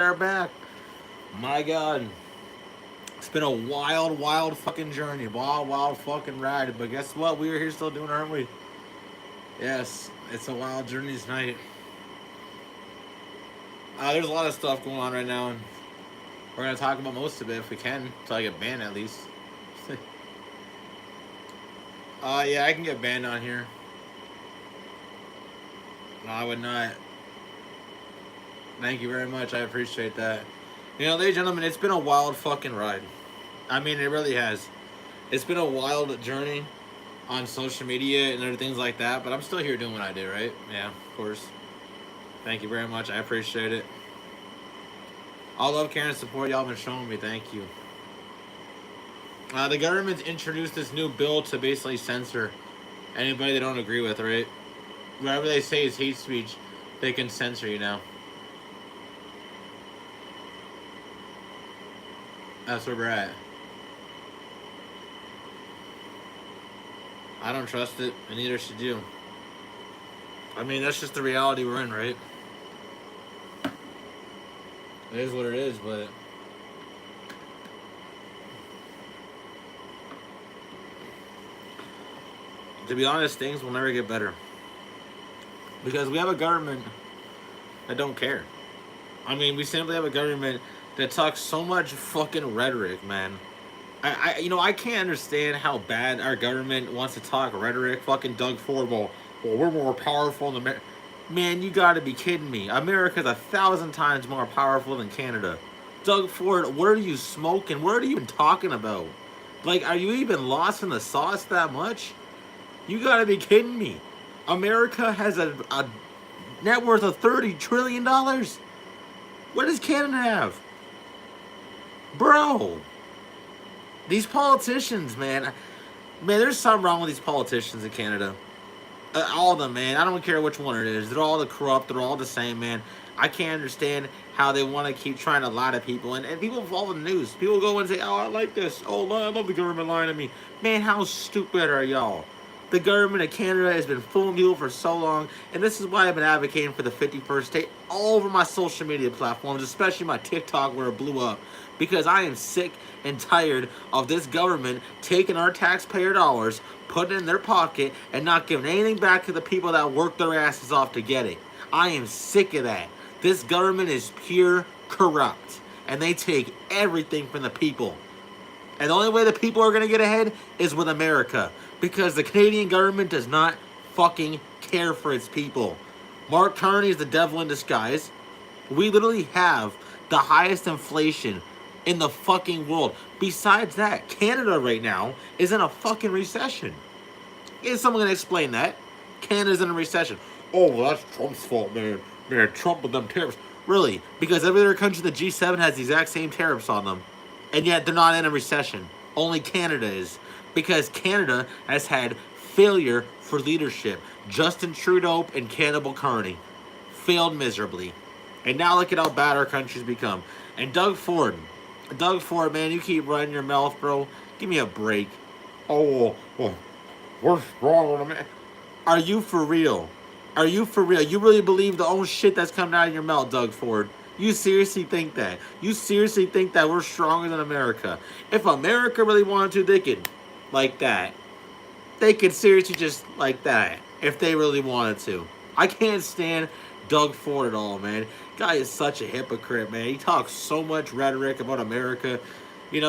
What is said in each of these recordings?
They're back. My God. It's been a wild, wild fucking journey. Wild, wild fucking ride. But guess what? We are here still doing it, aren't we? Yes, it's a wild journey tonight. There's a lot of stuff going on right now, and we're going to talk about most of it if we can, until I get banned at least. Yeah, I can get banned on here. No, I would not. Thank you very much. I appreciate that. Ladies and gentlemen, it's been a wild fucking ride. I mean, it really has. It's been a wild journey on social media and other things like that, but I'm still here doing what I do, right? Yeah, of course. Thank you very much. I appreciate it. All love, care, and support y'all been showing me. Thank you. The government's introduced this new bill to basically censor anybody they don't agree with, right? Whatever they say is hate speech, they can censor you now. That's where we're at. I don't trust it, and neither should you. I mean, that's just the reality we're in, right? It is what it is, but to be honest, things will never get better. Because we have a government that don't care. I mean, we simply have a government that talks so much fucking rhetoric, man. I can't understand how bad our government wants to talk rhetoric. Fucking Doug Ford, well, we're more powerful than America. Man, you gotta be kidding me. America's 1,000 times more powerful than Canada. Doug Ford, what are you smoking? What are you even talking about? Like, are you even lost in the sauce that much? You gotta be kidding me. America has a net worth of $30 trillion. What does Canada have? Bro. These politicians, man, there's something wrong with these politicians in Canada. All of them, man. I don't care which one it is. They're all the corrupt. They're all the same, man. I can't understand how they want to keep trying to lie to people. And people follow the news. People go and say, oh, I like this. Oh, I love the government lying to me. Man, how stupid are y'all? The government of Canada has been fooling people for so long. And this is why I've been advocating for the 51st state all over my social media platforms, especially my TikTok where it blew up. Because I am sick and tired of this government taking our taxpayer dollars, putting it in their pocket, and not giving anything back to the people that worked their asses off to get it. I am sick of that. This government is pure corrupt, and they take everything from the people. And the only way the people are going to get ahead is with America, because the Canadian government does not fucking care for its people. Mark Carney is the devil in disguise. We literally have the highest inflation in the fucking world. Besides that, Canada right now is in a fucking recession. Is someone gonna explain that? Canada's in a recession. Oh, well, that's Trump's fault, man. Man, Trump with them tariffs. Really? Because every other country in the G7 has the exact same tariffs on them. And yet they're not in a recession. Only Canada is. Because Canada has had failure for leadership. Justin Trudeau and Cannibal Carney failed miserably. And now look at how bad our country's become. And Doug Ford, man, you keep running your mouth, bro. Give me a break. Oh, well, we're strong, man. Are you for real? Are you for real? You really believe the own shit that's coming out of your mouth, Doug Ford? You seriously think that? You seriously think that we're stronger than America? If America really wanted to, they could, like that. They could seriously just like that, if they really wanted to. I can't stand Doug Ford at all, man. Guy is such a hypocrite, man. He talks so much rhetoric about America.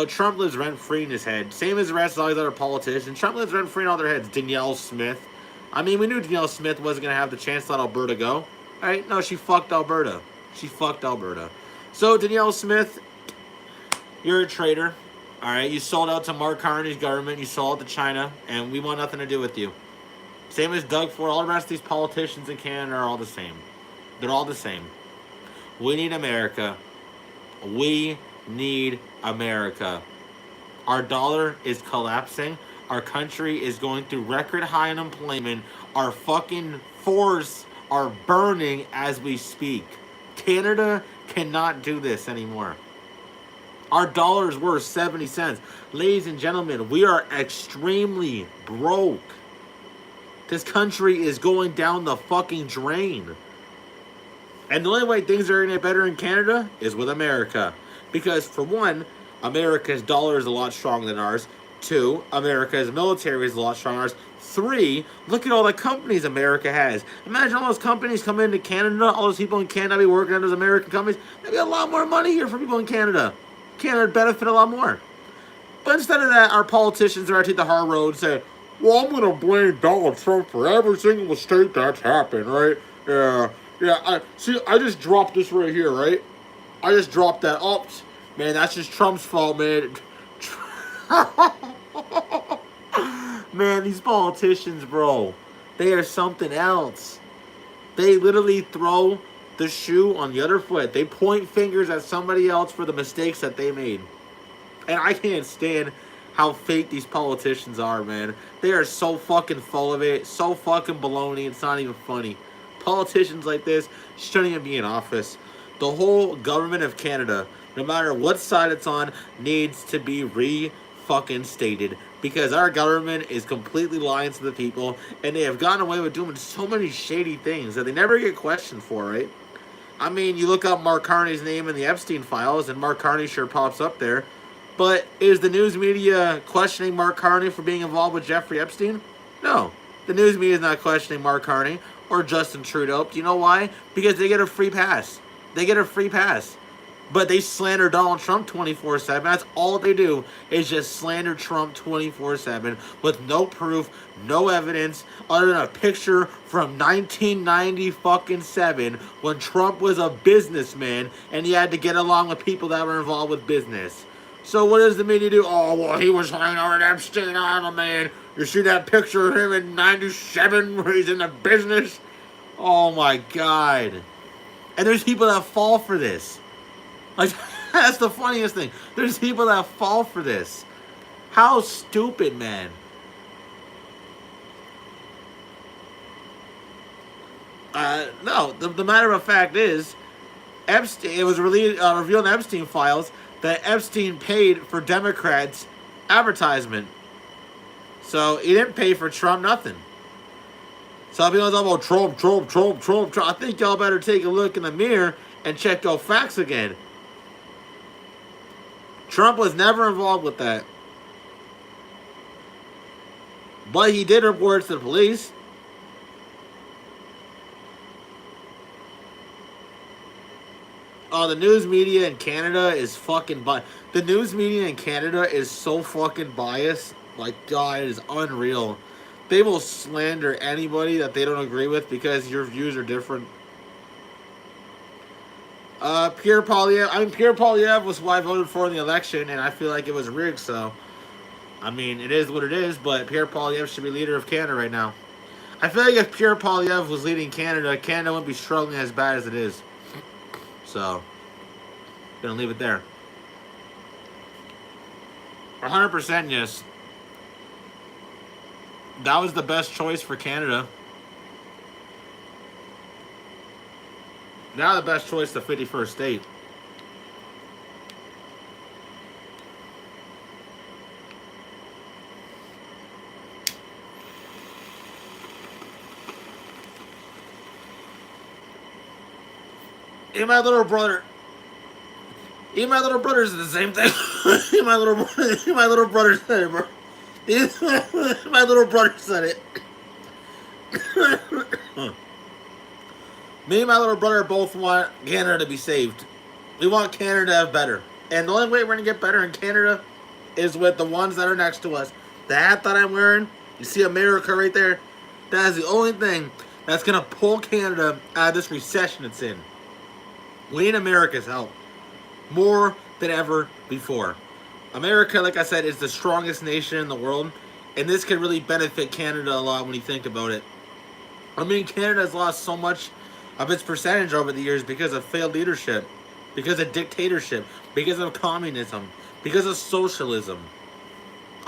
Trump lives rent-free in his head. Same as the rest of all these other politicians. Trump lives rent-free in all their heads. Danielle Smith. I mean, we knew Danielle Smith wasn't going to have the chance to let Alberta go. Right? No, she fucked Alberta. So, Danielle Smith, you're a traitor. Alright? You sold out to Mark Carney's government. You sold out to China. And we want nothing to do with you. Same as Doug Ford. All the rest of these politicians in Canada are all the same. They're all the same. We need America. We need America. Our dollar is collapsing. Our country is going through record high unemployment. Our fucking forests are burning as we speak. Canada cannot do this anymore. Our dollar is worth 70 cents. Ladies and gentlemen, we are extremely broke. This country is going down the fucking drain. And the only way things are going to get better in Canada is with America. Because, for one, America's dollar is a lot stronger than ours. Two, America's military is a lot stronger than ours. Three, look at all the companies America has. Imagine all those companies come into Canada, all those people in Canada be working under those American companies. There'd be a lot more money here for people in Canada. Canada would benefit a lot more. But instead of that, our politicians are taking the hard road and say, well, I'm going to blame Donald Trump for every single mistake that's happened, right? Yeah, I just dropped this right here, right? I just dropped that. Oh, man, that's just Trump's fault, man. Man, these politicians, bro, they are something else. They literally throw the shoe on the other foot. They point fingers at somebody else for the mistakes that they made. And I can't stand how fake these politicians are, man. They are so fucking full of it. So fucking baloney. It's not even funny. Politicians like this shouldn't even be in office. The whole government of Canada, no matter what side it's on, needs to be fucking stated. Because our government is completely lying to the people. And they have gotten away with doing so many shady things that they never get questioned for, right? I mean, you look up Mark Carney's name in the Epstein files, and Mark Carney sure pops up there. But is the news media questioning Mark Carney for being involved with Jeffrey Epstein? No. The news media is not questioning Mark Carney or Justin Trudeau. Do you know why? Because they get a free pass. They get a free pass. But they slander Donald Trump 24/7. That's all they do is just slander Trump 24/7 with no proof, no evidence, other than a picture from 1997 when Trump was a businessman and he had to get along with people that were involved with business. So what does the media do? Oh, well, he was hanging out at Epstein Island, man. You see that picture of him in 97 where he's in the business? Oh, my God. And there's people that fall for this. Like, that's the funniest thing. There's people that fall for this. How stupid, man. No, the matter of fact is, Epstein, it was revealed in Epstein files that Epstein paid for Democrats' advertisement. So he didn't pay for Trump nothing. So people talk about Trump. I think y'all better take a look in the mirror and check your facts again. Trump was never involved with that. But he did report it to the police. Oh, the news media in Canada is fucking biased. The news media in Canada is so fucking biased. Like, God, it is unreal. They will slander anybody that they don't agree with because your views are different. Pierre Poilievre was who I voted for in the election, and I feel like it was rigged, so. I mean, it is what it is, but Pierre Poilievre should be leader of Canada right now. I feel like if Pierre Poilievre was leading Canada, Canada wouldn't be struggling as bad as it is. So, gonna leave it there. 100% yes. That was the best choice for Canada. Now the best choice, the 51st state. Even my little brother. Even my little brother said the same thing. Even my little brother said it, bro. My little brother said it. Me and my little brother both want Canada to be saved. We want Canada to have better. And the only way we're going to get better in Canada is with the ones that are next to us. The hat that I'm wearing, you see America right there? That is the only thing that's going to pull Canada out of this recession it's in. We need America's help. More than ever before. America, like I said, is the strongest nation in the world. And this could really benefit Canada a lot when you think about it. I mean, Canada has lost so much of its percentage over the years because of failed leadership, because of dictatorship, because of communism, because of socialism.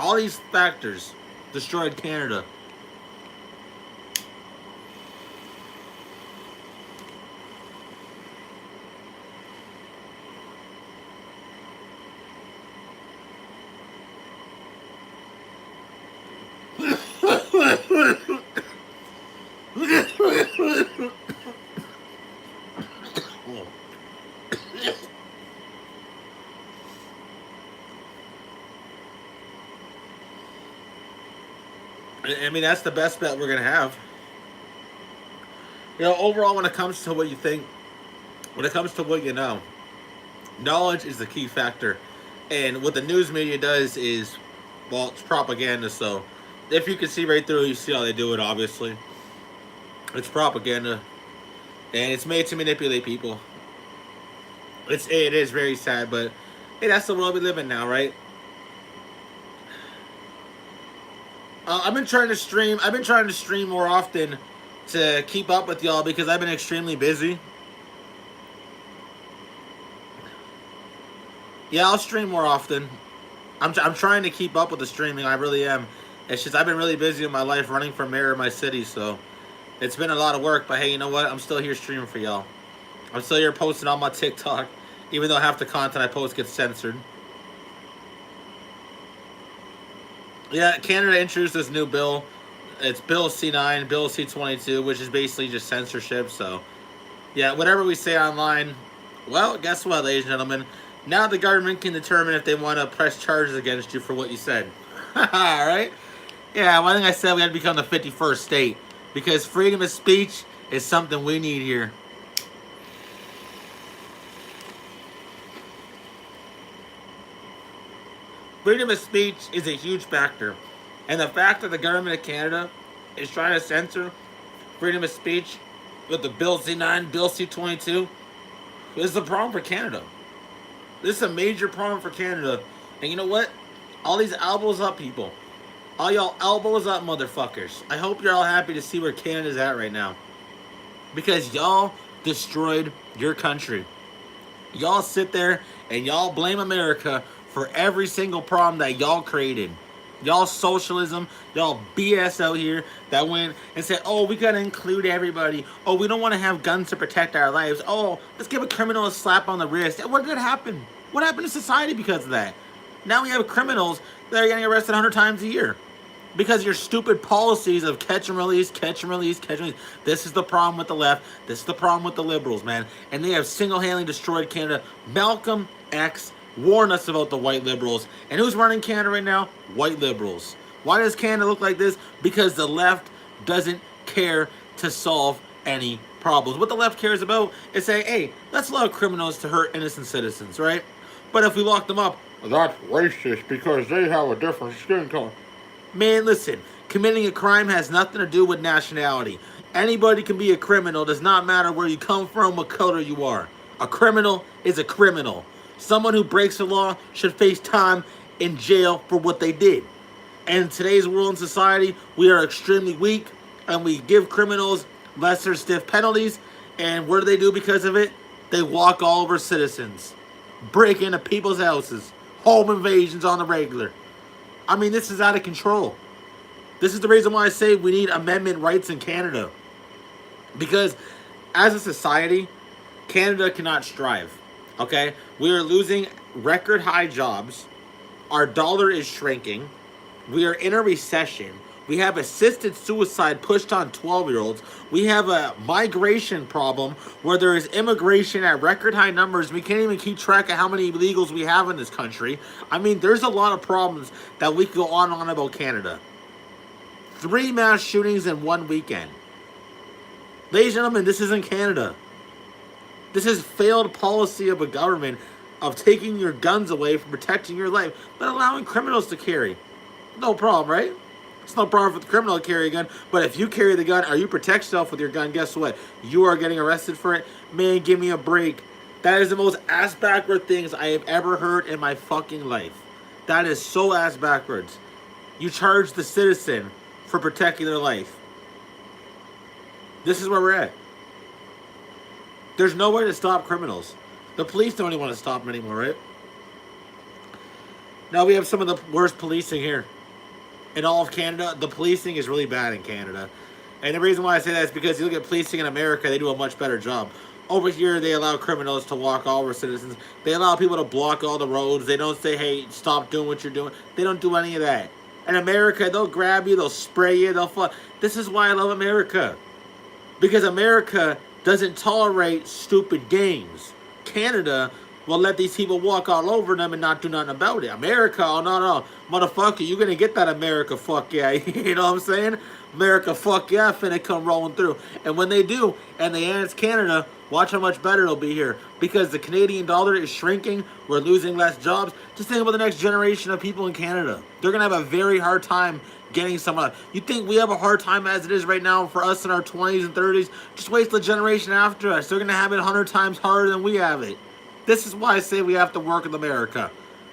All these factors destroyed Canada. I mean, that's the best bet we're gonna have. You know, overall, when it comes to what you think, when it comes to what you know, knowledge is the key factor. And what the news media does is, well, it's propaganda. So if you can see right through, you see how they do it. Obviously, it's propaganda, and it's made to manipulate people. It is very sad, but hey, that's the world we live in now, right? I've been trying to stream. I've been trying to stream more often to keep up with y'all because I've been extremely busy. Yeah, I'll stream more often. I'm trying to keep up with the streaming. I really am. It's just I've been really busy in my life running for mayor of my city, so it's been a lot of work. But hey, you know what? I'm still here streaming for y'all. I'm still here posting on my TikTok, even though half the content I post gets censored. Yeah, Canada introduced this new bill. It's Bill C9, Bill C22, which is basically just censorship. So, yeah, whatever we say online, well, guess what, ladies and gentlemen? Now the government can determine if they want to press charges against you for what you said. All right? Yeah, one thing I said, we had to become the 51st state because freedom of speech is something we need here. Freedom of speech is a huge factor. And the fact that the government of Canada is trying to censor freedom of speech with the Bill C9, Bill C22 is the problem for Canada. This is a major problem for Canada. And you know what? All these elbows up people. All y'all elbows up motherfuckers. I hope you're all happy to see where Canada's at right now. Because y'all destroyed your country. Y'all sit there and y'all blame America for every single problem that y'all created. Y'all socialism, y'all BS out here that went and said, oh, we gotta include everybody. Oh, we don't want to have guns to protect our lives. Oh, let's give a criminal a slap on the wrist. What did happen? What happened to society because of that? Now we have criminals that are getting arrested 100 times a year. Because of your stupid policies of catch and release, catch and release, catch and release. This is the problem with the left. This is the problem with the liberals, man. And they have single-handedly destroyed Canada. Malcolm X warned us about the white liberals. And who's running Canada right now? White liberals. Why does Canada look like this? Because the left doesn't care to solve any problems. What the left cares about is saying, hey, let's allow criminals to hurt innocent citizens, right? But if we lock them up, that's racist because they have a different skin color. Man, listen, committing a crime has nothing to do with nationality. Anybody can be a criminal. It does not matter where you come from, what color you are. A criminal is a criminal. Someone who breaks the law should face time in jail for what they did. And in today's world and society, we are extremely weak, and we give criminals lesser stiff penalties. And what do they do because of it? They walk all over citizens, break into people's houses, home invasions on the regular. I mean, this is out of control. This is the reason why I say we need amendment rights in Canada. Because as a society, Canada cannot strive. Okay? We are losing record high jobs. Our dollar is shrinking. We are in a recession. We have assisted suicide pushed on 12-year-olds. We have a migration problem where there is immigration at record high numbers. We can't even keep track of how many illegals we have in this country. I mean, there's a lot of problems that we could go on and on about Canada. 3 mass shootings in one weekend. Ladies and gentlemen, this isn't Canada. This is failed policy of a government of taking your guns away from protecting your life, but allowing criminals to carry. No problem, right? It's no problem for the criminal to carry a gun, but if you carry the gun or you protect yourself with your gun, guess what? You are getting arrested for it. Man, give me a break. That is the most ass-backward things I have ever heard in my fucking life. That is so ass-backwards. You charge the citizen for protecting their life. This is where we're at. There's nowhere to stop criminals. The police don't even want to stop them anymore, right? Now we have some of the worst policing here. In all of Canada, the policing is really bad in Canada. And the reason why I say that is because you look at policing in America, they do a much better job. Over here, they allow criminals to walk all over citizens. They allow people to block all the roads. They don't say, hey, stop doing what you're doing. They don't do any of that. In America, they'll grab you, they'll spray you, they'll fuck. This is why I love America. Because America doesn't tolerate stupid games. Canada will let these people walk all over them and not do nothing about it. America, oh no, no, motherfucker, you're gonna get that America, fuck yeah. You know what I'm saying? America, fuck yeah, finna come rolling through. And when they do, and they annex Canada, watch how much better it'll be here. Because the Canadian dollar is shrinking, we're losing less jobs. Just think about the next generation of people in Canada. They're gonna have a very hard time getting someone. You think we have a hard time as it is right now for us in our 20s and 30s? Just wait till the generation after us. They're gonna have it 100 times harder than we have it. This is why I say we have to work with America.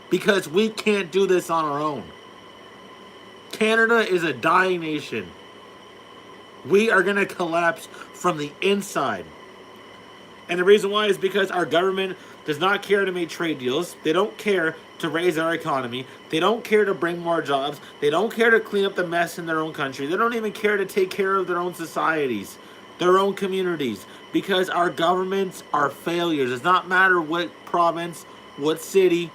Because we can't do this on our own. Canada is a dying nation. We are going to collapse from the inside. And the reason why is because our government does not care to make trade deals. They don't care to raise our economy. They don't care to bring more jobs. They don't care to clean up the mess in their own country. They don't even care to take care of their own societies, their own communities, because our governments are failures. It does not matter what province, what city,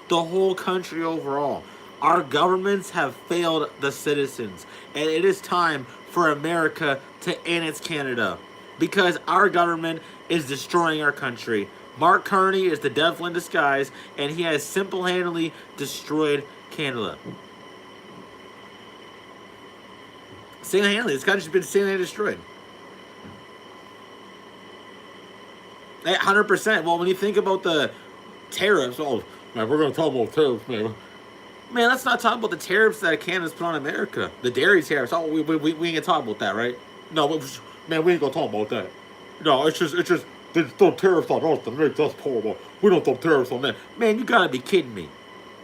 the whole country overall. Our governments have failed the citizens, and it is time for America to annex Canada because our government is destroying our country. Mark Carney is the devil in disguise, and he has single-handedly destroyed Canada. Single-handedly, this country's been single-handedly destroyed. 100%. Well, when you think about the tariffs, oh man, we're gonna talk about tariffs, man. Man, let's not talk about the tariffs that Canada's put on America. The dairy tariffs. Oh, we ain't gonna talk about that, right? No, man, we ain't gonna talk about that. No, it's just they throw tariffs on us to make us poor. We don't throw tariffs on them. Man, you gotta be kidding me.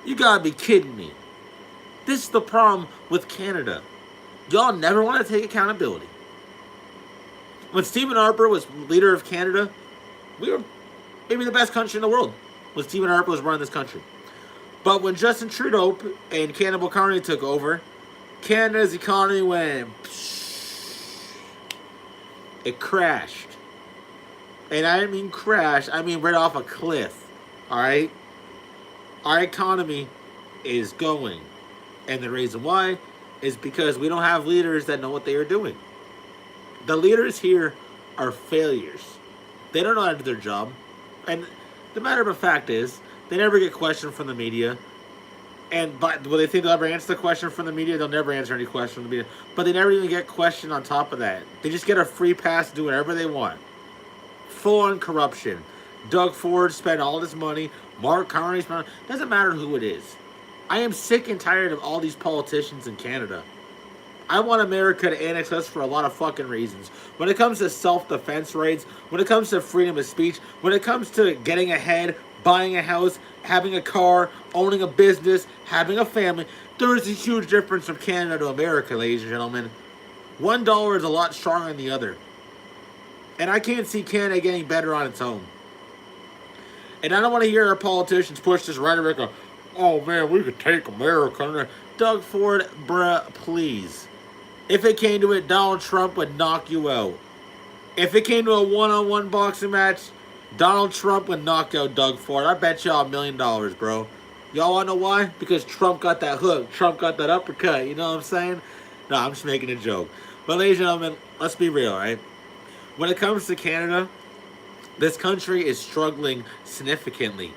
You gotta be kidding me. This is the problem with Canada. Y'all never want to take accountability. When Stephen Harper was leader of Canada, we were maybe the best country in the world when Stephen Harper was running this country. But when Justin Trudeau and Cannibal Carney took over, Canada's economy went... It crashed. And I didn't mean crash, I mean right off a cliff. Alright? Our economy is going. And the reason why is because we don't have leaders that know what they are doing. The leaders here are failures. They don't know how to do their job. And the matter of the fact is, they never get questioned from the media. And but will they think they'll ever answer the question from the media? They'll never answer any question from the media. But they never even get questioned on top of that. They just get a free pass to do whatever they want. Full-on corruption. Doug Ford spent all this money. Mark Carney spent... Doesn't matter who it is. I am sick and tired of all these politicians in Canada. I want America to annex us for a lot of fucking reasons. When it comes to self-defense rights, when it comes to freedom of speech, when it comes to getting ahead, buying a house, having a car, owning a business, having a family, there is a huge difference from Canada to America, ladies and gentlemen. $1 is a lot stronger than the other. And I can't see Canada getting better on its own. And I don't want to hear our politicians push this rhetoric of, oh man, we could take America. Doug Ford, bruh, please. If it came to it, Donald Trump would knock you out. If it came to a one-on-one boxing match, Donald Trump would knock out Doug Ford. I bet y'all $1 million, bro. Y'all wanna know why? Because Trump got that hook. Trump got that uppercut. You know what I'm saying? No, I'm just making a joke. But ladies and gentlemen, let's be real, right? When it comes to Canada, this country is struggling significantly.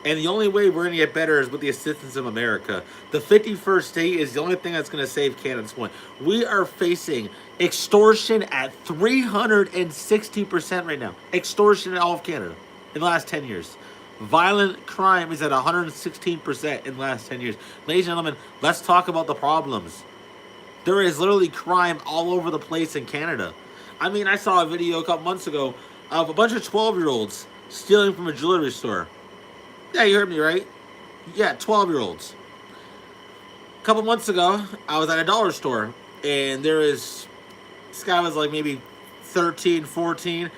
And the only way we're going to get better is with the assistance of America. The 51st state is the only thing that's going to save Canada at this point. We are facing extortion at 360% right now. Extortion in all of Canada in the last 10 years. Violent crime is at 116% in the last 10 years. Ladies and gentlemen, let's talk about the problems. There is literally crime all over the place in Canada. I mean, I saw a video a couple months ago of a bunch of 12-year-olds stealing from a jewelry store. Yeah, you heard me right. Yeah, 12-year-olds. A couple months ago, I was at a dollar store, and this guy was like maybe 13, 14, and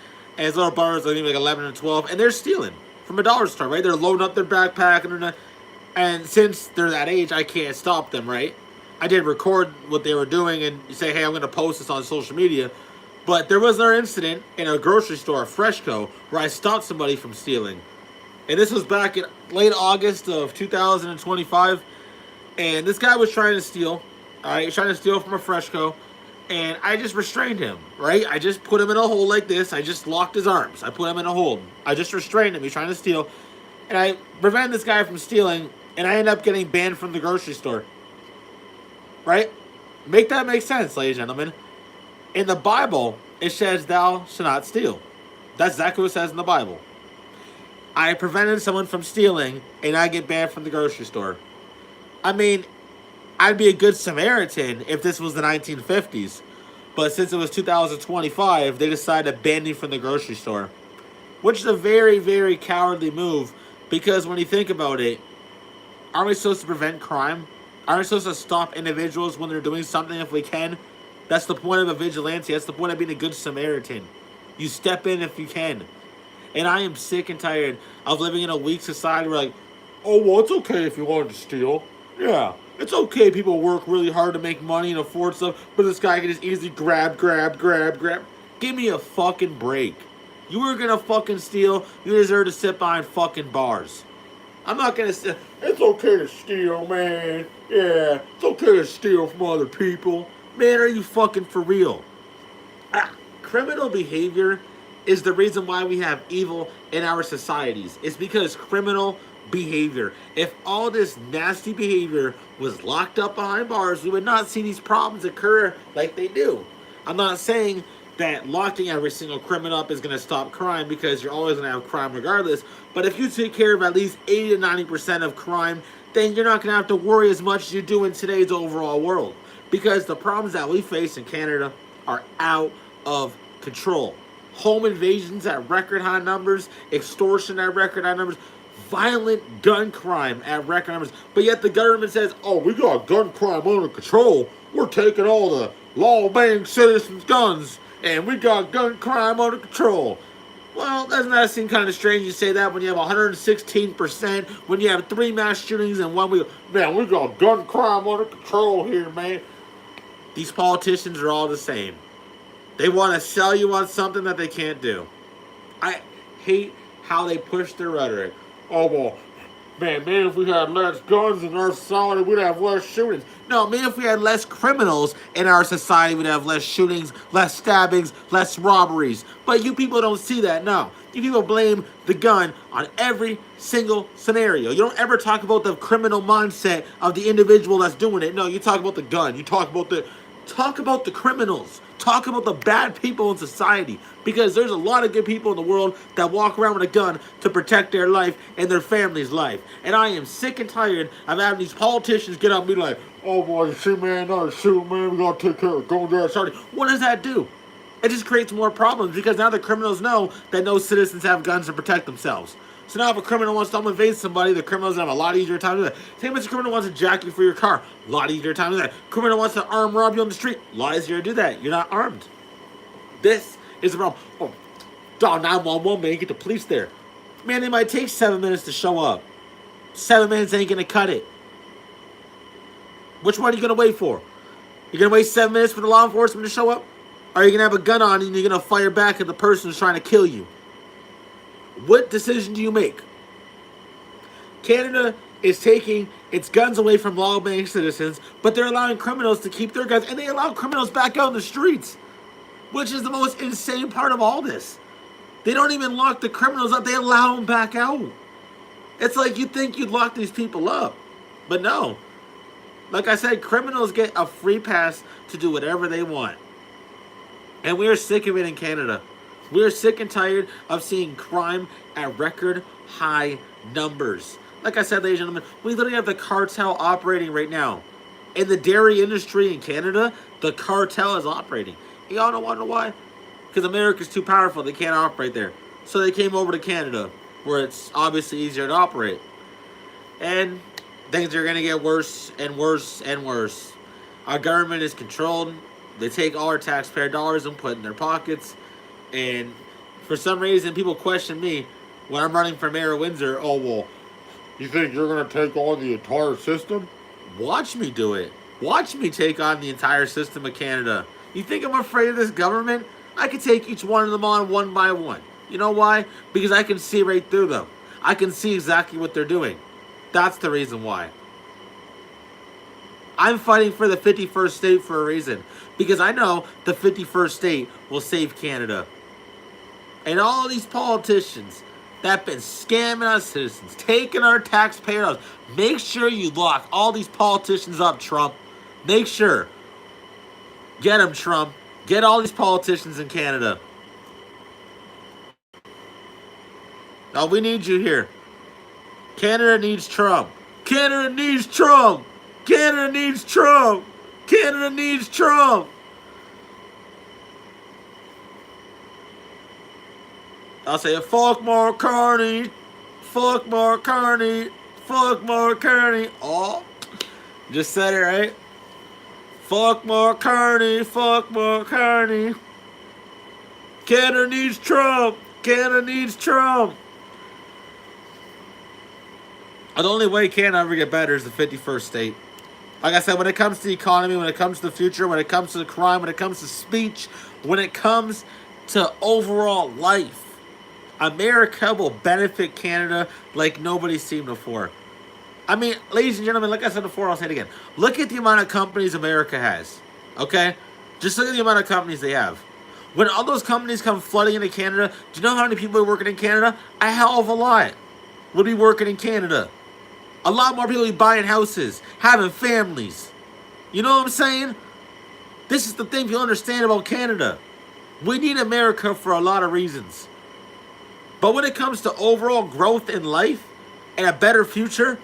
his little brother was like maybe like 11 or 12, and they're stealing from a dollar store, right? They're loading up their backpack, and since they're that age, I can't stop them, right? I did record what they were doing and say, hey, I'm going to post this on social media, but there was another incident in a grocery store, Freshco, where I stopped somebody from stealing. And this was back in late August of 2025. And this guy was trying to steal. He was trying to steal from a Freshco. And I just restrained him, right? I just put him in a hole like this. I just locked his arms. I put him in a hold. I just restrained him. He's trying to steal. and I prevent this guy from stealing, and I end up getting banned from the grocery store. Right? Make that make sense, ladies and gentlemen. In the Bible, it says, "Thou shalt not steal." That's exactly what it says in the Bible. I prevented someone from stealing, and I get banned from the grocery store. I mean, I'd be a good Samaritan if this was the 1950s. But since it was 2025, they decided to ban me from the grocery store. Which is a very, very cowardly move. Because when you think about it, aren't we supposed to prevent crime? Aren't we supposed to stop individuals when they're doing something if we can? That's the point of a vigilante. That's the point of being a good Samaritan. You step in if you can. And I am sick and tired of living in a weak society where, like, oh, well, it's okay if you wanted to steal. Yeah, it's okay people work really hard to make money and afford stuff, but this guy can just easily grab. Give me a fucking break. You were gonna fucking steal, you deserve to sit behind fucking bars. I'm not gonna say, it's okay to steal, man. Yeah, it's okay to steal from other people. Man, are you fucking for real? Criminal behavior is the reason why we have evil in our societies. It's because criminal behavior. If all this nasty behavior was locked up behind bars, we would not see these problems occur like they do. I'm not saying that locking every single criminal up is going to stop crime, because you're always going to have crime regardless. But if you take care of at least 80 to 90% of crime, then you're not going to have to worry as much as you do in today's overall world. Because the problems that we face in Canada are out of control. Home invasions at record high numbers, extortion at record high numbers, violent gun crime at record numbers. But yet the government says, oh, we got gun crime under control. We're taking all the law-abiding citizens' guns, and we got gun crime under control. Well, doesn't that seem kind of strange you say that when you have 116%, when you have 3 mass shootings and 1 week? Man, we got gun crime under control here, man. These politicians are all the same. They want to sell you on something that they can't do. I hate how they push their rhetoric. Oh, well, man, if we had less guns in our society, we'd have less shootings. No, man, if we had less criminals in our society, we'd have less shootings, less stabbings, less robberies. But you people don't see that, no. You people blame the gun on every single scenario. You don't ever talk about the criminal mindset of the individual that's doing it. No, you talk about the gun. You talk about the criminals. Talk about the bad people in society, because there's a lot of good people in the world that walk around with a gun to protect their life and their family's life. And I am sick and tired of having these politicians get up and be like, oh boy, you see, man, not a shoot, man, we gotta take care of going to our society. What does that do? It just creates more problems, because now the criminals know that no citizens have guns to protect themselves. So now if a criminal wants to invade somebody, the criminals have a lot easier time to do that. Same as a criminal wants to jack you for your car, a lot easier time to do that. Criminal wants to arm rob you on the street, a lot easier to do that. You're not armed. This is the problem. Oh, dial 911, man, get the police there. Man, they might take 7 minutes to show up. 7 minutes ain't gonna cut it. Which one are you gonna wait for? You're gonna wait 7 minutes for the law enforcement to show up? Or are you gonna have a gun on you and you're gonna fire back at the person who's trying to kill you? What decision do you make? Canada is taking its guns away from law-abiding citizens, but they're allowing criminals to keep their guns, and they allow criminals back out in the streets, which is the most insane part of all this. They don't even lock the criminals up, they allow them back out. It's like you'd think you'd lock these people up, but no. Like I said, criminals get a free pass to do whatever they want. And we are sick of it in Canada. We are sick and tired of seeing crime at record high numbers. Like I said, ladies and gentlemen, we literally have the cartel operating right now. In the dairy industry in Canada, the cartel is operating. Y'all don't want to know why? Because America's too powerful. They can't operate there. So they came over to Canada, where it's obviously easier to operate. And things are going to get worse and worse and worse. Our government is controlled. They take all our taxpayer dollars and put it in their pockets. And for some reason, people question me when I'm running for mayor of Windsor. Oh, well, you think you're going to take on the entire system? Watch me do it. Watch me take on the entire system of Canada. You think I'm afraid of this government? I can take each one of them on one by one. You know why? Because I can see right through them. I can see exactly what they're doing. That's the reason why. I'm fighting for the 51st state for a reason. Because I know the 51st state will save Canada. And all these politicians, that have been scamming our citizens, taking our taxpayer dollars. Make sure you lock all these politicians up, Trump. Make sure. Get them, Trump. Get all these politicians in Canada. Now, we need you here. Canada needs Trump. Canada needs Trump. Canada needs Trump. Canada needs Trump. I'll say, fuck Mark Carney. Fuck Mark Carney. Fuck Mark Carney. Oh, just said it right. Fuck Mark Carney. Fuck Mark Carney. Canada needs Trump. Canada needs Trump. The only way Canada ever get better is the 51st state. Like I said, when it comes to the economy, when it comes to the future, when it comes to the crime, when it comes to speech, when it comes to overall life, America will benefit Canada like nobody's seen before. I mean, ladies and gentlemen, like I said before, I'll say it again. Look at the amount of companies America has. Okay? Just look at the amount of companies they have. When all those companies come flooding into Canada, do you know how many people are working in Canada? A hell of a lot would be working in Canada. A lot more people be buying houses, having families. You know what I'm saying? This is the thing people understand about Canada. We need America for a lot of reasons. But when it comes to overall growth in life and a better future,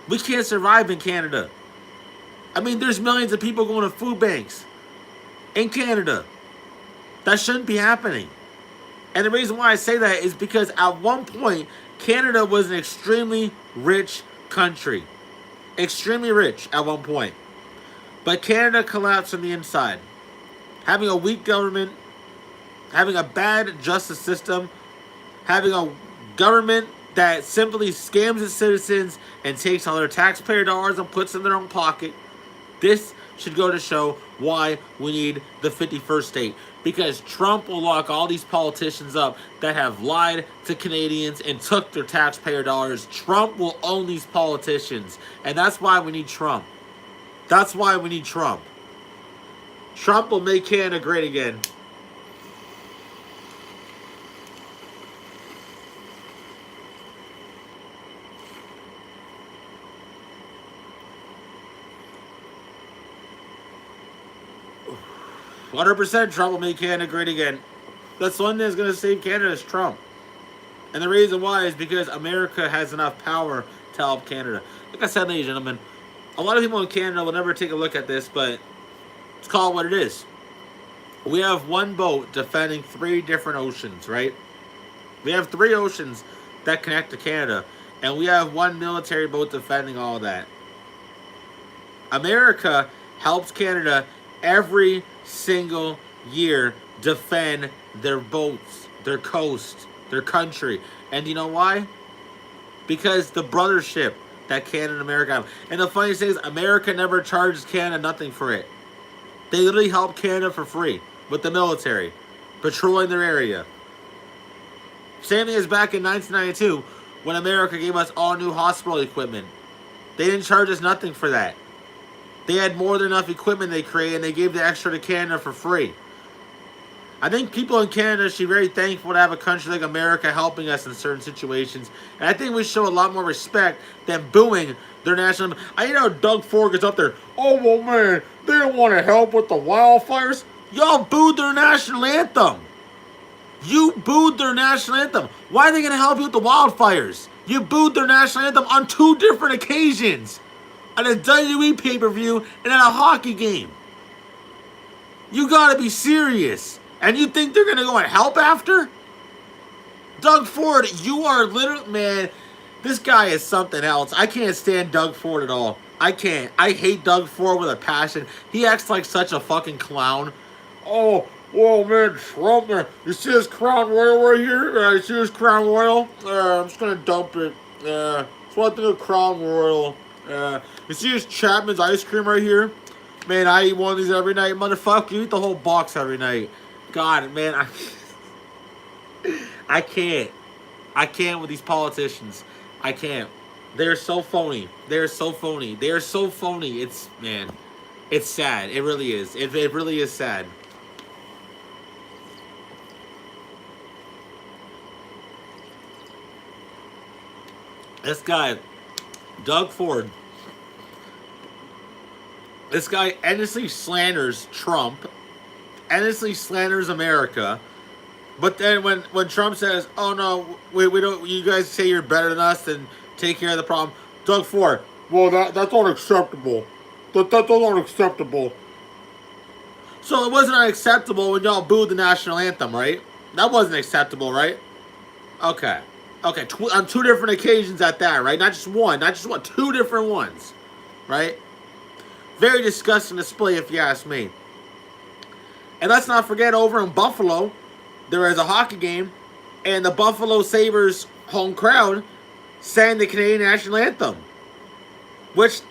we can't survive in Canada. I mean, there's millions of people going to food banks in Canada. That shouldn't be happening. And the reason why I say that is because at one point, Canada was an extremely rich country. Extremely rich at one point. But Canada collapsed from the inside. Having a weak government, having a bad justice system, having a government that simply scams its citizens and takes all their taxpayer dollars and puts in their own pocket. This should go to show why we need the 51st state. Because Trump will lock all these politicians up that have lied to Canadians and took their taxpayer dollars. Trump will own these politicians. And that's why we need Trump. That's why we need Trump. Trump will make Canada great again. %, Trump will make Canada great again. That's the one thing that's going to save Canada is Trump. And the reason why is because America has enough power to help Canada. Like I said, ladies and gentlemen, a lot of people in Canada will never take a look at this, but let's call it what it is. We have one boat defending 3 different oceans, right? We have 3 oceans that connect to Canada, and we have one military boat defending all of that. America helps Canada every single year defend their boats, their coast, their country. And you know why? Because the brothership that Canada and America have. And the funniest thing is, America never charges Canada nothing for it. They literally help Canada for free with the military, patrolling their area. Same thing as back in 1992 when America gave us all new hospital equipment. They didn't charge us nothing for that. They had more than enough equipment they created, and they gave the extra to Canada for free. I think people in Canada should be very thankful to have a country like America helping us in certain situations. And I think we show a lot more respect than booing their national... I know Doug Ford gets up there, oh, well, man, they don't want to help with the wildfires. Y'all booed their national anthem. You booed their national anthem. Why are they going to help you with the wildfires? You booed their national anthem on 2 different occasions. At a WWE pay-per-view and at a hockey game. You gotta be serious. And you think they're gonna go and help after? Doug Ford, you are literally... Man, this guy is something else. I can't stand Doug Ford at all. I can't. I hate Doug Ford with a passion. He acts like such a fucking clown. Oh, whoa, man, Trump, man. You see this Crown Royal right here? You see this Crown Royal? I'm just gonna dump it. It's one thing of Crown Royal. You see this Chapman's ice cream right here? Man, I eat one of these every night. Motherfucker, you eat the whole box every night. God, man, I can't. I can't with these politicians. I can't. They're so phony. They're so phony. They're so phony. It's, man, it's sad. It really is. It really is sad. This guy, Doug Ford, this guy endlessly slanders Trump, endlessly slanders America. But then when Trump says, "Oh no, we don't," you guys say you're better than us and take care of the problem. Doug Ford, well that's unacceptable. That's unacceptable. So it wasn't unacceptable when y'all booed the national anthem, right? That wasn't acceptable, right? Okay, okay, on two different occasions at that, right? Not just one, two different ones, right? Very disgusting display, if you ask me. And let's not forget, over in Buffalo, there was a hockey game, and the Buffalo Sabres home crowd sang the Canadian national anthem, which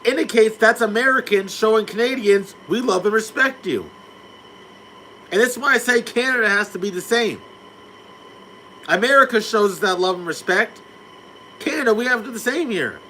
indicates that's Americans showing Canadians we love and respect you. And this is why I say Canada has to be the same. America shows us that love and respect. Canada, we have to do the same here.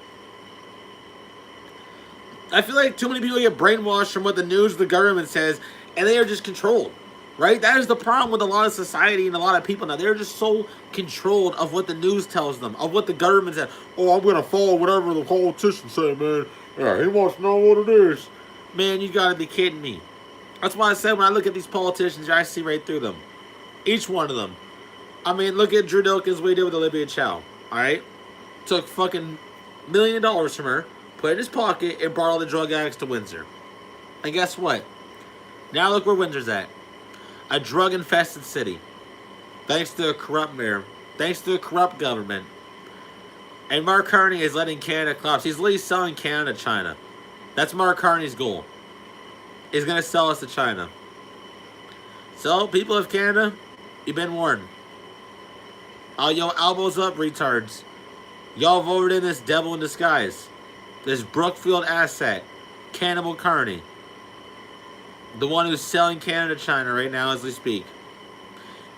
I feel like too many people get brainwashed from what the news, the government says, and they are just controlled. Right? That is the problem with a lot of society and a lot of people now. They're just so controlled of what the news tells them, of what the government says. Oh, I'm going to follow whatever the politicians say, man. Yeah, he wants to know what it is. Man, you got to be kidding me. That's why I said when I look at these politicians, I see right through them. Each one of them. I mean, look at Drew Dilkins, what he did with Olivia Chow. Alright? Took fucking $1 million from her, put it in his pocket, and brought all the drug addicts to Windsor. And guess what? Now look where Windsor's at. A drug-infested city. Thanks to a corrupt mayor. Thanks to a corrupt government. And Mark Carney is letting Canada collapse. He's literally selling Canada to China. That's Mark Carney's goal. He's going to sell us to China. So, people of Canada, you've been warned. All your elbows up, retards. Y'all voted in this devil in disguise. This Brookfield asset. Cannibal Carney. The one who's selling Canada to China right now as we speak.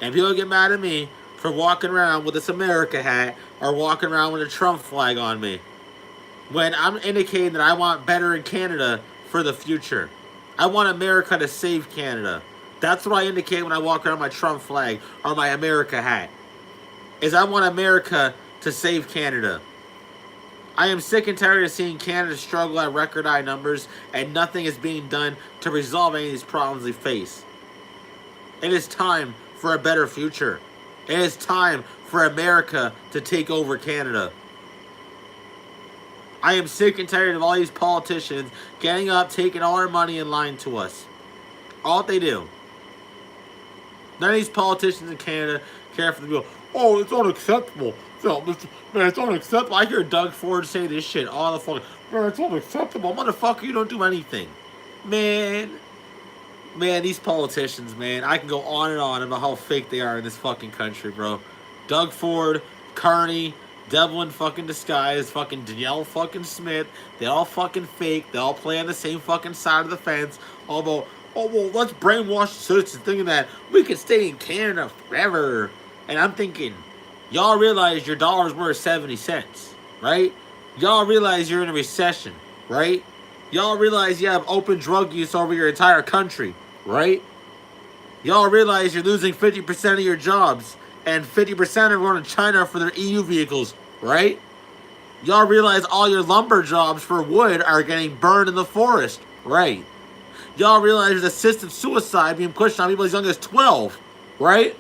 And people get mad at me for walking around with this America hat or walking around with a Trump flag on me. When I'm indicating that I want better in Canada for the future. I want America to save Canada. That's what I indicate when I walk around my Trump flag or my America hat. Is I want America to save Canada. I am sick and tired of seeing Canada struggle at record high numbers and nothing is being done to resolve any of these problems they face. It is time for a better future. It is time for America to take over Canada. I am sick and tired of all these politicians getting up, taking all our money and lying to us. All they do. None of these politicians in Canada care for the people. Oh, it's unacceptable. So, man, it's unacceptable. I hear Doug Ford say this shit all the fucking. Man, it's unacceptable. Motherfucker, you don't do anything. Man, these politicians, man, I can go on and on about how fake they are in this fucking country, bro. Doug Ford, Carney, Devil in fucking disguise, fucking Danielle fucking Smith. They all fucking fake. They all play on the same fucking side of the fence. Although, oh, well, let's brainwash the citizens thinking that we could stay in Canada forever. And I'm thinking, y'all realize your dollar's worth 70 cents, right? Y'all realize you're in a recession, right? Y'all realize you have open drug use over your entire country, right? Y'all realize you're losing 50% of your jobs and 50% are going to China for their EU vehicles, right? Y'all realize all your lumber jobs for wood are getting burned in the forest, right? Y'all realize there's assisted suicide being pushed on people as young as 12, right?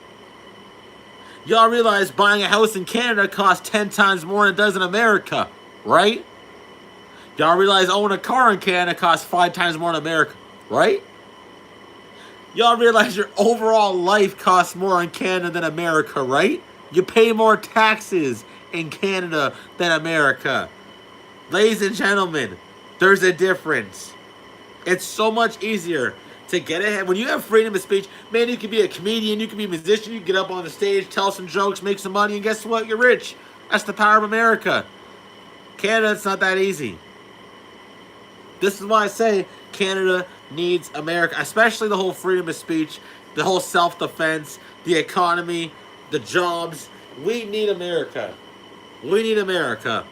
Y'all realize buying a house in Canada costs 10 times more than it does in America, right? Y'all realize owning a car in Canada costs 5 times more in America, right? Y'all realize your overall life costs more in Canada than America, right? You pay more taxes in Canada than America. Ladies and gentlemen, there's a difference. It's so much easier to get ahead. When you have freedom of speech, man, you can be a comedian, you can be a musician, you can get up on the stage, tell some jokes, make some money, and guess what? You're rich. That's the power of America. Canada, it's not that easy. This is why I say Canada needs America, especially the whole freedom of speech, the whole self-defense, the economy, the jobs. We need America. We need America.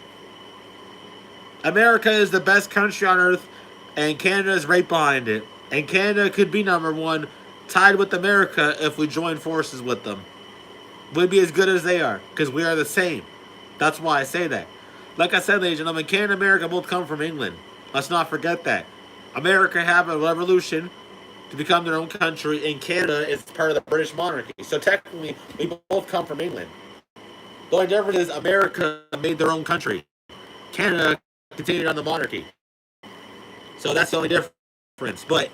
America is the best country on earth, and Canada is right behind it. And Canada could be number one, tied with America if we join forces with them. We'd be as good as they are, because we are the same. That's why I say that. Like I said, ladies and gentlemen, Canada and America both come from England. Let's not forget that. America had a revolution to become their own country, and Canada is part of the British monarchy. So technically, we both come from England. The only difference is America made their own country. Canada continued on the monarchy. So that's the only difference. But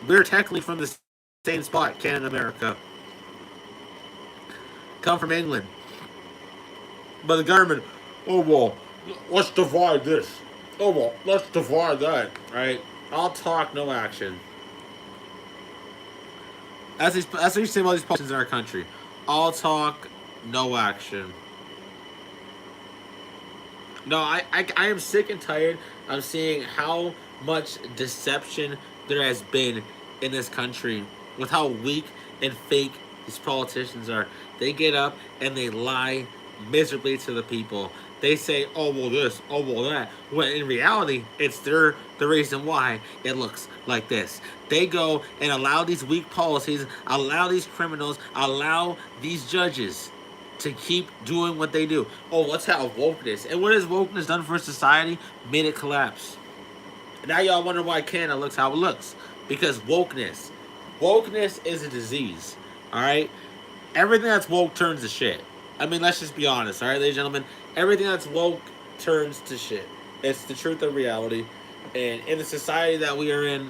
we're technically from the same spot, Canada and America. Come from England. But the government, oh well, let's divide this. Oh well, let's divide that. Right? All talk, no action. That's what you say about these politicians in our country. All talk, no action. No, I am sick and tired of seeing how much deception there has been in this country with how weak and fake these politicians are. They get up and they lie miserably to the people. They say, oh, well, this, oh, well, that. When in reality, it's the reason why it looks like this. They go and allow these weak policies, allow these criminals, allow these judges to keep doing what they do. Oh, let's have wokeness. And what has wokeness done for society? Made it collapse. Now y'all wonder why Canada looks how it looks. Because wokeness. Wokeness is a disease. Alright? Everything that's woke turns to shit. I mean, let's just be honest, alright, ladies and gentlemen? Everything that's woke turns to shit. It's the truth of reality. And in the society that we are in,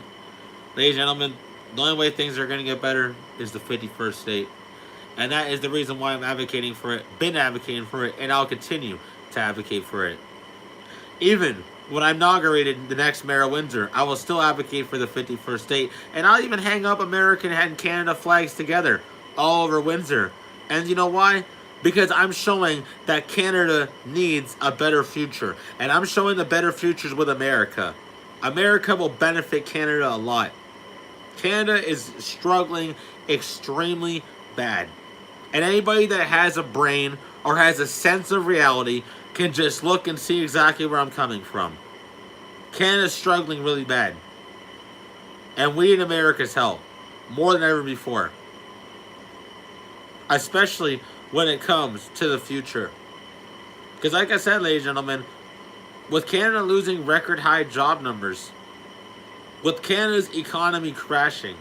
ladies and gentlemen, the only way things are going to get better is the 51st state. And that is the reason why I'm advocating for it, been advocating for it, and I'll continue to advocate for it. Even when I inaugurated the next mayor of Windsor, I will still advocate for the 51st state. And I'll even hang up American and Canada flags together all over Windsor. And you know why? Because I'm showing that Canada needs a better future. And I'm showing the better futures with America. America will benefit Canada a lot. Canada is struggling extremely bad. And anybody that has a brain or has a sense of reality can just look and see exactly where I'm coming from. Canada's struggling really bad. And we need America's help more than ever before. Especially when it comes to the future. Because like I said, ladies and gentlemen, with Canada losing record high job numbers, with Canada's economy crashing,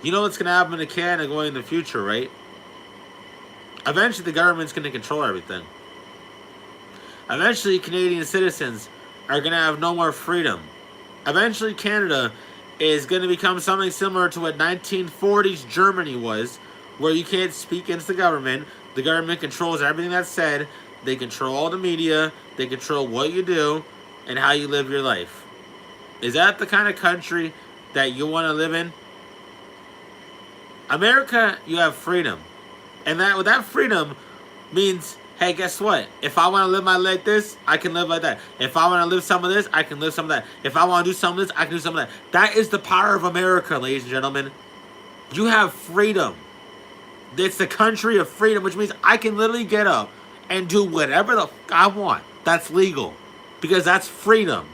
you know what's going to happen to Canada going in the future, right? Eventually the government's going to control everything. Eventually Canadian citizens are going to have no more freedom. Eventually Canada is going to become something similar to what 1940s Germany was, where you can't speak against the government. The government controls everything that's said. They control all the media. They control what you do and how you live your life. Is that the kind of country that you want to live in? America, you have freedom. And that with that freedom means, hey, guess what? If I want to live my life like this, I can live like that. If I want to live some of this, I can live some of that. If I want to do some of this, I can do some of that. That is the power of America, ladies and gentlemen. You have freedom. It's the country of freedom, which means I can literally get up and do whatever the fuck I want. That's legal. Because that's freedom.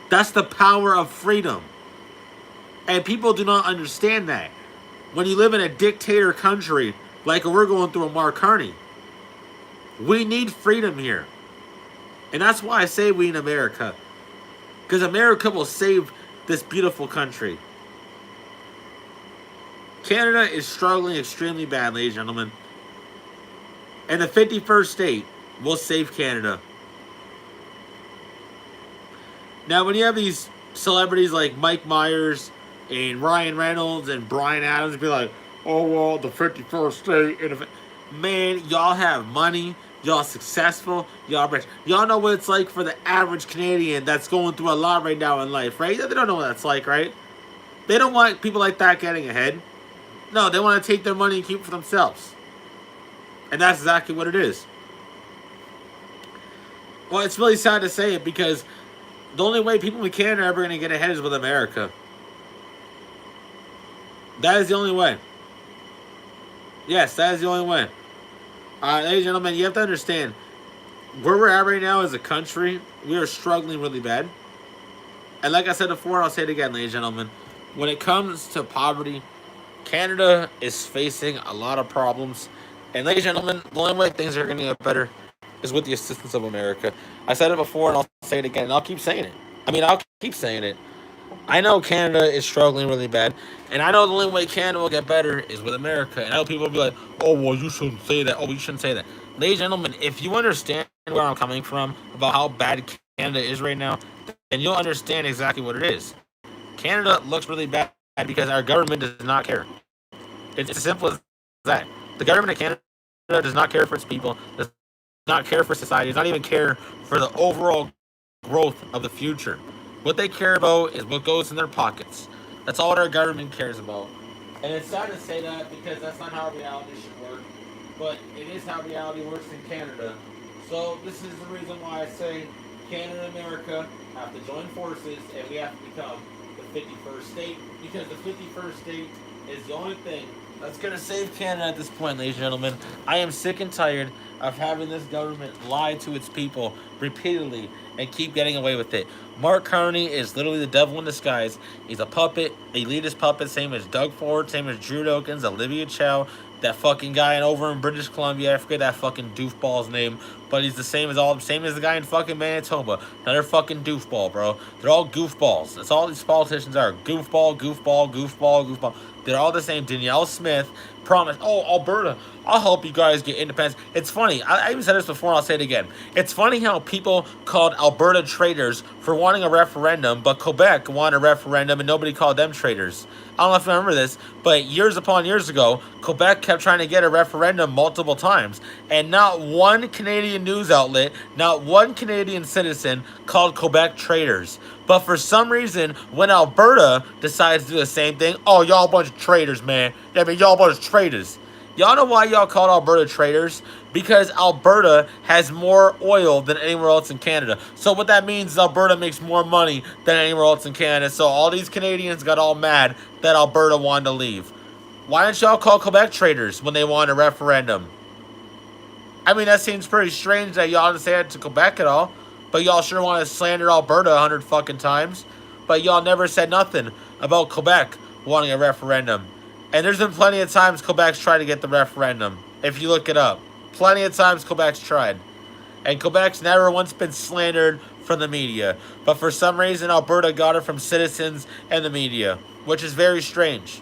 That's the power of freedom. And people do not understand that. When you live in a dictator country, like we're going through a Mark Carney, we need freedom here. And that's why I say we in America. Because America will save this beautiful country. Canada is struggling extremely bad, ladies and gentlemen. And the 51st state will save Canada. Now, when you have these celebrities like Mike Myers and Ryan Reynolds and Brian Adams be like, oh, well, the 51st state. And man, y'all have money. Y'all successful. Y'all rich. Y'all know what it's like for the average Canadian that's going through a lot right now in life, right? They don't know what that's like, right? They don't want people like that getting ahead. No, they want to take their money and keep it for themselves. And that's exactly what it is. Well, it's really sad to say it because the only way people in Canada are ever going to get ahead is with America. That is the only way. Yes, that is the only way. Ladies and gentlemen, you have to understand, where we're at right now as a country, we are struggling really bad. And like I said before, I'll say it again, ladies and gentlemen. When it comes to poverty, Canada is facing a lot of problems. And ladies and gentlemen, the only way things are going to get better is with the assistance of America. I said it before, and I'll say it again, and I'll keep saying it. I mean, I'll keep saying it. I know Canada is struggling really bad, and I know the only way Canada will get better is with America. And I know people will be like, "Oh, well, you shouldn't say that. Oh, you shouldn't say that." Ladies and gentlemen, if you understand where I'm coming from about how bad Canada is right now, then you'll understand exactly what it is. Canada looks really bad because our government does not care. It's as simple as that. The government of Canada does not care for its people, does not care for society, does not even care for the overall growth of the future. What they care about is what goes in their pockets. That's all our government cares about. And it's sad to say that because that's not how reality should work. But it is how reality works in Canada. So this is the reason why I say Canada and America have to join forces and we have to become the 51st state. Because the 51st state is the only thing that's going to save Canada at this point, ladies and gentlemen. I am sick and tired of having this government lie to its people repeatedly and keep getting away with it. Mark Carney is literally the devil in disguise. He's a puppet, elitist puppet, same as Doug Ford, same as Drew Dawkins, Olivia Chow, that fucking guy over in British Columbia. I forget that fucking doofball's name, but he's the same as the guy in fucking Manitoba. Another fucking doofball, bro. They're all goofballs. That's all these politicians are. Goofball, goofball, goofball, goofball. They're all the same. Danielle Smith promised, "Oh, Alberta, I'll help you guys get independence." It's funny. I even said this before, and I'll say it again. It's funny how people called Alberta traitors for wanting a referendum, but Quebec wanted a referendum, and nobody called them traitors. I don't know if you remember this, but years upon years ago, Quebec kept trying to get a referendum multiple times, and not one Canadian news outlet, not one Canadian citizen called Quebec traitors. But for some reason, when Alberta decides to do the same thing, "Oh, y'all a bunch of traitors, man. I mean, y'all a bunch of traitors." Y'all know why y'all called Alberta traitors? Because Alberta has more oil than anywhere else in Canada. So what that means is Alberta makes more money than anywhere else in Canada. So all these Canadians got all mad that Alberta wanted to leave. Why didn't y'all call Quebec traitors when they wanted a referendum? I mean, that seems pretty strange that y'all didn't say that to Quebec at all. But y'all sure want to slander Alberta 100 fucking times. But y'all never said nothing about Quebec wanting a referendum. And there's been plenty of times Quebec's tried to get the referendum. If you look it up. Plenty of times Quebec's tried. And Quebec's never once been slandered from the media. But for some reason, Alberta got it from citizens and the media. Which is very strange.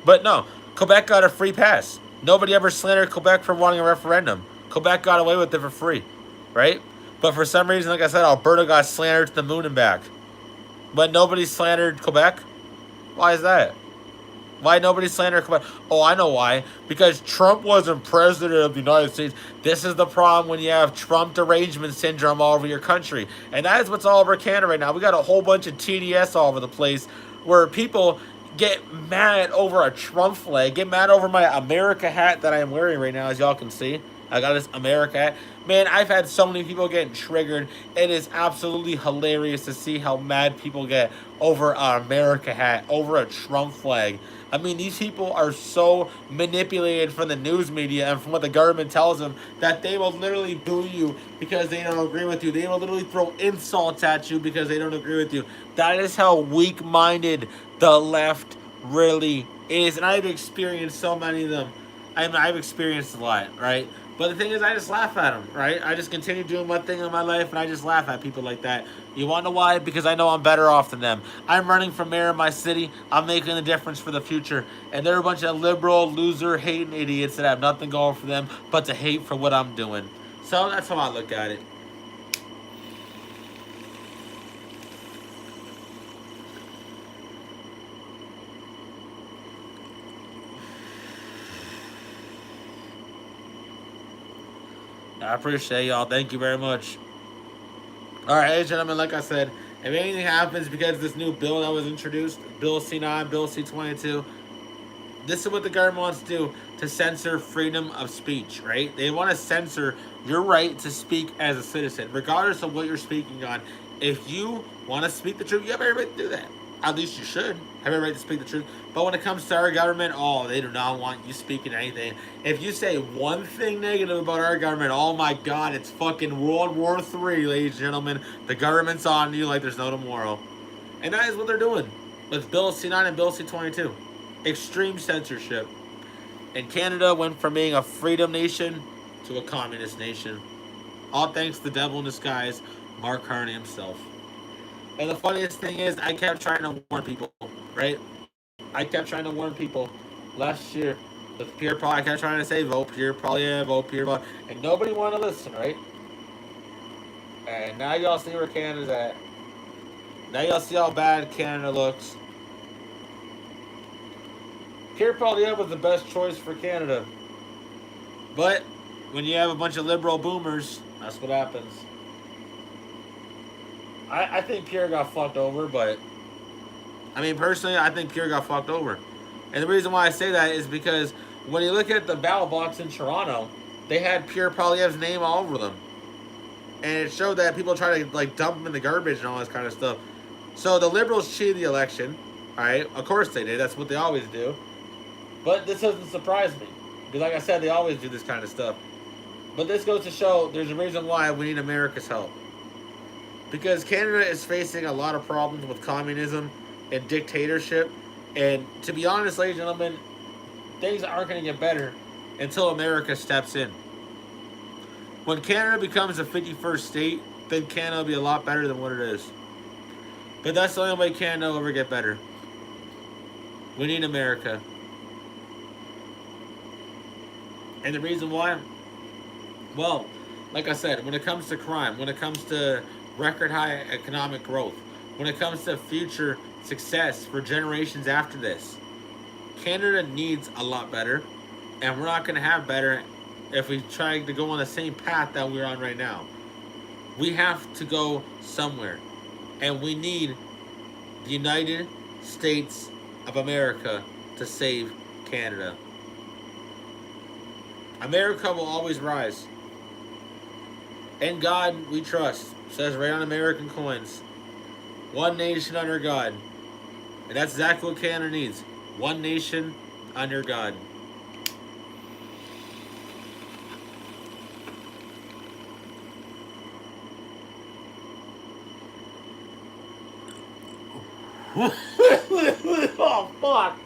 But no, Quebec got a free pass. Nobody ever slandered Quebec for wanting a referendum. Quebec got away with it for free. Right? But for some reason, like I said, Alberta got slandered to the moon and back. But nobody slandered Quebec? Why is that? Why nobody slandered Quebec? Oh, I know why. Because Trump wasn't president of the United States. This is the problem when you have Trump derangement syndrome all over your country. And that is what's all over Canada right now. We got a whole bunch of TDS all over the place where people get mad over a Trump flag, get mad over my America hat that I am wearing right now, as y'all can see. I got this America hat. Man, I've had so many people getting triggered. It is absolutely hilarious to see how mad people get over an America hat, over a Trump flag. I mean, these people are so manipulated from the news media and from what the government tells them that they will literally boo you because they don't agree with you. They will literally throw insults at you because they don't agree with you. That is how weak-minded the left really is. And I've experienced so many of them. I've experienced a lot, right? But the thing is, I just laugh at them, right? I just continue doing my thing in my life, and I just laugh at people like that. You want to know why? Because I know I'm better off than them. I'm running for mayor of my city. I'm making a difference for the future. And they're a bunch of liberal, loser, hating idiots that have nothing going for them but to hate for what I'm doing. So that's how I look at it. I appreciate y'all. Thank you very much. Alright, ladies and gentlemen, like I said, if anything happens because of this new bill that was introduced, Bill C9, Bill C22, this is what the government wants to do to censor freedom of speech, right? They want to censor your right to speak as a citizen, regardless of what you're speaking on. If you want to speak the truth, you have every right to do that. At least you should have every right to speak the truth. But when it comes to our government, oh, they do not want you speaking anything. If you say one thing negative about our government, oh my God, it's fucking World War III, ladies and gentlemen. The government's on you like there's no tomorrow. And that is what they're doing with Bill C9 and Bill C22. Extreme censorship. And Canada went from being a freedom nation to a communist nation. All thanks to the devil in disguise, Mark Carney himself. And the funniest thing is, I kept trying to warn people, right? I kept trying to warn people last year. The Pierre Paul, I kept trying to say, vote Pierre Paul, yeah, vote Pierre Paul. And nobody wanted to listen, right? And now y'all see where Canada's at. Now y'all see how bad Canada looks. Pierre Poilievre was the best choice for Canada. But when you have a bunch of liberal boomers, that's what happens. I think Pierre got fucked over, but I mean, personally, I think Pierre got fucked over. And the reason why I say that is because when you look at the ballot box in Toronto, they had Pierre Poilievre's name all over them. And it showed that people try to like dump him in the garbage and all this kind of stuff. So the Liberals cheated the election. Alright, of course they did. That's what they always do. But this doesn't surprise me. Because like I said, they always do this kind of stuff. But this goes to show there's a reason why we need America's help. Because Canada is facing a lot of problems with communism and dictatorship. And to be honest, ladies and gentlemen, things aren't going to get better until America steps in. When Canada becomes a 51st state, then Canada will be a lot better than what it is. But that's the only way Canada will ever get better. We need America. And the reason why? Well, like I said, when it comes to crime, when it comes to record high economic growth, when it comes to future success for generations after this, Canada needs a lot better. And we're not going to have better if we try to go on the same path that we're on right now. We have to go somewhere. And we need the United States of America to save Canada. America will always rise. In God we trust. Says right on American coins. One nation under God. And that's exactly what Canada needs. One nation under God. Oh, fuck.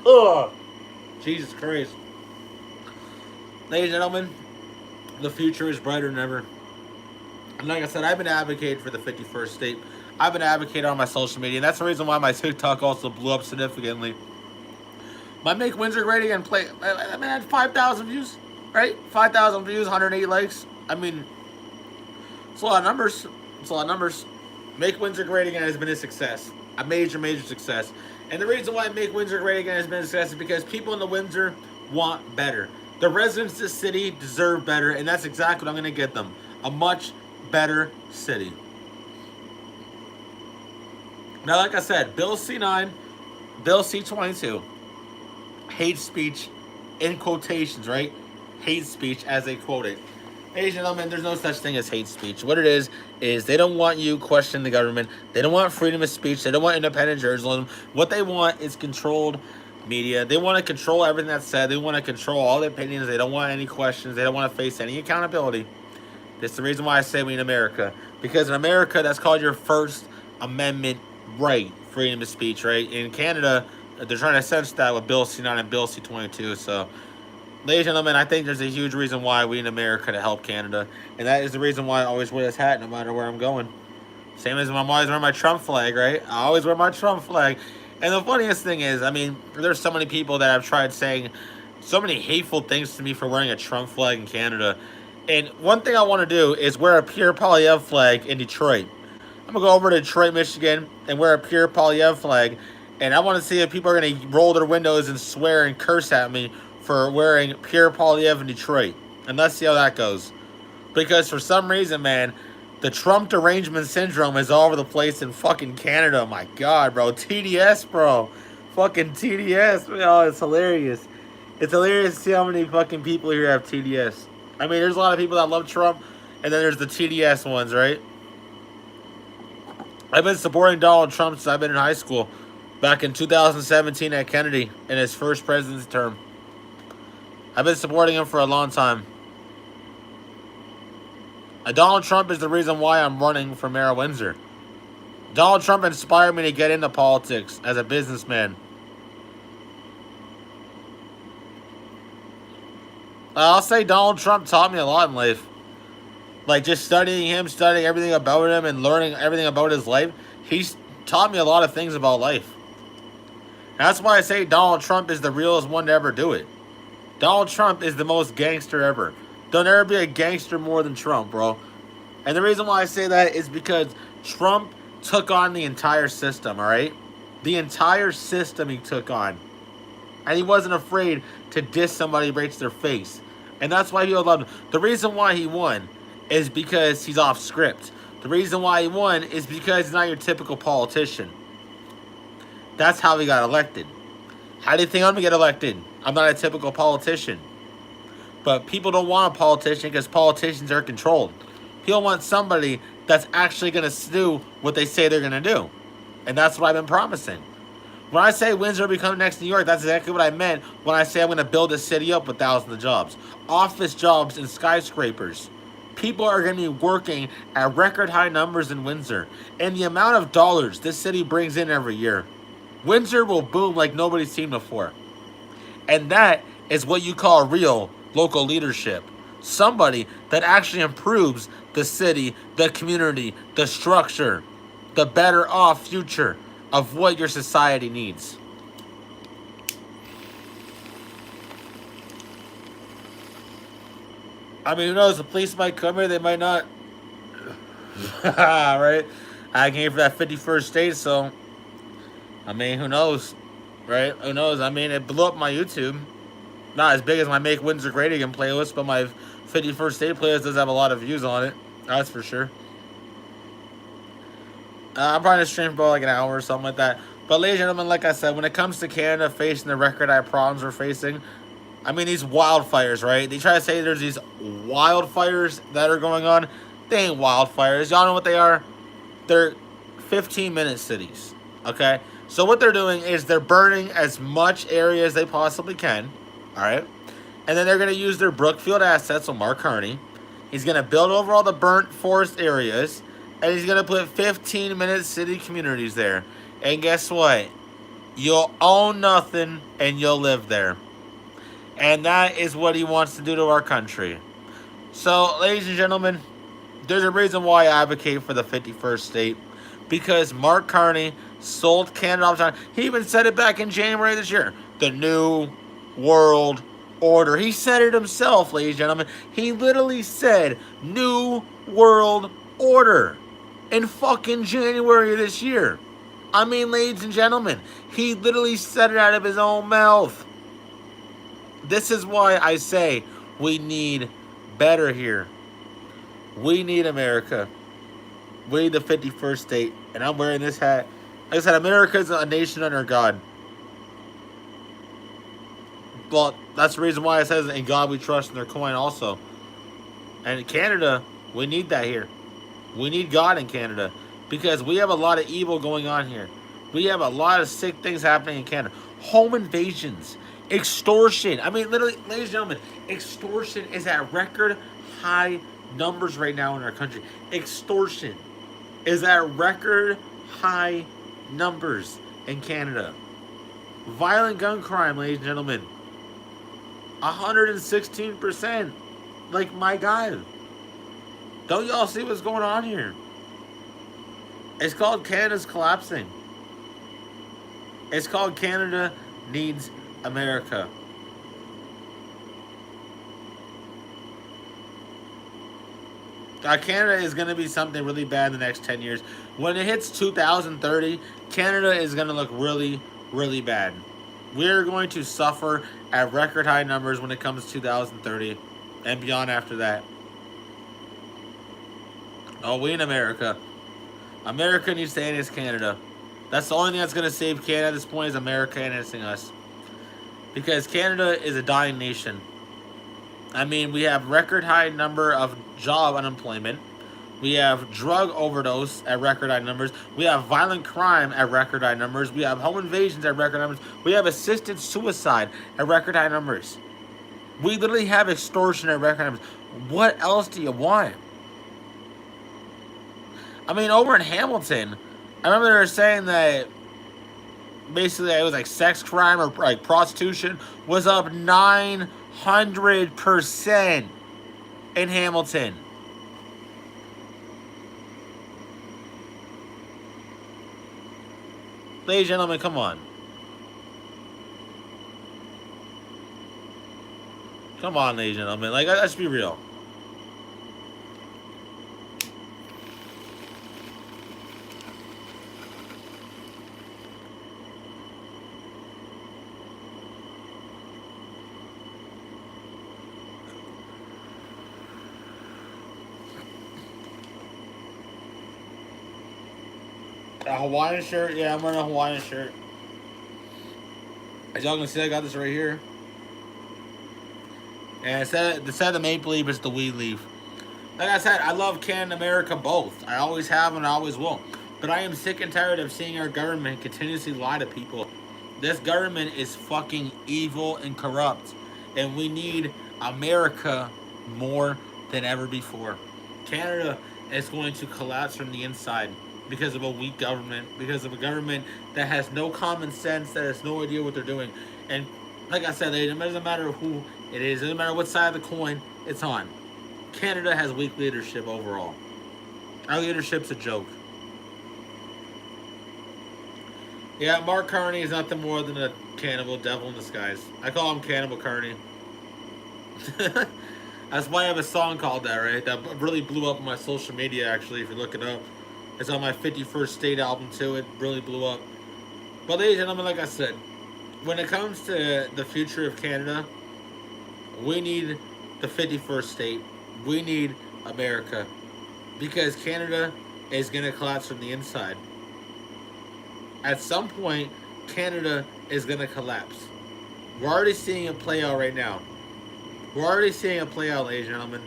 Oh, Jesus Christ. Ladies and gentlemen, the future is brighter than ever. And like I said, I've been advocating for the 51st state. I've been advocating on my social media, and that's the reason why my TikTok also blew up significantly. My Make Windsor Great Again play, I had 5,000 views, right? 5,000 views, 108 likes. I mean, it's a lot of numbers. It's a lot of numbers. Make Windsor Great Again has been a success. A major, major success. And the reason why Make Windsor Great Again has been a success is because people in the Windsor want better. The residents of the city deserve better, and that's exactly what I'm going to get them. A much better city. Now, like I said, Bill C9, Bill C22, hate speech in quotations, right? Hate speech as they quote it. Ladies and gentlemen, there's no such thing as hate speech. What it is they don't want you questioning the government. They don't want freedom of speech. They don't want independent journalism. What they want is controlled media. They want to control everything that's said. They want to control all the opinions. They don't want any questions. They don't want to face any accountability. That's the reason why I say we in America. Because in America, that's called your First Amendment right, freedom of speech, right? In Canada, they're trying to censor that with Bill C9 and Bill C22. So, ladies and gentlemen, I think there's a huge reason why we in America to help Canada. And that is the reason why I always wear this hat no matter where I'm going. Same as when I'm always wearing my Trump flag, right? I always wear my Trump flag. And the funniest thing is, I mean, there's so many people that have tried saying so many hateful things to me for wearing a Trump flag in Canada. And one thing I want to do is wear a Pierre Poilievre flag in Detroit. I'm going to go over to Detroit, Michigan, and wear a Pierre Poilievre flag. And I want to see if people are going to roll their windows and swear and curse at me for wearing Pierre Poilievre in Detroit. And let's see how that goes. Because for some reason, man, the Trump derangement syndrome is all over the place in fucking Canada. My God, bro. TDS, bro. Fucking TDS. Oh, it's hilarious. It's hilarious to see how many fucking people here have TDS. I mean, there's a lot of people that love Trump, and then there's the TDS ones, right? I've been supporting Donald Trump since I've been in high school. Back in 2017 at Kennedy, in his first presidency term. I've been supporting him for a long time. Donald Trump is the reason why I'm running for mayor of Windsor. Donald Trump inspired me to get into politics as a businessman. I'll say Donald Trump taught me a lot in life. Like just studying him, studying everything about him, and learning everything about his life. He's taught me a lot of things about life. That's why I say Donald Trump is the realest one to ever do it. Donald Trump is the most gangster ever. There'll never be a gangster more than Trump, bro. And the reason why I say that is because Trump took on the entire system, all right? The entire system he took on. And he wasn't afraid to diss somebody right to their face. And that's why people loved him. The reason why he won is because he's off script. The reason why he won is because he's not your typical politician. That's how he got elected. How do you think I'm going to get elected? I'm not a typical politician. But people don't want a politician because politicians are controlled. People want somebody that's actually going to do what they say they're going to do. And that's what I've been promising. When I say Windsor will become next New York, that's exactly what I meant when I say I'm going to build this city up with thousands of jobs. Office jobs and skyscrapers. People are going to be working at record high numbers in Windsor. And the amount of dollars this city brings in every year. Windsor will boom like nobody's seen before. And that is what you call real local leadership. Somebody that actually improves the city, the community, the structure, the better off future of what your society needs. I mean, who knows? The police might come here, they might not. Right? I came for that 51st state, so I mean, who knows? Right? Who knows? I mean, it blew up my YouTube. Not as big as my Make Windsor Great Again playlist, but my 51st State playlist does have a lot of views on it. That's for sure. I'm probably going to stream for like an hour or something like that. But ladies and gentlemen, like I said, when it comes to Canada facing the record high problems we're facing, I mean, these wildfires, right? They try to say there's these wildfires that are going on. They ain't wildfires. Y'all know what they are? They're 15-minute cities, okay? So what they're doing is they're burning as much area as they possibly can, all right? And then they're going to use their Brookfield assets, so Mark Carney. He's going to build over all the burnt forest areas, and he's going to put 15-minute city communities there. And guess what? You'll own nothing, and you'll live there. And that is what he wants to do to our country. So, ladies and gentlemen, there's a reason why I advocate for the 51st state. Because Mark Carney sold Canada all the time. He even said it back in January this year. The New World Order. He said it himself, ladies and gentlemen. He literally said New World Order in fucking January of this year. I mean, ladies and gentlemen, he literally said it out of his own mouth. This is why I say we need better here. We need America. We need the 51st state. And I'm wearing this hat. Like I said, America is a nation under God. Well, that's the reason why it says, in God we trust, in their coin also. And in Canada, we need that here. We need God in Canada. Because we have a lot of evil going on here. We have a lot of sick things happening in Canada. Home invasions. Extortion. I mean, literally, ladies and gentlemen, extortion is at record high numbers right now in our country. Extortion is at record high numbers in Canada. Violent gun crime, ladies and gentlemen, 116%. Like, my God. Don't y'all see what's going on here? It's called Canada's collapsing. It's called Canada Needs America. Canada is going to be something really bad in the next 10 years. When it hits 2030, Canada is going to look really, really bad. We're going to suffer at record high numbers when it comes to 2030 and beyond after that. Oh, we in America. America needs to annex Canada. That's the only thing that's going to save Canada at this point is America annexing us. Because Canada is a dying nation. I mean, we have record high number of job unemployment. We have drug overdose at record high numbers. We have violent crime at record high numbers. We have home invasions at record numbers. We have assisted suicide at record high numbers. We literally have extortion at record numbers. What else do you want? I mean, over in Hamilton, I remember they were saying that basically it was like sex crime or like prostitution was up 900% in Hamilton. Ladies and gentlemen, come on. Come on, ladies and gentlemen. Like, let's be real. A Hawaiian shirt? Yeah, I'm wearing a Hawaiian shirt. As y'all can see, I got this right here. And instead of the maple leaf, it's the weed leaf. Like I said, I love Canada and America both. I always have and I always will. But I am sick and tired of seeing our government continuously lie to people. This government is fucking evil and corrupt. And we need America more than ever before. Canada is going to collapse from the inside because of a weak government, because of a government that has no common sense, that has no idea what they're doing. And like I said, it doesn't matter who it is, it doesn't matter what side of the coin it's on. Canada has weak leadership overall. Our leadership's a joke. Yeah, Mark Carney is nothing more than a cannibal devil in disguise. I call him Cannibal Carney. That's why I have a song called that, right? That really blew up on my social media, actually, if you look it up. It's on my 51st State album, too. It really blew up. But ladies and gentlemen, like I said, when it comes to the future of Canada, we need the 51st State. We need America. Because Canada is going to collapse from the inside. At some point, Canada is going to collapse. We're already seeing it play out right now. We're already seeing it play out, ladies and gentlemen.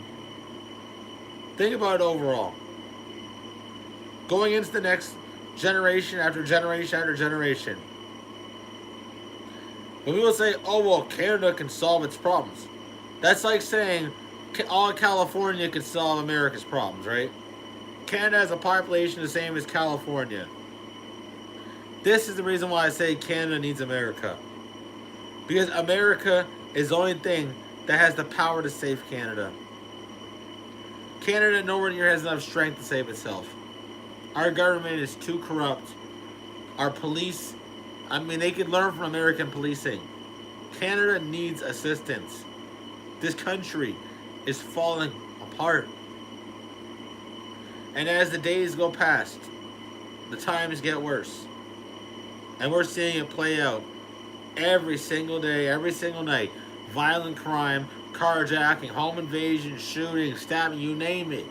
Think about it overall. Going into the next generation after generation after generation. When people say, oh, well, Canada can solve its problems. That's like saying all California can solve America's problems, right? Canada has a population the same as California. This is the reason why I say Canada needs America. Because America is the only thing that has the power to save Canada. Canada nowhere near has enough strength to save itself. Our government is too corrupt. Our police, I mean, they could learn from American policing. Canada needs assistance. This country is falling apart. And as the days go past, the times get worse. And we're seeing it play out every single day, every single night. Violent crime, carjacking, home invasion, shooting, stabbing, you name it.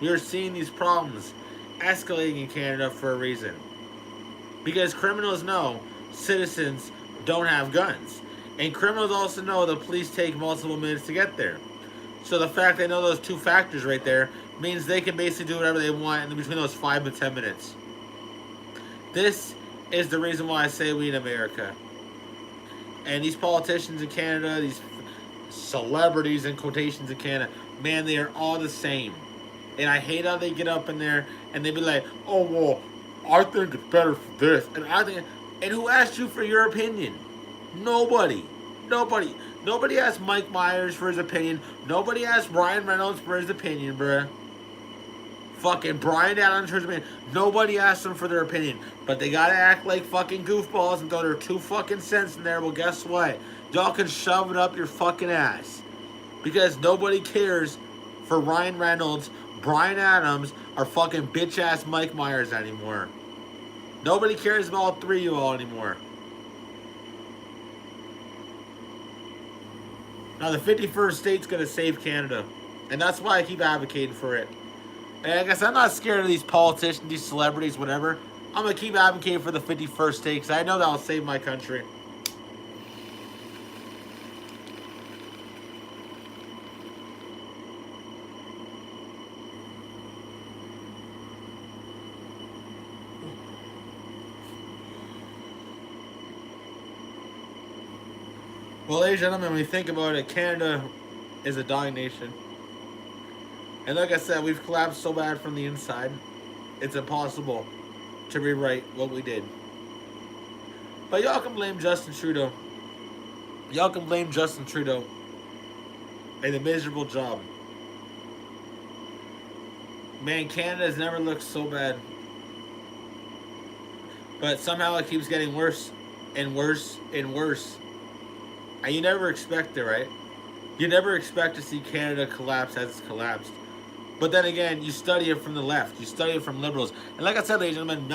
We're seeing these problems escalating in Canada for a reason. Because criminals know citizens don't have guns. And criminals also know the police take multiple minutes to get there. So the fact they know those two factors right there means they can basically do whatever they want in between those 5 to 10 minutes. This is the reason why I say we in America. And these politicians in Canada, these celebrities in quotations in Canada, man, they are all the same. And I hate how they get up in there and they be like, oh, well, I think it's better for this. And who asked you for your opinion? Nobody. Nobody asked Mike Myers for his opinion. Nobody asked Ryan Reynolds for his opinion, bruh. Fucking Brian Adams for his opinion. Nobody asked them for their opinion. But they gotta act like fucking goofballs and throw their 2 fucking cents in there. Well, guess what? Y'all can shove it up your fucking ass. Because nobody cares for Ryan Reynolds, Brian Adams, or fucking bitch-ass Mike Myers anymore. Nobody cares about all 3 of you all anymore. Now, the 51st State's going to save Canada. And that's why I keep advocating for it. And I guess I'm not scared of these politicians, these celebrities, whatever. I'm going to keep advocating for the 51st State because I know that will save my country. Well, ladies and gentlemen, when you think about it, Canada is a dying nation. And like I said, we've collapsed so bad from the inside, it's impossible to rewrite what we did. But y'all can blame Justin Trudeau. Y'all can blame Justin Trudeau and the miserable job. Man, Canada has never looked so bad. But somehow it keeps getting worse and worse and worse. And you never expect it, right? You never expect to see Canada collapse as it's collapsed. But then again, you study it from the left. You study it from liberals. And like I said, ladies and gentlemen,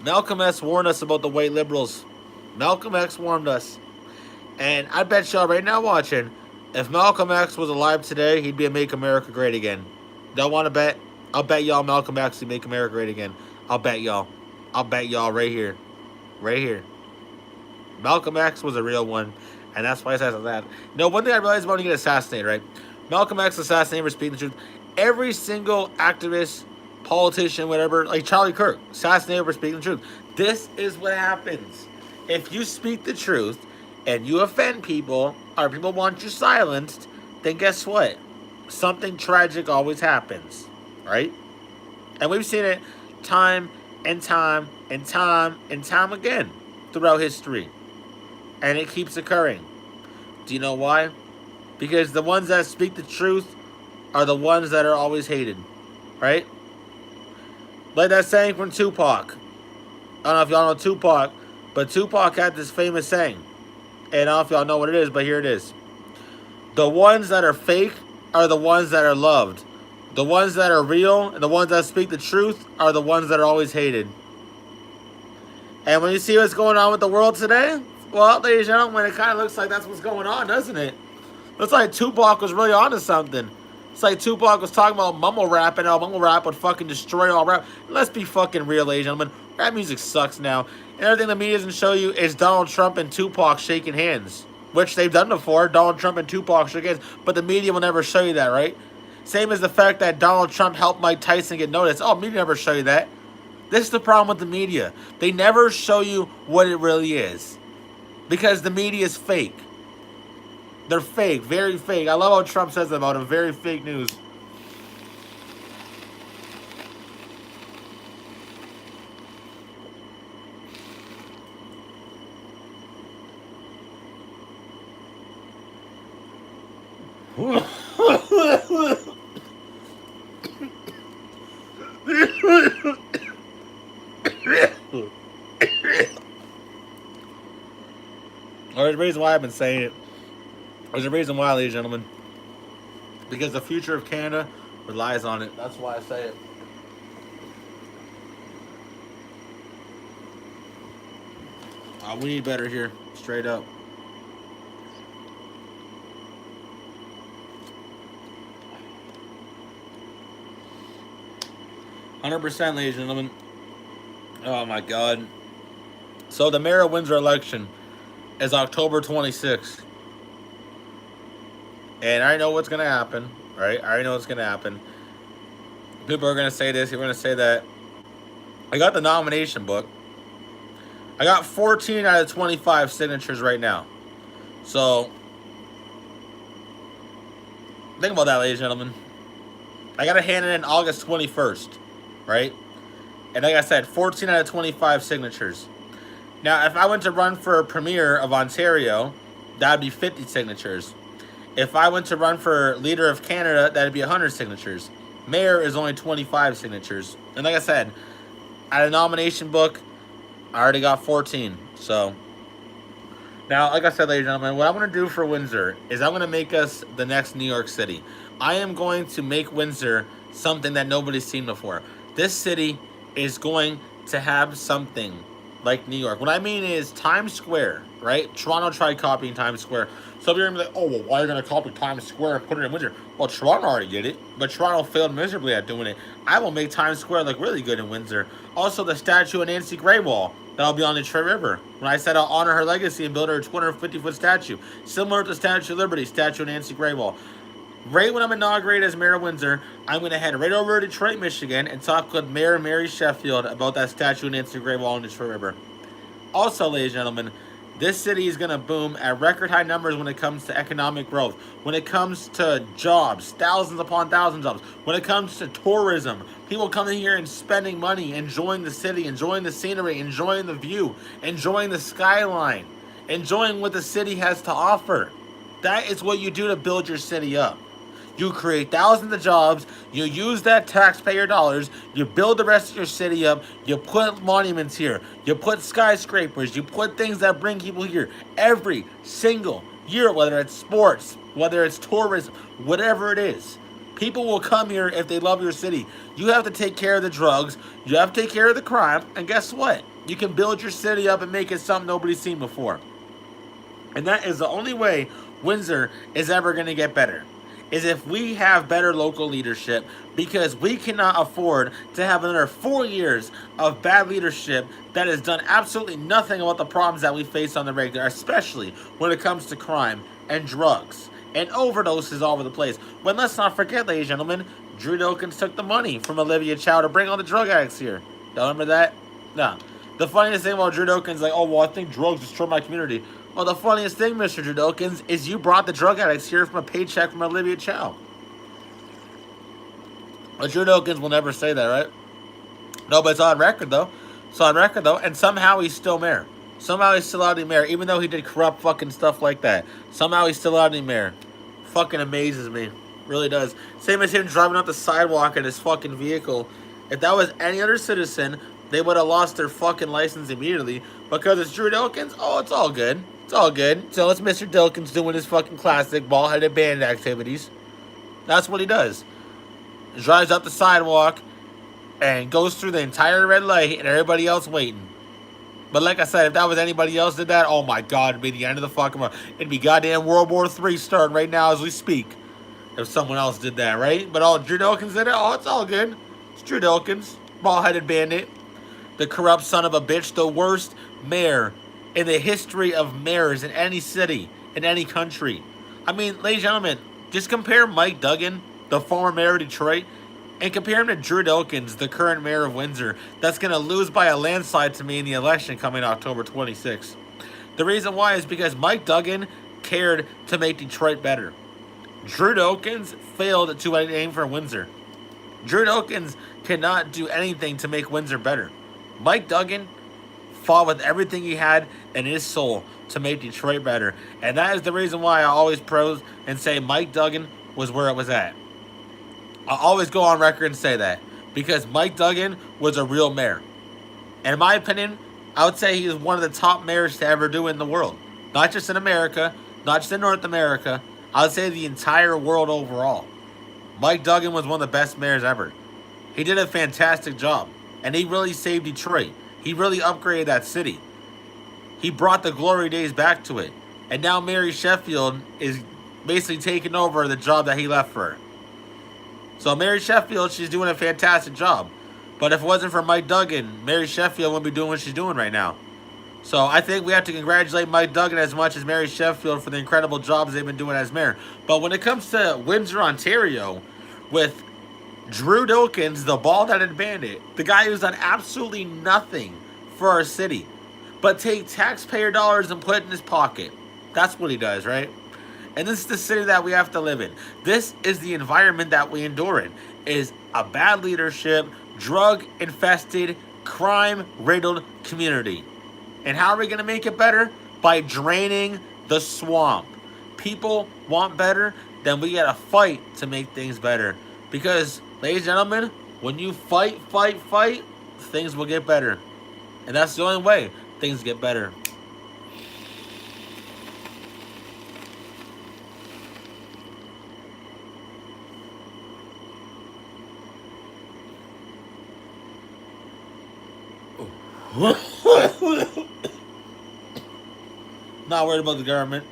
Malcolm X warned us about the white liberals. Malcolm X warned us. And I bet y'all right now watching, if Malcolm X was alive today, he'd be a Make America Great Again. Don't want to bet? I'll bet y'all Malcolm X would make America great again. I'll bet y'all. I'll bet y'all right here. Right here. Malcolm X was a real one. And that's why I said that. No, one thing I realized about when you get assassinated, right? Malcolm X assassinated for speaking the truth. Every single activist, politician, whatever, like Charlie Kirk, assassinated for speaking the truth. This is what happens. If you speak the truth and you offend people, or people want you silenced, then guess what? Something tragic always happens, right? And we've seen it time and time and time and time again throughout history. And it keeps occurring. Do you know why? Because the ones that speak the truth are the ones that are always hated, right? Like that saying from Tupac. I don't know if y'all know Tupac, but Tupac had this famous saying. And I don't know if y'all know what it is, but here it is. The ones that are fake are the ones that are loved. The ones that are real and the ones that speak the truth are the ones that are always hated. And when you see what's going on with the world today, well, ladies and gentlemen, it kind of looks like that's what's going on, doesn't it? Looks like Tupac was really onto something. It's like Tupac was talking about mumble rap and how mumble rap would fucking destroy all rap. Let's be fucking real, ladies and gentlemen. Rap music sucks now. And everything the media doesn't show you is Donald Trump and Tupac shaking hands. Which they've done before. Donald Trump and Tupac shook hands. But the media will never show you that, right? Same as the fact that Donald Trump helped Mike Tyson get noticed. Oh, media never show you that. This is the problem with the media. They never show you what it really is. Because the media is fake. They're fake. Very fake. I love how Trump says about them. Very fake news. There's a reason why I've been saying it. There's a reason why, ladies and gentlemen. Because the future of Canada relies on it. That's why I say it. We need better here. Straight up. %, ladies and gentlemen. Oh my God. So the mayor of Windsor election is October 26th. And I know what's going to happen, right? I already know what's going to happen. People are going to say this, you're going to say that. I got the nomination book. I got 14 out of 25 signatures right now. So, think about that, ladies and gentlemen. I got to hand it in August 21st, right? And like I said, 14 out of 25 signatures. Now, if I went to run for Premier of Ontario, that would be 50 signatures. If I went to run for Leader of Canada, that would be 100 signatures. Mayor is only 25 signatures. And like I said, I had a nomination book. I already got 14. So, now, like I said, ladies and gentlemen, what I'm going to do for Windsor is I'm going to make us the next New York City. I am going to make Windsor something that nobody's seen before. This city is going to have something like New York. What I mean is Times Square, right? Toronto tried copying Times Square. So you're going to be like, oh, well, why are you going to copy Times Square and put it in Windsor? Well, Toronto already did it, but Toronto failed miserably at doing it. I will make Times Square look really good in Windsor. Also, the statue of Nancy Graywall that'll be on the Detroit River. When I said I'll honor her legacy and build her a 250-foot statue, similar to the Statue of Liberty, statue of Nancy Graywall. Right when I'm inaugurated as Mayor of Windsor, I'm going to head right over to Detroit, Michigan, and talk with Mayor Mary Sheffield about that statue of Nancy Graywall on the Detroit River. Also, ladies and gentlemen, This city is going to boom at record high numbers when it comes to economic growth, when it comes to jobs, thousands upon thousands of jobs, when it comes to tourism, people coming here and spending money, enjoying the city, enjoying the scenery, enjoying the view, enjoying the skyline, enjoying what the city has to offer. That is what you do to build your city up. You create thousands of jobs, you use that taxpayer dollars, you build the rest of your city up, you put monuments here, you put skyscrapers, you put things that bring people here every single year, whether it's sports, whether it's tourism, whatever it is. People will come here if they love your city. You have to take care of the drugs, you have to take care of the crime, and guess what? You can build your city up and make it something nobody's seen before. And that is the only way Windsor is ever going to get better, is if we have better local leadership, because we cannot afford to have another 4 years of bad leadership that has done absolutely nothing about the problems that we face on the regular, especially when it comes to crime and drugs and overdoses all over the place. When let's not forget, ladies and gentlemen, Drew Dawkins took the money from Olivia Chow to bring all the drug addicts here. Don't remember that? No. The funniest thing about Drew Dawkins is like, oh, well, I think drugs destroy my community. Well, the funniest thing, Mr. Drew Dawkins, is you brought the drug addicts here from a paycheck from Olivia Chow. But Drew Dawkins will never say that, right? No, but it's on record, though. It's on record, though, and somehow he's still mayor. Somehow he's still out of the mayor, even though he did corrupt fucking stuff like that. Somehow he's still out of the mayor. Fucking amazes me. Really does. Same as him driving up the sidewalk in his fucking vehicle. If that was any other citizen, they would have lost their fucking license immediately. Because it's Drew Dawkins, oh, it's all good. It's all good. So it's Mr. Dawkins doing his fucking classic ball-headed band activities. That's what he does. He drives up the sidewalk and goes through the entire red light and everybody else waiting. But like I said, if that was anybody else did that, oh my God, it'd be the end of the fucking world. It'd be goddamn World War III starting right now as we speak. If someone else did that, right? But Drew Dawkins did it, oh, it's all good. It's Drew Dawkins, ball-headed bandit. The corrupt son of a bitch, the worst mayor in the history of mayors in any city, in any country. I mean, ladies and gentlemen, just compare Mike Duggan, the former mayor of Detroit, and compare him to Drew Dawkins, the current mayor of Windsor, that's going to lose by a landslide to me in the election coming October 26th. The reason why is because Mike Duggan cared to make Detroit better. Drew Dawkins failed to aim for Windsor. Drew Dawkins cannot do anything to make Windsor better. Mike Duggan fought with everything he had in his soul to make Detroit better. And that is the reason why I always pros and say Mike Duggan was where it was at. I always go on record and say that. Because Mike Duggan was a real mayor. And in my opinion, I would say he is one of the top mayors to ever do it in the world. Not just in America, not just in North America. I would say the entire world overall. Mike Duggan was one of the best mayors ever. He did a fantastic job. And he really saved Detroit. He really upgraded that city. He brought the glory days back to it. And now Mary Sheffield is basically taking over the job that he left for her. So Mary Sheffield, she's doing a fantastic job. But if it wasn't for Mike Duggan, Mary Sheffield wouldn't be doing what she's doing right now. So I think we have to congratulate Mike Duggan as much as Mary Sheffield for the incredible jobs they've been doing as mayor. But when it comes to Windsor, Ontario, with Drew Dawkins, the bald-headed bandit, the guy who's done absolutely nothing for our city, but take taxpayer dollars and put it in his pocket. That's what he does, right? And this is the city that we have to live in. This is the environment that we endure in, is a bad leadership, drug-infested, crime-riddled community. And how are we going to make it better? By draining the swamp. People want better, then we got to fight to make things better. Because, ladies and gentlemen, when you fight, things will get better. And that's the only way things get better. Not worried about the government.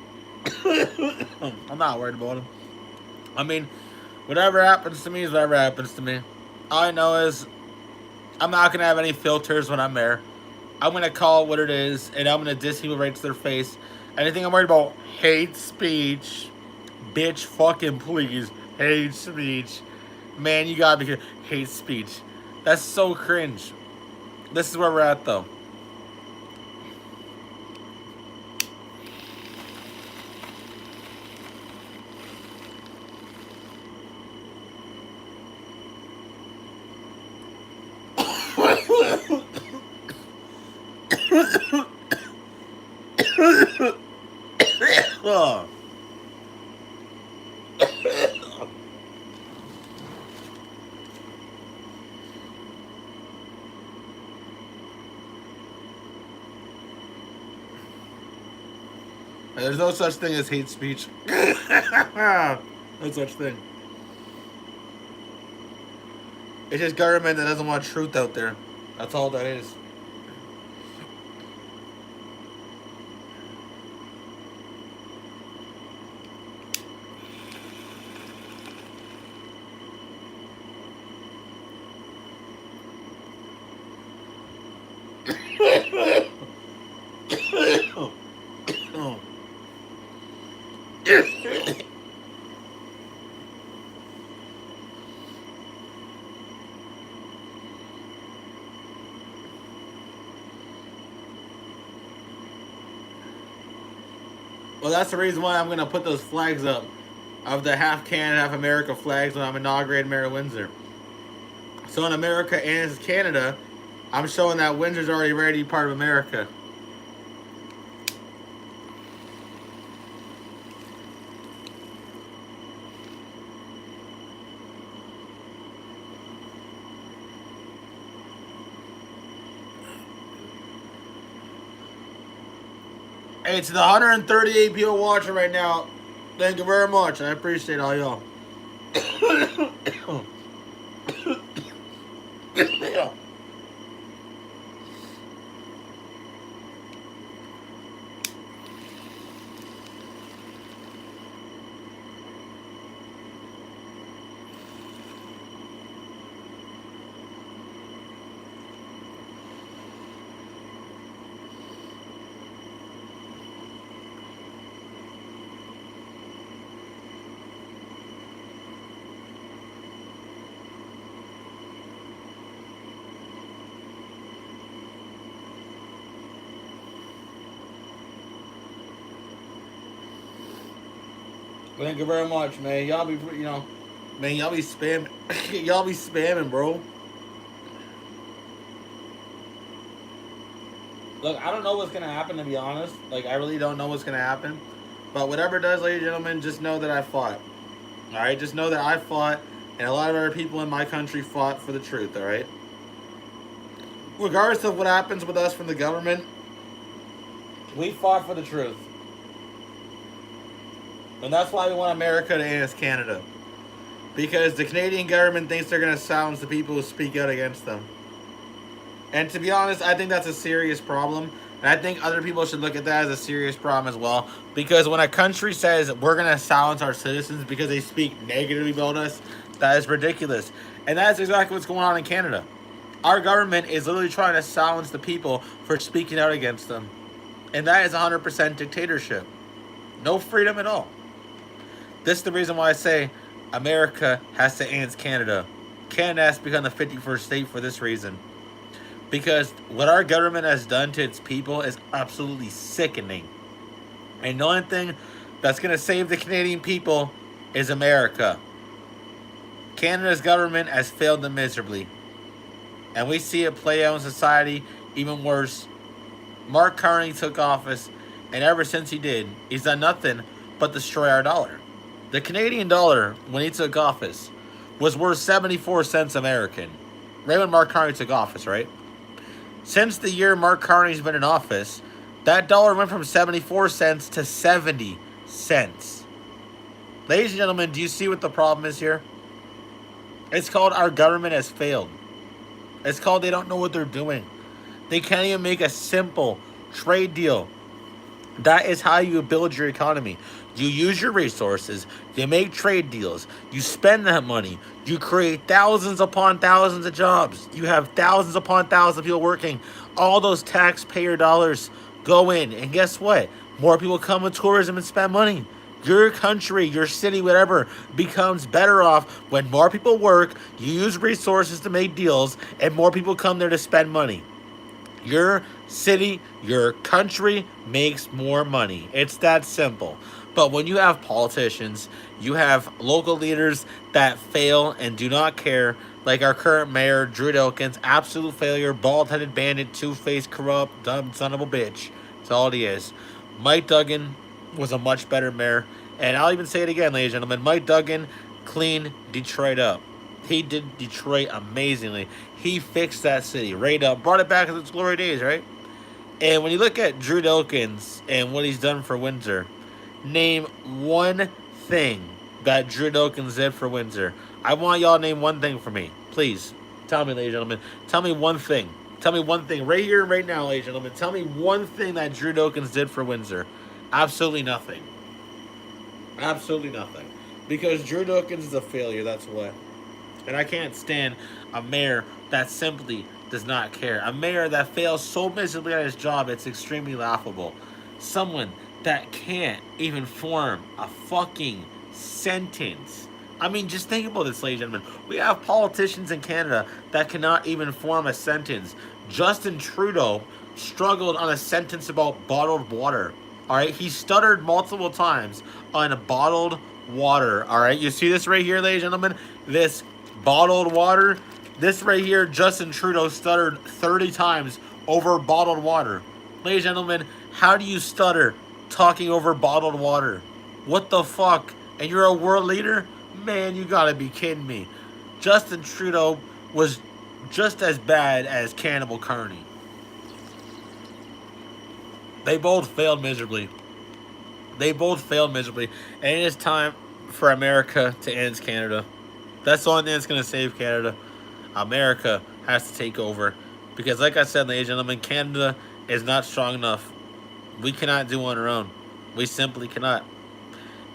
I'm not worried about them. I mean, whatever happens to me is whatever happens to me. All I know is I'm not going to have any filters when I'm there. I'm going to call it what it is, and I'm going to diss people right to their face. Anything I'm worried about, hate speech. Bitch, fucking please. Hate speech. Man, you got to be here. Hate speech. That's so cringe. This is where we're at, though. There's no such thing as hate speech. No such thing. It's just government that doesn't want truth out there. That's all that is. Well, that's the reason why I'm going to put those flags up of the half Canada, half America flags when I'm inaugurating Mayor Windsor. So in America and Canada, I'm showing that Windsor's already ready to be part of America. Hey, to the 138 people watching right now, thank you very much. I appreciate all y'all. Thank you very much, man. Y'all be, man, y'all be spamming. Y'all be spamming, bro. Look, I don't know what's going to happen, to be honest. Like, I really don't know what's going to happen. But whatever it does, ladies and gentlemen, just know that I fought. All right? Just know that I fought, and a lot of other people in my country fought for the truth, all right? Regardless of what happens with us from the government, we fought for the truth. And that's why we want America to Annex Canada. Because the Canadian government thinks they're going to silence the people who speak out against them. And to be honest, I think that's a serious problem. And I think other people should look at that as a serious problem as well. Because when a country says we're going to silence our citizens because they speak negatively about us, that is ridiculous. And that's exactly what's going on in Canada. Our government is literally trying to silence the people for speaking out against them. And that is 100% dictatorship. No freedom at all. This is the reason why I say America has to annex Canada. Canada has to become the 51st state for this reason. Because what our government has done to its people is absolutely sickening. And the only thing that's going to save the Canadian people is America. Canada's government has failed them miserably. And we see it play out in society even worse. Mark Carney took office, and ever since he did, he's done nothing but destroy our dollar. The Canadian dollar, when he took office, was worth 74 cents American. Right when Mark Carney took office, right? Since the year Mark Carney's been in office, that dollar went from 74 cents to 70 cents. Ladies and gentlemen, do you see what the problem is here? It's called our government has failed. It's called they don't know what they're doing. They can't even make a simple trade deal. That is how you build your economy. You use your resources. You make trade deals. You spend that money. You create thousands upon thousands of jobs. You have thousands upon thousands of people working. All those taxpayer dollars go in. And guess what? More people come with tourism and spend money. Your country, your city, whatever, becomes better off when more people work, you use resources to make deals, and more people come there to spend money. Your city, your country makes more money. It's that simple. But when you have politicians, you have local leaders that fail and do not care, like our current mayor, Drew Dilkins, absolute failure, bald-headed bandit, two-faced, corrupt, dumb son of a bitch. That's all he is. Mike Duggan was a much better mayor. And I'll even say it again, ladies and gentlemen. Mike Duggan cleaned Detroit up. He did Detroit amazingly. He fixed that city right up, brought it back to its glory days, right? And when you look at Drew Dawkins and what he's done for Windsor, name one thing that Drew Dawkins did for Windsor. I want y'all to name one thing for me. Please. Tell me, ladies and gentlemen. Tell me one thing. Tell me one thing. Right here, right now, ladies and gentlemen. Tell me one thing that Drew Dawkins did for Windsor. Absolutely nothing. Absolutely nothing. Because Drew Dawkins is a failure, that's what. And I can't stand a mayor that simply does not care. A mayor that fails so miserably at his job, it's extremely laughable. Someone that can't even form a fucking sentence. I mean, just think about this, ladies and gentlemen. We have politicians in Canada that cannot even form a sentence. Justin Trudeau struggled on a sentence about bottled water. All right, he stuttered multiple times on bottled water. All right, you see this right here, ladies and gentlemen? This bottled water. This right here, Justin Trudeau stuttered 30 times over bottled water. Ladies and gentlemen, how do you stutter talking over bottled water? What the fuck? And you're a world leader? Man, you gotta be kidding me. Justin Trudeau was just as bad as Cannibal Carney. They both failed miserably. They both failed miserably. And it is time for America to end Canada. That's the only thing that's going to save Canada. America has to take over. Because like I said, ladies and gentlemen, Canada is not strong enough. We cannot do on our own. We simply cannot.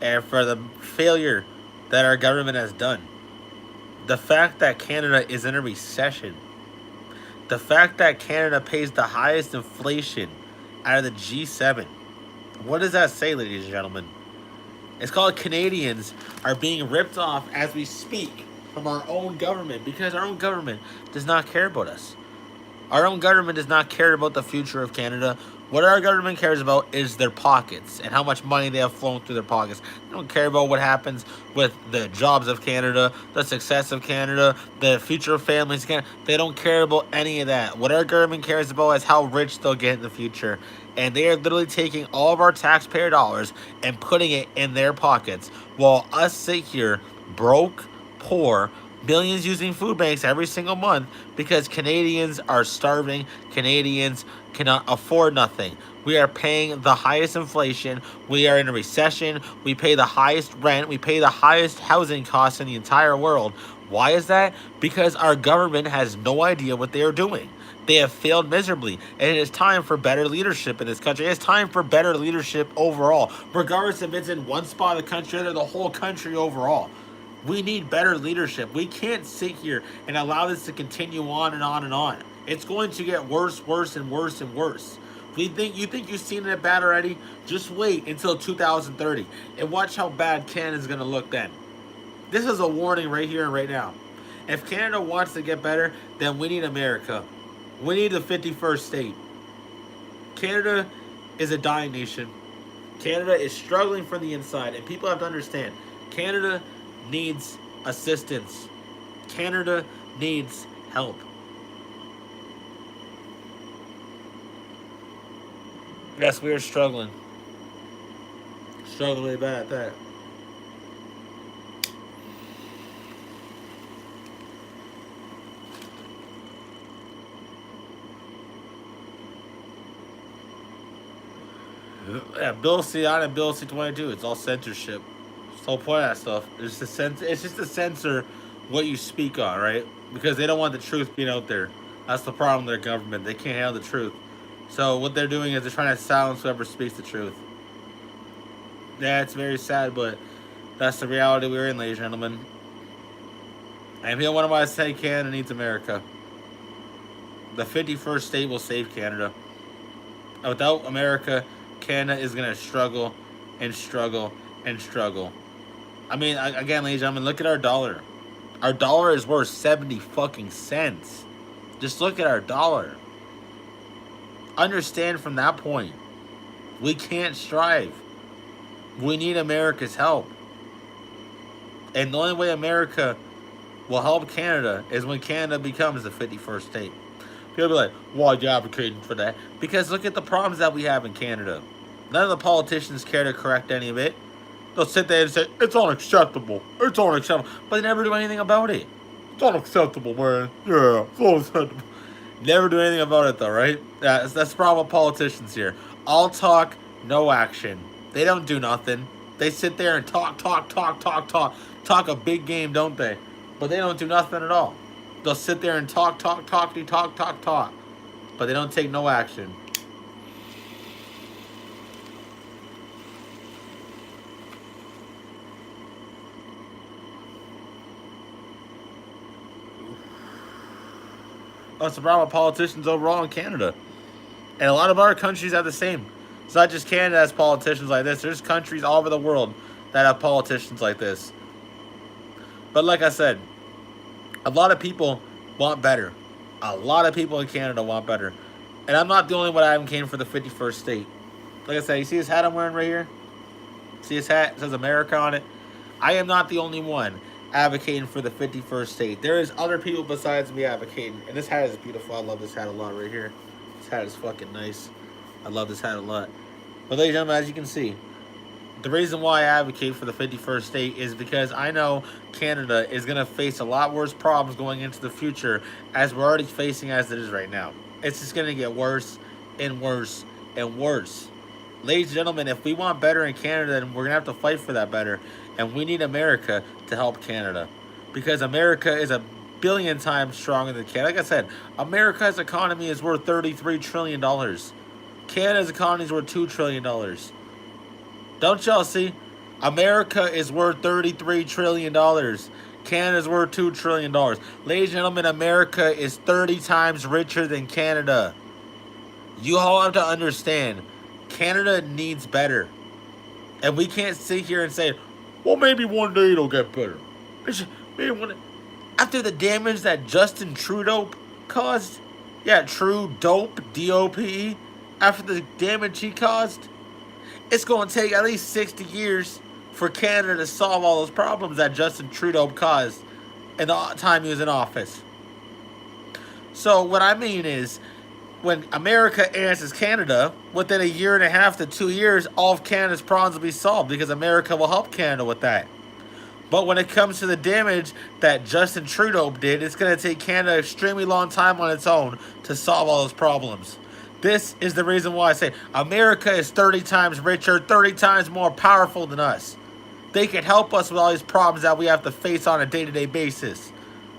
And for the failure that our government has done, the fact that Canada is in a recession, the fact that Canada pays the highest inflation out of the G7, what does that say, ladies and gentlemen? It's called Canadians are being ripped off as we speak from our own government because our own government does not care about us. Our own government does not care about the future of Canada. What our government cares about is their pockets and how much money they have flown through their pockets. They don't care about what happens with the jobs of Canada, the success of Canada, the future of families. They don't care about any of that. What our government cares about is how rich they'll get in the future. And they are literally taking all of our taxpayer dollars and putting it in their pockets while us sit here broke, poor, billions using food banks every single month because Canadians are starving. Canadians cannot afford nothing. We are paying the highest inflation. We are in a recession. We pay the highest rent. We pay the highest housing costs in the entire world. Why is that? Because our government has no idea what they are doing. They have failed miserably, and it is time for better leadership in this country. It's time for better leadership overall, regardless if it's in one spot of the country or the whole country overall. We need better leadership. We can't sit here and allow this to continue on and on and on. It's going to get worse, worse, and worse and worse. You think you've seen it bad already? Just wait until 2030 and watch how bad Canada's going to look then. This is a warning right here and right now. If Canada wants to get better, then we need America. We need the 51st state. Canada is a dying nation. Canada is struggling from the inside, and people have to understand, Canada needs assistance. Canada needs help. Yes, we are struggling. Struggling really bad at that. Yeah, Bill C-1 and Bill C-22, it's all censorship. It's the whole point of that stuff. It's just to censor what you speak on, right? Because they don't want the truth being out there. That's the problem with their government. They can't handle the truth. So what they're doing is they're trying to silence whoever speaks the truth. Yeah, it's very sad, but that's the reality we're in, ladies and gentlemen. And if you don't want to say Canada needs America, the 51st state will save Canada. Without America, Canada is going to struggle and struggle and struggle. I mean, again, ladies and gentlemen, look at our dollar. Our dollar is worth 70 fucking cents. Just look at our dollar. Understand from that point, we can't strive. We need America's help. And the only way America will help Canada is when Canada becomes the 51st state. People be like, why are you advocating for that? Because look at the problems that we have in Canada. None of the politicians care to correct any of it. They'll sit there and say, it's unacceptable. It's unacceptable. But they never do anything about it. It's unacceptable, man. Yeah, it's unacceptable. Never do anything about it though, right? That's the problem with politicians here. All talk, no action. They don't do nothing. They sit there and talk a big game, don't they? But they don't do nothing at all. They'll sit there and talk, but they don't take no action. That's the problem with politicians overall in Canada. And a lot of other countries have the same. It's not just Canada has politicians like this. There's countries all over the world that have politicians like this. But like I said, a lot of people want better. A lot of people in Canada want better. And I'm not the only one advocating for the 51st state. Like I said, you see this hat I'm wearing right here? See this hat? It says America on it. I am not the only one advocating for the 51st state. There is other people besides me advocating. And this hat is beautiful. I love this hat a lot right here. This hat is fucking nice. I love this hat a lot. But ladies and gentlemen, as you can see, the reason why I advocate for the 51st state is because I know Canada is going to face a lot worse problems going into the future as we're already facing as it is right now. It's just going to get worse and worse and worse. Ladies and gentlemen, if we want better in Canada, then we're going to have to fight for that better. And we need America to help Canada. Because America is a billion times stronger than Canada. Like I said, America's economy is worth $33 trillion. Canada's economy is worth $2 trillion. Don't y'all see? America is worth $33 trillion. Canada's worth $2 trillion. Ladies and gentlemen, America is 30 times richer than Canada. You all have to understand, Canada needs better. And we can't sit here and say, well, maybe one day it'll get better. Maybe one. After the damage that Justin Trudeau caused, yeah, True Dope, D-O-P-E, after the damage he caused, it's going to take at least 60 years for Canada to solve all those problems that Justin Trudeau caused in the time he was in office. So what I mean is, when America answers Canada, within a year and a half to 2 years, all of Canada's problems will be solved because America will help Canada with that. But when it comes to the damage that Justin Trudeau did, it's going to take Canada an extremely long time on its own to solve all those problems. This is the reason why I say America is 30 times richer, 30 times more powerful than us. They can help us with all these problems that we have to face on a day-to-day basis.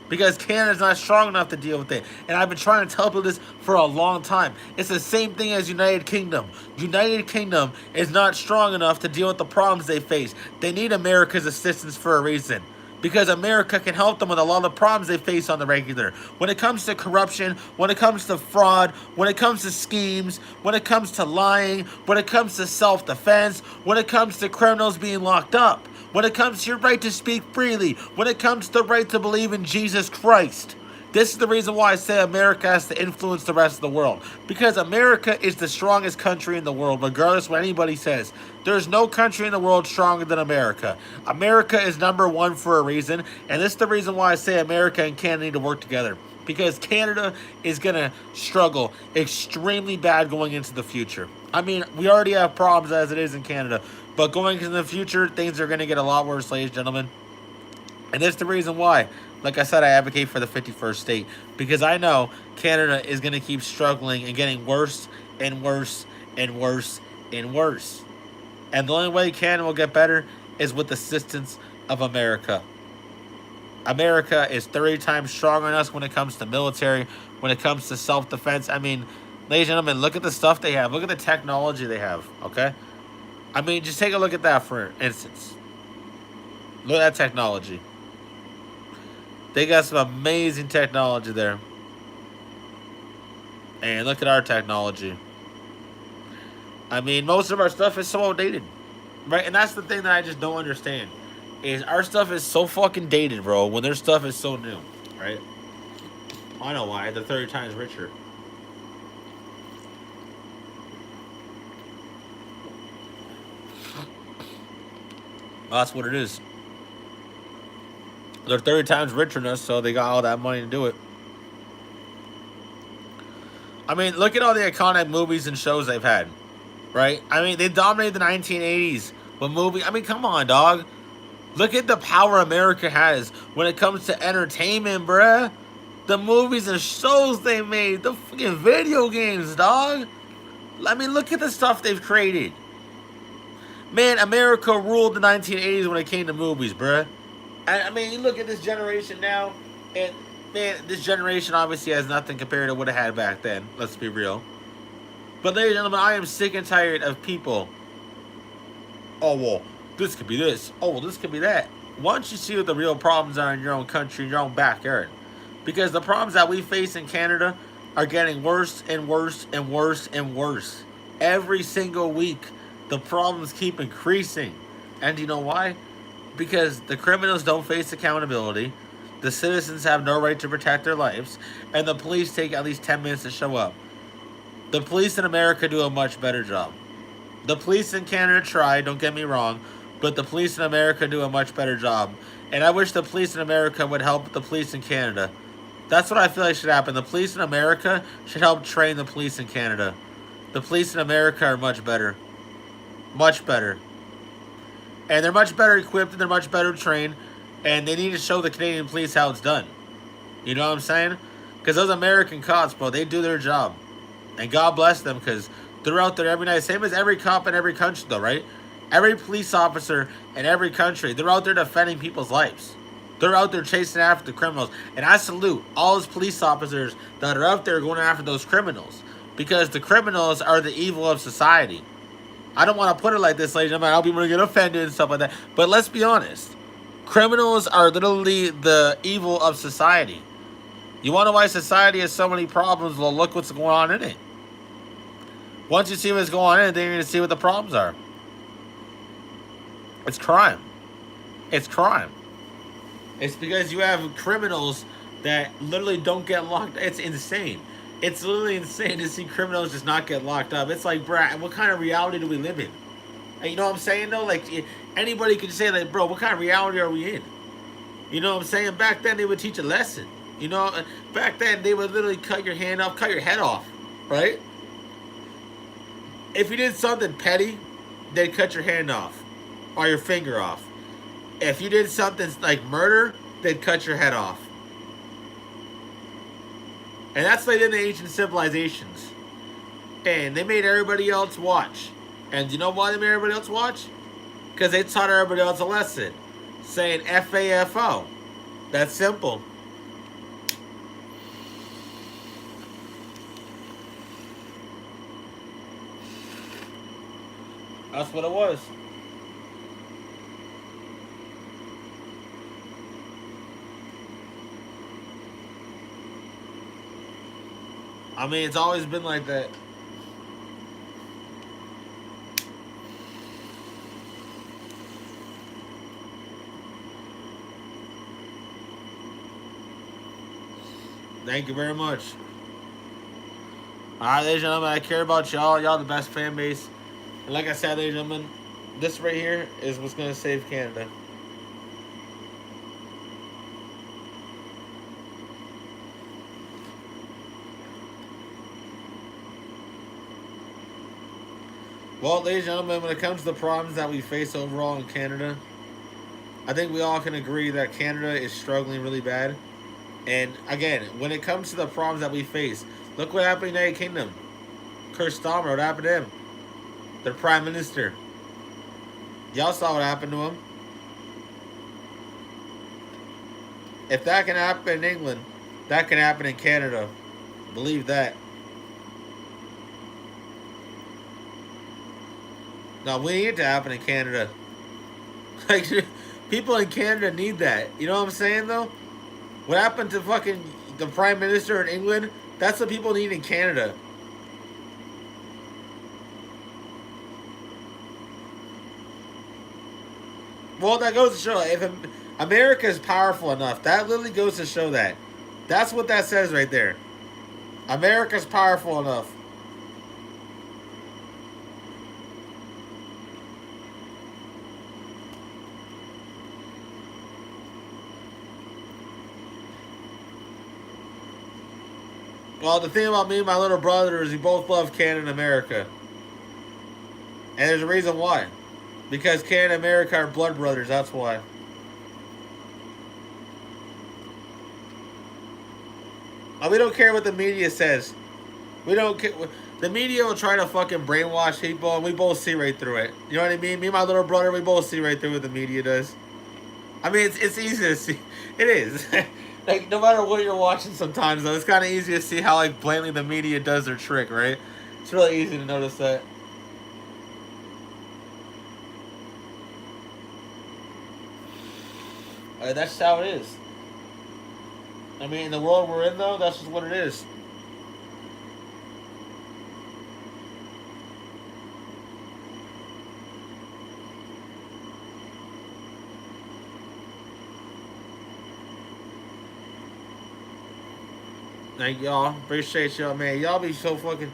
Because Canada's not strong enough to deal with it. And I've been trying to tell people this for a long time. It's the same thing as United Kingdom. United Kingdom is not strong enough to deal with the problems they face. They need America's assistance for a reason. Because America can help them with a lot of the problems they face on the regular. When it comes to corruption, when it comes to fraud, when it comes to schemes, when it comes to lying, when it comes to self-defense, when it comes to criminals being locked up, when it comes to your right to speak freely, when it comes to the right to believe in Jesus Christ. This is the reason why I say America has to influence the rest of the world. Because America is the strongest country in the world, regardless of what anybody says. There's no country in the world stronger than America. America is number one for a reason. And this is the reason why I say America and Canada need to work together. Because Canada is going to struggle extremely bad going into the future. I mean, we already have problems as it is in Canada. But going into the future, things are going to get a lot worse, ladies and gentlemen. And that's the reason why, like I said, I advocate for the 51st state. Because I know Canada is going to keep struggling and getting worse and worse and worse and worse. And the only way Canada will get better is with the assistance of America. America is 30 times stronger than us when it comes to military, when it comes to self-defense. I mean, ladies and gentlemen, look at the stuff they have. Look at the technology they have, okay? I mean, just take a look at that for instance. Look at that technology. They got some amazing technology there. And look at our technology. I mean, most of our stuff is so outdated. Right? And that's the thing that I just don't understand. Is our stuff is so fucking dated, bro, when their stuff is so new. Right? I know why. They're 30 times richer. Well, that's what it is. They're 30 times richer than us, so they got all that money to do it. I mean, look at all the iconic movies and shows they've had, right? I mean, they dominated the 1980s with movies. I mean, come on, dog. Look at the power America has when it comes to entertainment, bruh. The movies and shows they made, the fucking video games, dog. I mean, look at the stuff they've created. Man, America ruled the 1980s when it came to movies, bruh. I mean, you look at this generation now, and man, this generation obviously has nothing compared to what it had back then. Let's be real. But ladies and gentlemen, I am sick and tired of people. Oh, well, this could be this. Oh, well, this could be that. Why don't you see what the real problems are in your own country, in your own backyard? Because the problems that we face in Canada are getting worse and worse and worse and worse. Every single week, the problems keep increasing. And do you know why? Because the criminals don't face accountability, the citizens have no right to protect their lives, and the police take at least 10 minutes to show up. The police in America do a much better job. The police in Canada try, don't get me wrong, but the police in America do a much better job. And I wish the police in America would help the police in Canada. That's what I feel like should happen. The police in America should help train the police in Canada. The police in America are much better. Much better. And they're much better equipped and they're much better trained. And they need to show the Canadian police how it's done. You know what I'm saying? Because those American cops, bro, they do their job. And God bless them because they're out there every night. Same as every cop in every country, though, right? Every police officer in every country, they're out there defending people's lives. They're out there chasing after the criminals. And I salute all those police officers that are out there going after those criminals. Because the criminals are the evil of society. I don't want to put it like this, ladies and gentlemen. I'll be going to get offended and stuff like that. But let's be honest. Criminals are literally the evil of society. You wonder why society has so many problems? Well, look what's going on in it. Once you see what's going on in it, then you're going to see what the problems are. It's crime. It's crime. It's because you have criminals that literally don't get locked. It's insane. It's literally insane to see criminals just not get locked up. It's like, bruh, what kind of reality do we live in? And you know what I'm saying, though? Like, anybody could say that, bro, what kind of reality are we in? You know what I'm saying? Back then, they would teach a lesson. You know, back then, they would literally cut your hand off, cut your head off, right? If you did something petty, they'd cut your hand off or your finger off. If you did something like murder, they'd cut your head off. And that's like in the ancient civilizations. And they made everybody else watch. And you know why they made everybody else watch? Because they taught everybody else a lesson. Saying FAFO. That's simple. That's what it was. I mean, it's always been like that. Thank you very much. Alright, ladies and gentlemen, I care about y'all. Y'all the best fan base. And like I said, ladies and gentlemen, this right here is what's going to save Canada. Well, ladies and gentlemen, when it comes to the problems that we face overall in Canada, I think we all can agree that Canada is struggling really bad. And again, when it comes to the problems that we face, look what happened in the United Kingdom. Keir Starmer, what happened to him? Their Prime Minister. Y'all saw what happened to him. If that can happen in England, that can happen in Canada. Believe that. No, we need it to happen in Canada. Like, people in Canada need that. You know what I'm saying, though? What happened to fucking the Prime Minister in England? That's what people need in Canada. Well, that goes to show, if America is powerful enough, that literally goes to show that. That's what that says right there. America's powerful enough. Well, the thing about me and my little brother is we both love Canada and America. And there's a reason why. Because Canada and America are blood brothers, that's why. We don't care what the media says. We don't care. The media will try to fucking brainwash people, and we both see right through it. You know what I mean? Me and my little brother, we both see right through what the media does. I mean, it's easy to see. It is. Like, no matter what you're watching sometimes, though, it's kind of easy to see how, like, blatantly the media does their trick, right? It's really easy to notice that. That's how it is. I mean, in the world we're in, though, that's just what it is. Thank y'all. Appreciate y'all, man. Y'all be so fucking...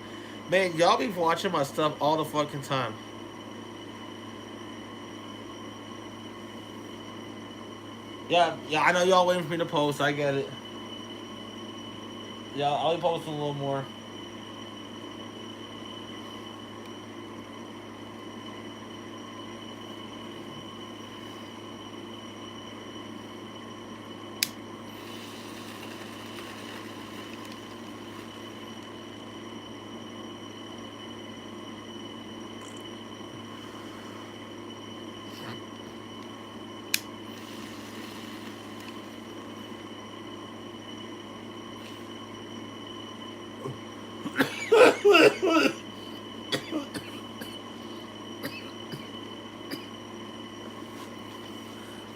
Man, y'all be watching my stuff all the fucking time. Yeah, I know y'all waiting for me to post. I get it. Yeah, I'll be posting a little more.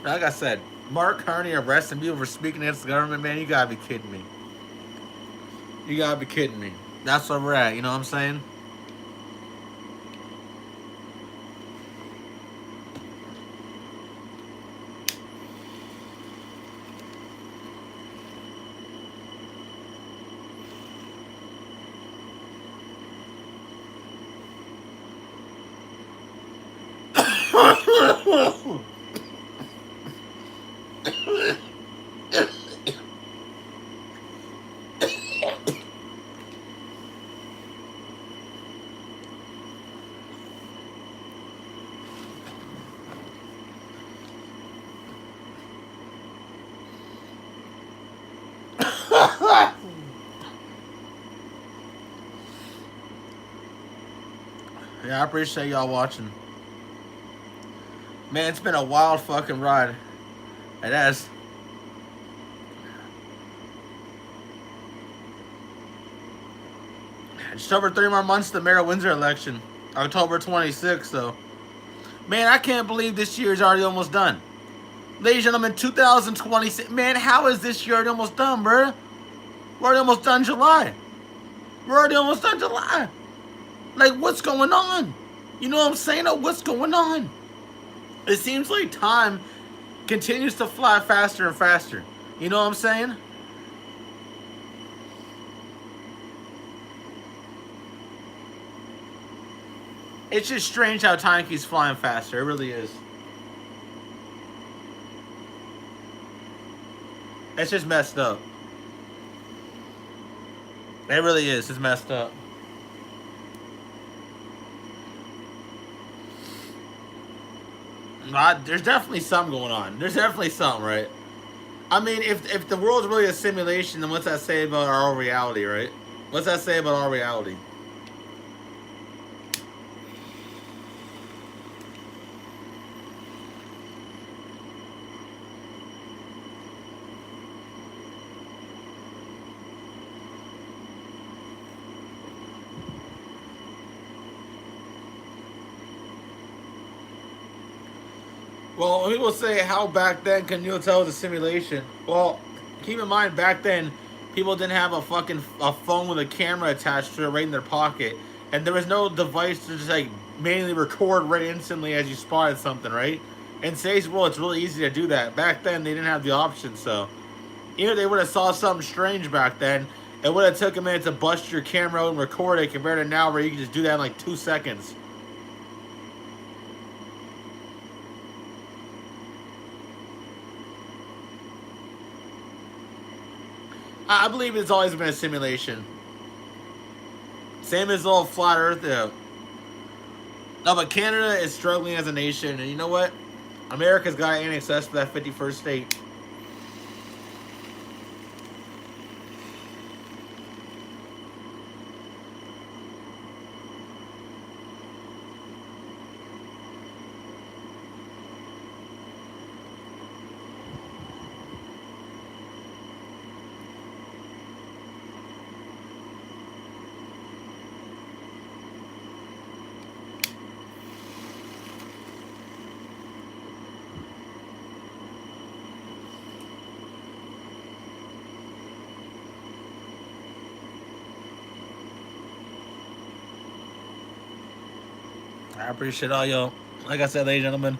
Like I said, Mark Carney arresting people for speaking against the government, man, you gotta be kidding me. You gotta be kidding me. That's where we're at, you know what I'm saying? Yeah, I appreciate y'all watching. Man, it's been a wild fucking ride. It has. Just over 3 more months to the Mayor of Windsor election. October 26th, so. Man, I can't believe this year's already almost done. Ladies and gentlemen, 2026. Man, how is this year already almost done, bro? We're already almost done July. We're already almost done July. Like, what's going on? You know what I'm saying? Oh, what's going on? It seems like time continues to fly faster and faster. You know what I'm saying? It's just strange how time keeps flying faster. It really is. It's just messed up. It really is. It's messed up. There's definitely something going on. There's definitely something, right? I mean, if the world's really a simulation, then what's that say about our own reality, right? What's that say about our reality? Well, people say, how back then can you tell it was a simulation? Well, keep in mind, back then, people didn't have a phone with a camera attached to it right in their pocket. And there was no device to just, like, manually record right instantly as you spotted something, right? In today's world, it's really easy to do that. Back then, they didn't have the option, so. Even if they would have saw something strange back then, it would have took a minute to bust your camera out and record it compared to now where you can just do that in, like, 2 seconds. I believe it's always been a simulation. Same as the old flat Earth, though. No, but Canada is struggling as a nation, and you know what? America's got to annex us to that 51st state. I appreciate all y'all. Like I said, ladies and gentlemen,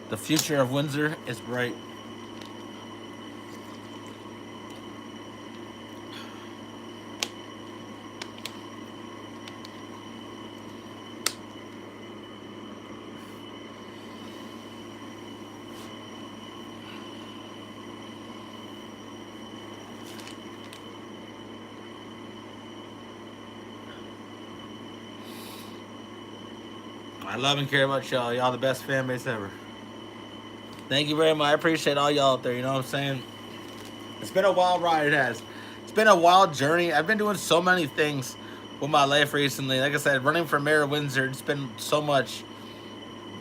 the future of Windsor is bright. I love and care about y'all. Y'all the best fan base ever. Thank you very much. I appreciate all y'all out there. You know what I'm saying? It's been a wild ride. It has. It's been a wild journey. I've been doing so many things with my life recently. Like I said, running for mayor of Windsor, it's been so much.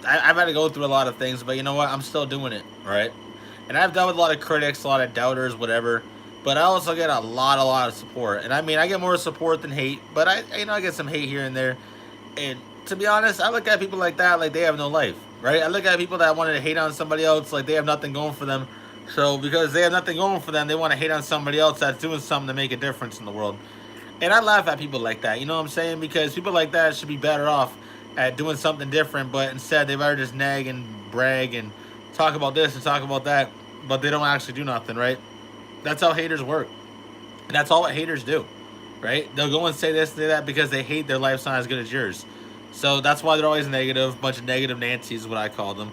I've had to go through a lot of things, but you know what? I'm still doing it, right? And I've dealt with a lot of critics, a lot of doubters, whatever. But I also get a lot of support. And I mean, I get more support than hate, but I get some hate here and there. And to be honest, I look at people like that like they have no life, right? I look at people that wanted to hate on somebody else like they have nothing going for them. So because they have nothing going for them, they want to hate on somebody else that's doing something to make a difference in the world. And I laugh at people like that, you know what I'm saying? Because people like that should be better off at doing something different, but instead they'd rather just nag and brag and talk about this and talk about that, but they don't actually do nothing, right? That's how haters work. And that's all what haters do, right? They'll go and say this, say that because they hate their life's not as good as yours. So that's why they're always negative. Bunch of negative Nancy's is what I call them.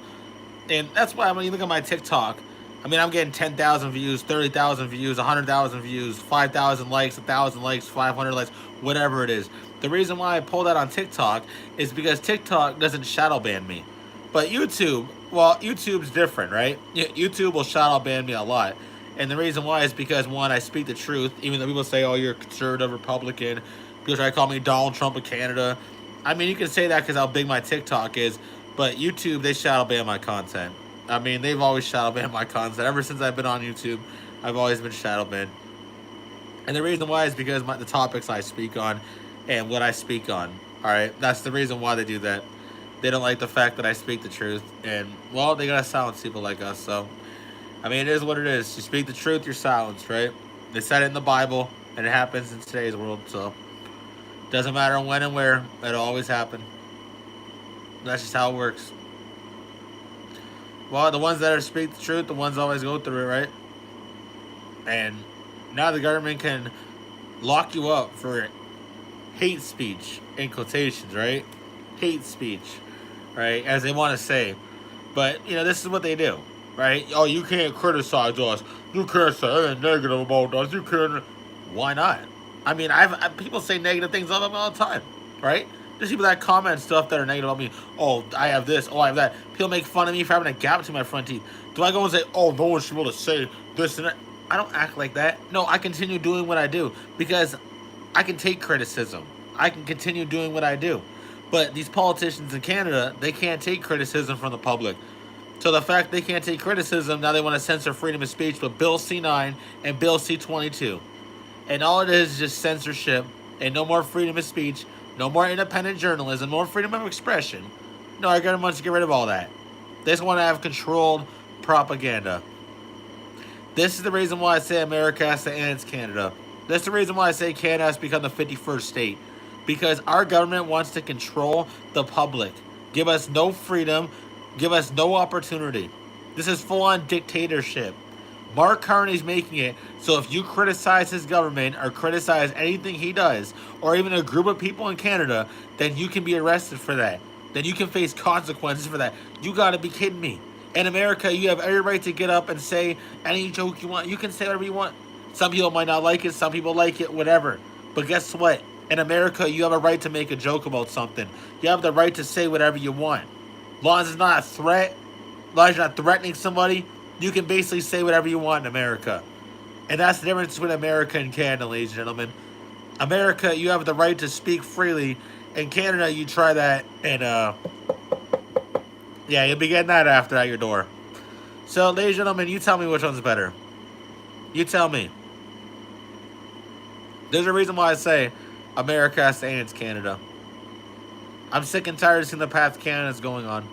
And that's why when you look at my TikTok, I mean, I'm getting 10,000 views, 30,000 views, 100,000 views, 5,000 likes, 1,000 likes, 500 likes, whatever it is. The reason why I pull that on TikTok is because TikTok doesn't shadow ban me. But YouTube, well, YouTube's different, right? YouTube will shadow ban me a lot. And the reason why is because, one, I speak the truth, even though people say, oh, you're a conservative Republican. People try to call me Donald Trump of Canada. I mean, you can say that because how big my TikTok is. But YouTube, they shadow ban my content. I mean, they've always shadow banned my content. Ever since I've been on YouTube, I've always been shadow banned. And the reason why is because the topics I speak on and what I speak on. All right, that's the reason why they do that. They don't like the fact that I speak the truth. And, well, they gotta silence people like us. So, I mean, it is what it is. You speak the truth, you're silenced, right? They said it in the Bible, and it happens in today's world. So, doesn't matter when and where, it'll always happen. That's just how it works. Well, the ones that are speak the truth, the ones always go through it, right? And now the government can lock you up for hate speech, in quotations, right? Hate speech, right? As they want to say. But, you know, this is what they do, right? Oh, you can't criticize us. You can't say anything negative about us. You can't. Why not? I mean, I've people say negative things about me all the time, right? There's people that comment stuff that are negative about me. Oh, I have this. Oh, I have that. People make fun of me for having a gap between my front teeth. Do I go and say, oh, no one should be able to say this and that? I don't act like that. No, I continue doing what I do because I can take criticism. I can continue doing what I do. But these politicians in Canada, they can't take criticism from the public. So the fact they can't take criticism, now they want to censor freedom of speech with Bill C-9 and Bill C-22. And all it is just censorship and no more freedom of speech. No more independent journalism, more freedom of expression. No, our government wants to get rid of all that. They just want to have controlled propaganda. This is the reason why I say America has to annex Canada. This is the reason why I say Canada has to become the 51st state. Because our government wants to control the public. Give us no freedom. Give us no opportunity. This is full-on dictatorship. Mark Carney's making it so if you criticize his government or criticize anything he does, or even a group of people in Canada, then you can be arrested for that. Then you can face consequences for that. You gotta be kidding me. In America, you have every right to get up and say any joke you want. You can say whatever you want. Some people might not like it, some people like it, whatever. But guess what? In America, you have a right to make a joke about something. You have the right to say whatever you want. As long as it's not a threat, as long as you're not threatening somebody, you can basically say whatever you want in America. And that's the difference between America and Canada, ladies and gentlemen. America, you have the right to speak freely. In Canada, you try that and, yeah, you'll be getting that after at your door. So, ladies and gentlemen, you tell me which one's better. You tell me. There's a reason why I say America has to annex Canada. I'm sick and tired of seeing the path Canada's going on.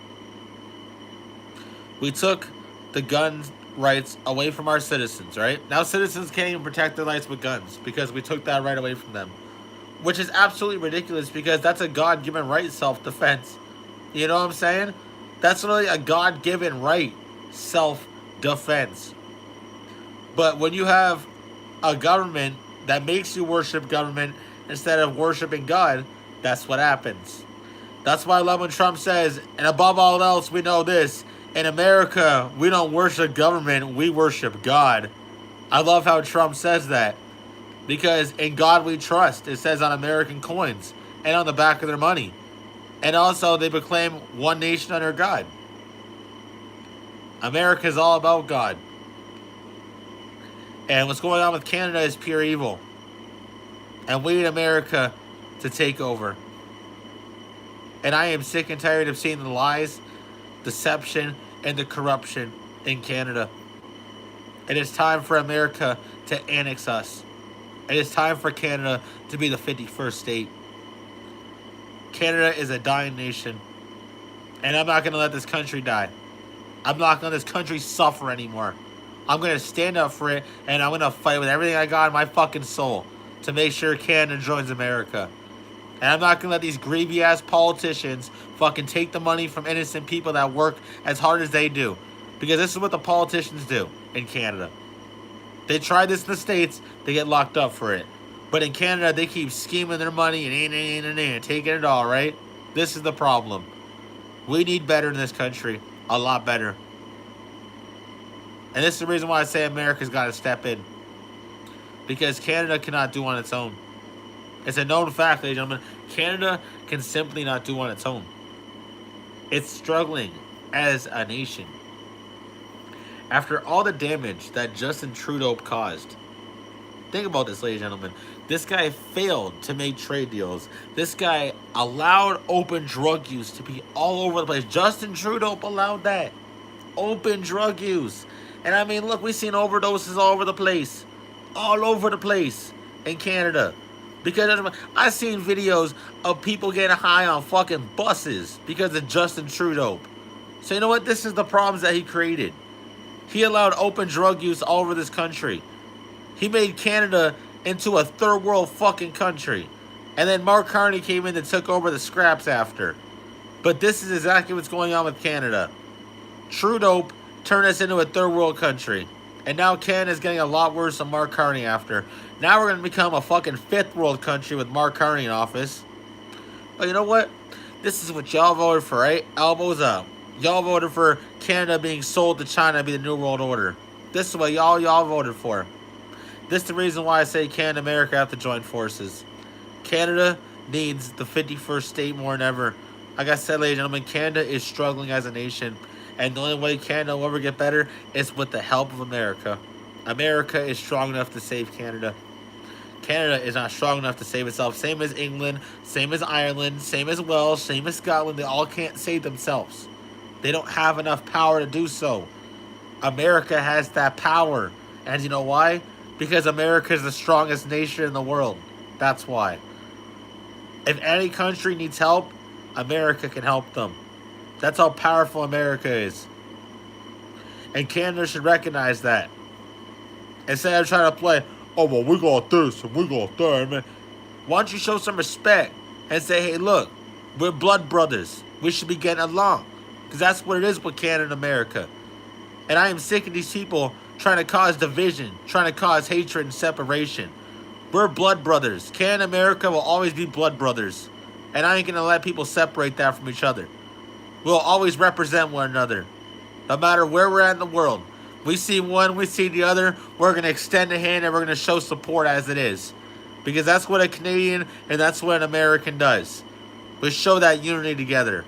We took the gun rights away from our citizens, right? Now citizens can't even protect their rights with guns because we took that right away from them. Which is absolutely ridiculous because that's a God-given right, self-defense. You know what I'm saying? That's really a God-given right, self-defense. But when you have a government that makes you worship government instead of worshiping God, that's what happens. That's why I love when Trump says, and above all else, we know this. In America, we don't worship government, we worship God. I love how Trump says that. Because in God we trust, it says on American coins and on the back of their money. And also they proclaim one nation under God. America is all about God. And what's going on with Canada is pure evil. And we need America to take over. And I am sick and tired of seeing the lies, deception, and the corruption in Canada. It is time for America to annex us. It is time for Canada to be the 51st state. Canada is a dying nation. And I'm not going to let this country die. I'm not going to let this country suffer anymore. I'm going to stand up for it, and I'm going to fight with everything I got in my fucking soul to make sure Canada joins America. And I'm not going to let these greedy-ass politicians fucking take the money from innocent people that work as hard as they do. Because this is what the politicians do in Canada. They try this in the States, they get locked up for it. But in Canada, they keep scheming their money and taking it all, right? This is the problem. We need better in this country. A lot better. And this is the reason why I say America's got to step in. Because Canada cannot do on its own. It's a known fact, ladies and gentlemen. Canada can simply not do on its own. It's struggling as a nation. After all the damage that Justin Trudeau caused. Think about this, ladies and gentlemen. This guy failed to make trade deals. This guy allowed open drug use to be all over the place. Justin Trudeau allowed that. Open drug use. And I mean, look, we've seen overdoses all over the place. All over the place in Canada. Because I've seen videos of people getting high on fucking buses because of Justin Trudeau. So you know what? This is the problems that he created. He allowed open drug use all over this country. He made Canada into a third world fucking country. And then Mark Carney came in and took over the scraps after. But this is exactly what's going on with Canada. Trudeau turned us into a third world country. And now Canada's getting a lot worse than Mark Carney after. Now we're going to become a fucking fifth world country with Mark Carney in office. But you know what? This is what y'all voted for, right? Elbows up. Y'all voted for Canada being sold to China to be the New World Order. This is what y'all voted for. This is the reason why I say Canada and America have to join forces. Canada needs the 51st state more than ever. Like I said, ladies and gentlemen, Canada is struggling as a nation. And the only way Canada will ever get better is with the help of America. America is strong enough to save Canada. Canada is not strong enough to save itself. Same as England, same as Ireland, same as Wales, same as Scotland. They all can't save themselves. They don't have enough power to do so. America has that power. And you know why? Because America is the strongest nation in the world. That's why. If any country needs help, America can help them. That's how powerful America is. And Canada should recognize that. Instead of trying to play, oh, well, we got this and we got that, man. Why don't you show some respect and say, hey, look, we're blood brothers. We should be getting along. Because that's what it is with Canada and America. And I am sick of these people trying to cause division, trying to cause hatred and separation. We're blood brothers. Canada and America will always be blood brothers. And I ain't going to let people separate that from each other. We'll always represent one another. No matter where we're at in the world. We see one, we see the other. We're going to extend a hand and we're going to show support as it is. Because that's what a Canadian and that's what an American does. We show that unity together.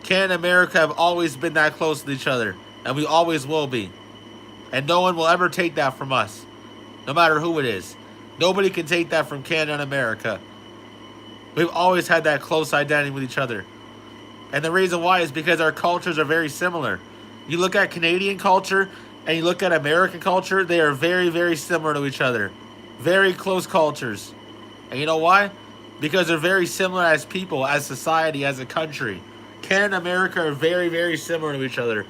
Canada and America have always been that close to each other. And we always will be. And no one will ever take that from us. No matter who it is. Nobody can take that from Canada and America. We've always had that close identity with each other. And the reason why is because our cultures are very similar. You look at Canadian culture and you look at American culture, they are very, very similar to each other. Very close cultures. And you know why? Because they're very similar as people, as society, as a country. Canada and America are very, very similar to each other.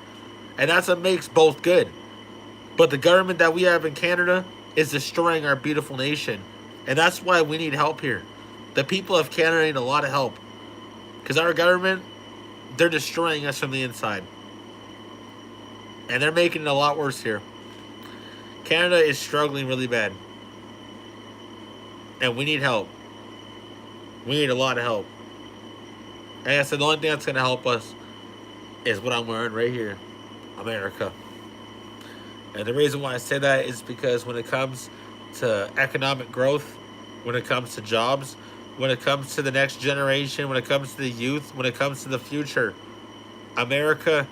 And that's what makes both good. But the government that we have in Canada is destroying our beautiful nation. And that's why we need help here. The people of Canada need a lot of help. Because our government they're destroying us from the inside. And they're making it a lot worse here. Canada is struggling really bad. And we need help. We need a lot of help. And I said, the only thing that's going to help us is what I'm wearing right here. America. And the reason why I say that is because when it comes to economic growth, when it comes to jobs, when it comes to the next generation, when it comes to the youth, when it comes to the future, America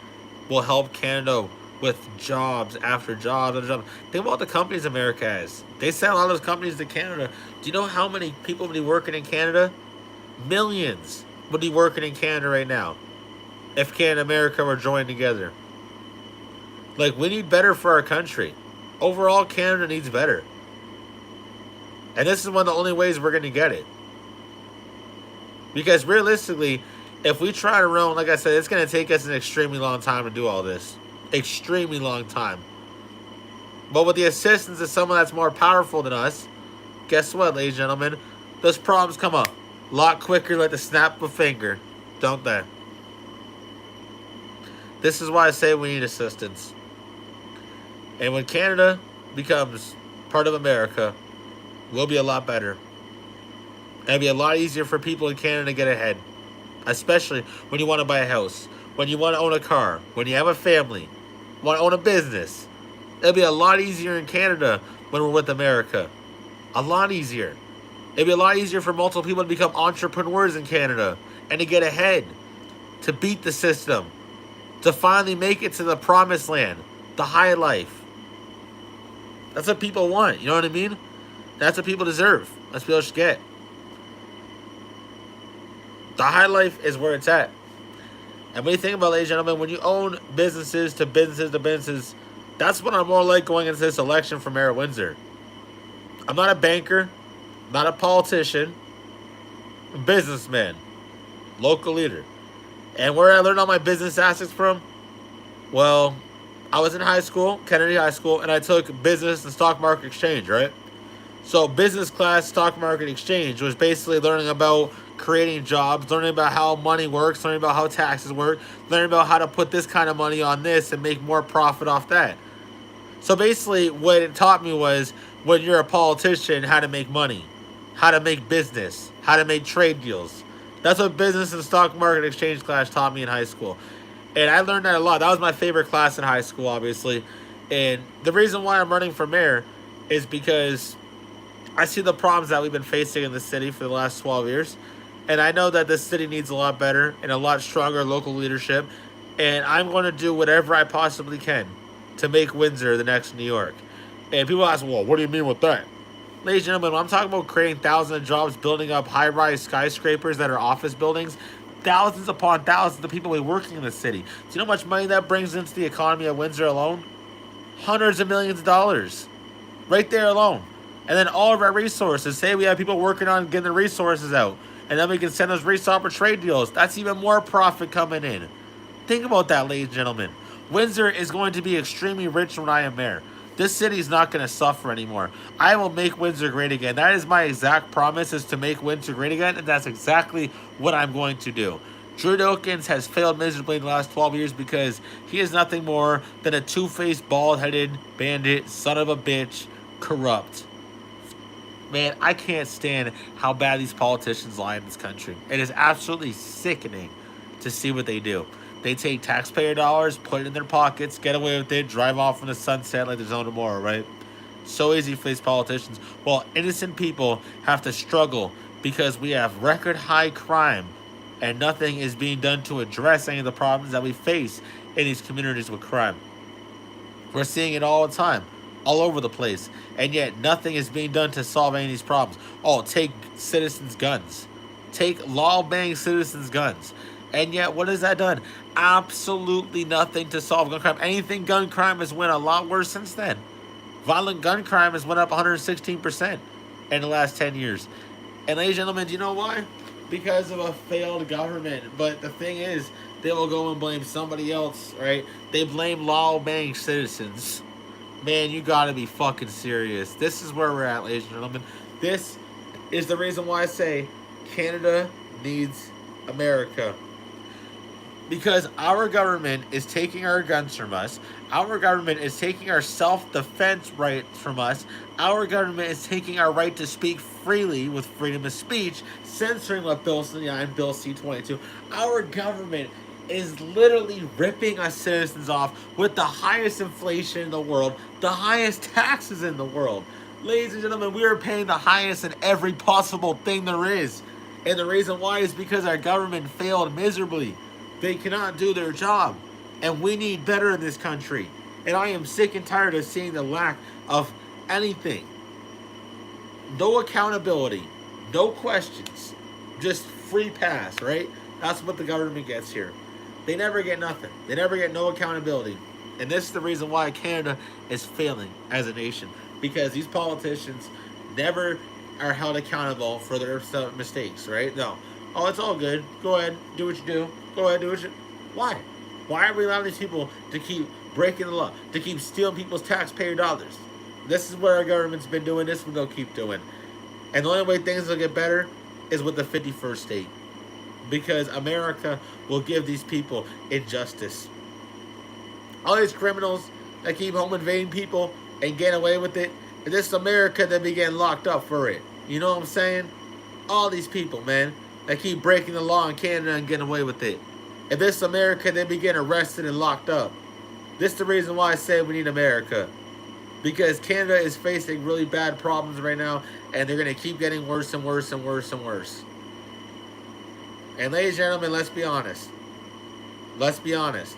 will help Canada with jobs after jobs after jobs. Think about the companies America has. They sell all those companies to Canada. Do you know how many people would be working in Canada? Millions would be working in Canada right now if Canada and America were joined together. Like, we need better for our country. Overall, Canada needs better. And this is one of the only ways we're going to get it. Because realistically, if we try to run, like I said, it's going to take us an extremely long time to do all this. Extremely long time. But with the assistance of someone that's more powerful than us, guess what, ladies and gentlemen? Those problems come up a lot quicker like the snap of a finger, don't they? This is why I say we need assistance. And when Canada becomes part of America, we'll be a lot better. It'll be a lot easier for people in Canada to get ahead. Especially when you want to buy a house, when you want to own a car, when you have a family, want to own a business. It'll be a lot easier in Canada when we're with America. A lot easier. It'll be a lot easier for multiple people to become entrepreneurs in Canada and to get ahead, to beat the system, to finally make it to the promised land, the high life. That's what people want, you know what I mean? That's what people deserve. That's what people should get. The high life is where it's at. And when you think about it, ladies and gentlemen, when you own businesses to businesses to businesses, that's what I'm more like going into this election for Mayor of Windsor. I'm not a banker, not a politician, a businessman, local leader. And where I learned all my business aspects from, well, I was in high school, Kennedy High School, and I took business and stock market exchange, right? So business class stock market exchange was basically learning about creating jobs, learning about how money works, learning about how taxes work, learning about how to put this kind of money on this and make more profit off that. So basically what it taught me was when you're a politician, how to make money, how to make business, how to make trade deals. That's what business and stock market exchange class taught me in high school. And I learned that a lot. That was my favorite class in high school, obviously. And the reason why I'm running for mayor is because I see the problems that we've been facing in the city for the last 12 years. And I know that this city needs a lot better and a lot stronger local leadership. And I'm going to do whatever I possibly can to make Windsor the next New York. And people ask, well, what do you mean with that? Ladies and gentlemen, when I'm talking about creating thousands of jobs, building up high-rise skyscrapers that are office buildings, thousands upon thousands of people will be working in the city. Do you know how much money that brings into the economy of Windsor alone? Hundreds of millions of dollars. Right there alone. And then all of our resources. Say we have people working on getting the resources out. And then we can send those resources for trade deals. That's even more profit coming in. Think about that, ladies and gentlemen. Windsor is going to be extremely rich when I am mayor. This city is not going to suffer anymore. I will make Windsor great again. That is my exact promise, is to make Windsor great again, and that's exactly what I'm going to do. Drew Dawkins has failed miserably in the last 12 years because he is nothing more than a two-faced, bald-headed bandit, son of a bitch, corrupt. Man, I can't stand how bad these politicians lie in this country. It is absolutely sickening to see what they do. They take taxpayer dollars, put it in their pockets, get away with it, drive off in the sunset like there's no tomorrow, right? So easy for these politicians. While innocent people have to struggle because we have record high crime and nothing is being done to address any of the problems that we face in these communities with crime. We're seeing it all the time, all over the place, and yet nothing is being done to solve any of these problems. Oh, take citizens' guns. Take law-abiding citizens' guns. And yet, what has that done? Absolutely nothing to solve gun crime. Anything gun crime has went a lot worse since then. Violent gun crime has went up 116% in the last 10 years. And ladies and gentlemen, do you know why? Because of a failed government. But the thing is, they will go and blame somebody else, right? They blame law-abiding citizens. Man, you gotta be fucking serious. This is where we're at, ladies and gentlemen. This is the reason why I say Canada needs America. Because our government is taking our guns from us. Our government is taking our self-defense rights from us. Our government is taking our right to speak freely with freedom of speech, censoring what Bill Bill C-22. Our government is literally ripping us citizens off with the highest inflation in the world, the highest taxes in the world. Ladies and gentlemen, we are paying the highest in every possible thing there is. And the reason why is because our government failed miserably. They cannot do their job. And we need better in this country. And I am sick and tired of seeing the lack of anything. No accountability. No questions. Just free pass, right? That's what the government gets here. They never get nothing. They never get no accountability. And this is the reason why Canada is failing as a nation. Because these politicians never are held accountable for their mistakes, right? No. Oh, it's all good. Go ahead, do what you do. Go ahead, do what you... Why? Why are we allowing these people to keep breaking the law, to keep stealing people's taxpayer dollars? This is what our government's been doing. This is what they'll keep doing. And the only way things will get better is with the 51st state. Because America will give these people injustice. All these criminals that keep home invading people and get away with it, and this America that be getting locked up for it. You know what I'm saying? All these people, man, that keep breaking the law in Canada and getting away with it. If this America, they be getting arrested and locked up. This is the reason why I say we need America. Because Canada is facing really bad problems right now, and they're going to keep getting worse and worse and worse and worse. And ladies and gentlemen, let's be honest. Let's be honest.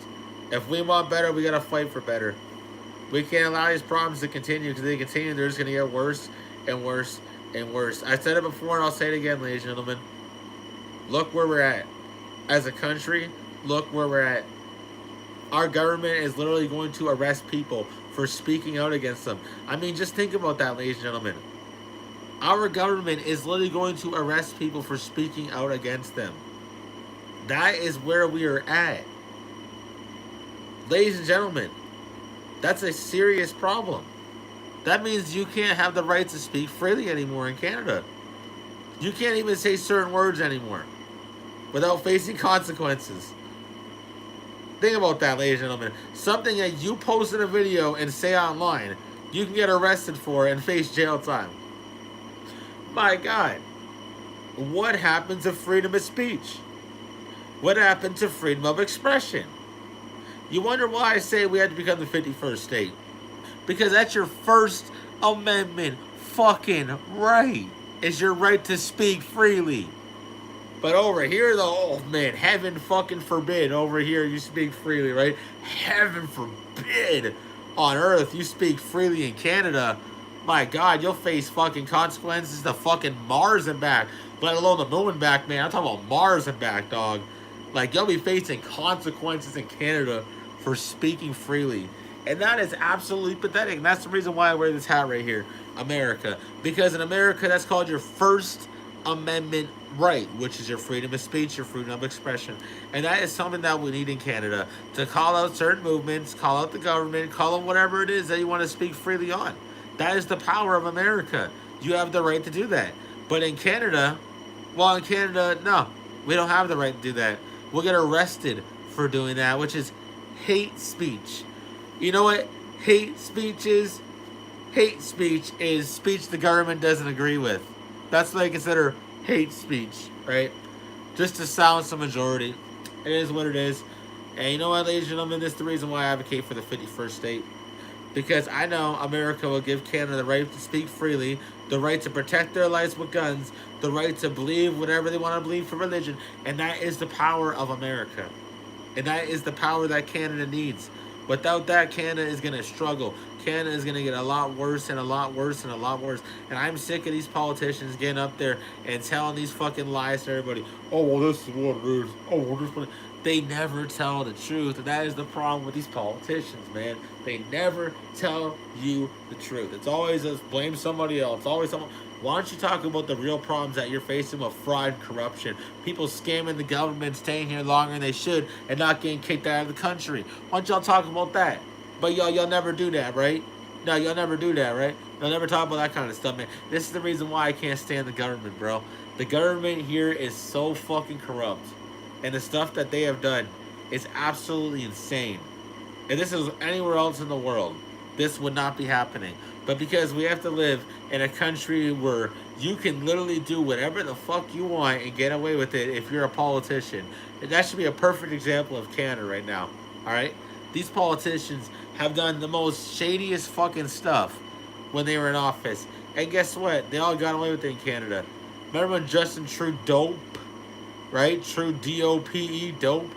If we want better, we got to fight for better. We can't allow these problems to continue, because if they continue, they're just going to get worse and worse and worse. I said it before, and I'll say it again, ladies and gentlemen. Look where we're at. As a country, look where we're at. Our government is literally going to arrest people for speaking out against them. I mean, just think about that, ladies and gentlemen. Our government is literally going to arrest people for speaking out against them. That is where we are at. Ladies and gentlemen, that's a serious problem. That means you can't have the right to speak freely anymore in Canada. You can't even say certain words anymore without facing consequences. Think about that, ladies and gentlemen. Something that you post in a video and say online, you can get arrested for and face jail time. My God. What happened to freedom of speech? What happened to freedom of expression? You wonder why I say we had to become the 51st state. Because that's your First Amendment fucking right. It's your right to speak freely. But over here, though, oh man, heaven fucking forbid. Over here, you speak freely, right? Heaven forbid. On Earth, you speak freely in Canada. My God, you'll face fucking consequences to fucking Mars and back. Let alone the moon and back, man. I'm talking about Mars and back, dog. Like, you'll be facing consequences in Canada for speaking freely. And that is absolutely pathetic. And that's the reason why I wear this hat right here. America. Because in America, that's called your First Amendment right, which is your freedom of speech, your freedom of expression. And that is something that we need in Canada. To call out certain movements, call out the government, call out whatever it is that you want to speak freely on. That is the power of America. You have the right to do that. But in Canada, well, in Canada, no. We don't have the right to do that. We'll get arrested for doing that, which is hate speech. You know what hate speech is? Hate speech is speech the government doesn't agree with. That's what I consider hate speech, right? Just to silence the majority. It is what it is. And you know what, ladies and gentlemen, this is the reason why I advocate for the 51st state. Because I know America will give Canada the right to speak freely, the right to protect their lives with guns, the right to believe whatever they want to believe for religion. And that is the power of America. And that is the power that Canada needs. Without that, Canada is going to struggle. Canada is going to get a lot worse and a lot worse and a lot worse. And I'm sick of these politicians getting up there and telling these fucking lies to everybody. Oh, well, this is what it is. Oh, well, this is what it is. They never tell the truth. And that is the problem with these politicians, man. They never tell you the truth. It's always just blame somebody else. It's always someone. Why don't you talk about the real problems that you're facing with fraud and corruption? People scamming the government, staying here longer than they should, and not getting kicked out of the country. Why don't y'all talk about that? But y'all never do that, right? No, y'all never do that, right? Y'all never talk about that kind of stuff, man. This is the reason why I can't stand the government, bro. The government here is so fucking corrupt. And the stuff that they have done It's absolutely insane. If this is anywhere else in the world, this would not be happening. But because we have to live in a country where you can literally do whatever the fuck you want and get away with it if you're a politician, and that should be a perfect example of Canada right now. All right, these politicians have done the most shadiest fucking stuff when they were in office, and guess what? They all got away with it in Canada. Remember when Justin Trudeau, right? True DOPE, dope.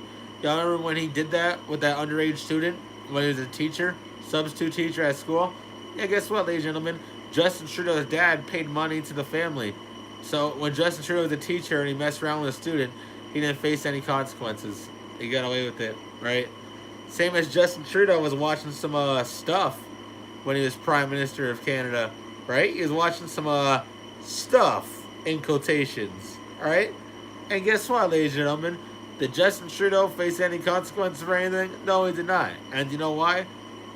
Y'all remember when he did that with that underage student when he was a teacher, substitute teacher at school? Yeah, guess what, ladies and gentlemen? Justin Trudeau's dad paid money to the family. So when Justin Trudeau was a teacher and he messed around with a student, he didn't face any consequences. He got away with it, right? Same as Justin Trudeau was watching some stuff when he was Prime Minister of Canada, right? He was watching some stuff in quotations, all right? And guess what, ladies and gentlemen? Did Justin Trudeau face any consequences for anything? No, he did not. And you know why?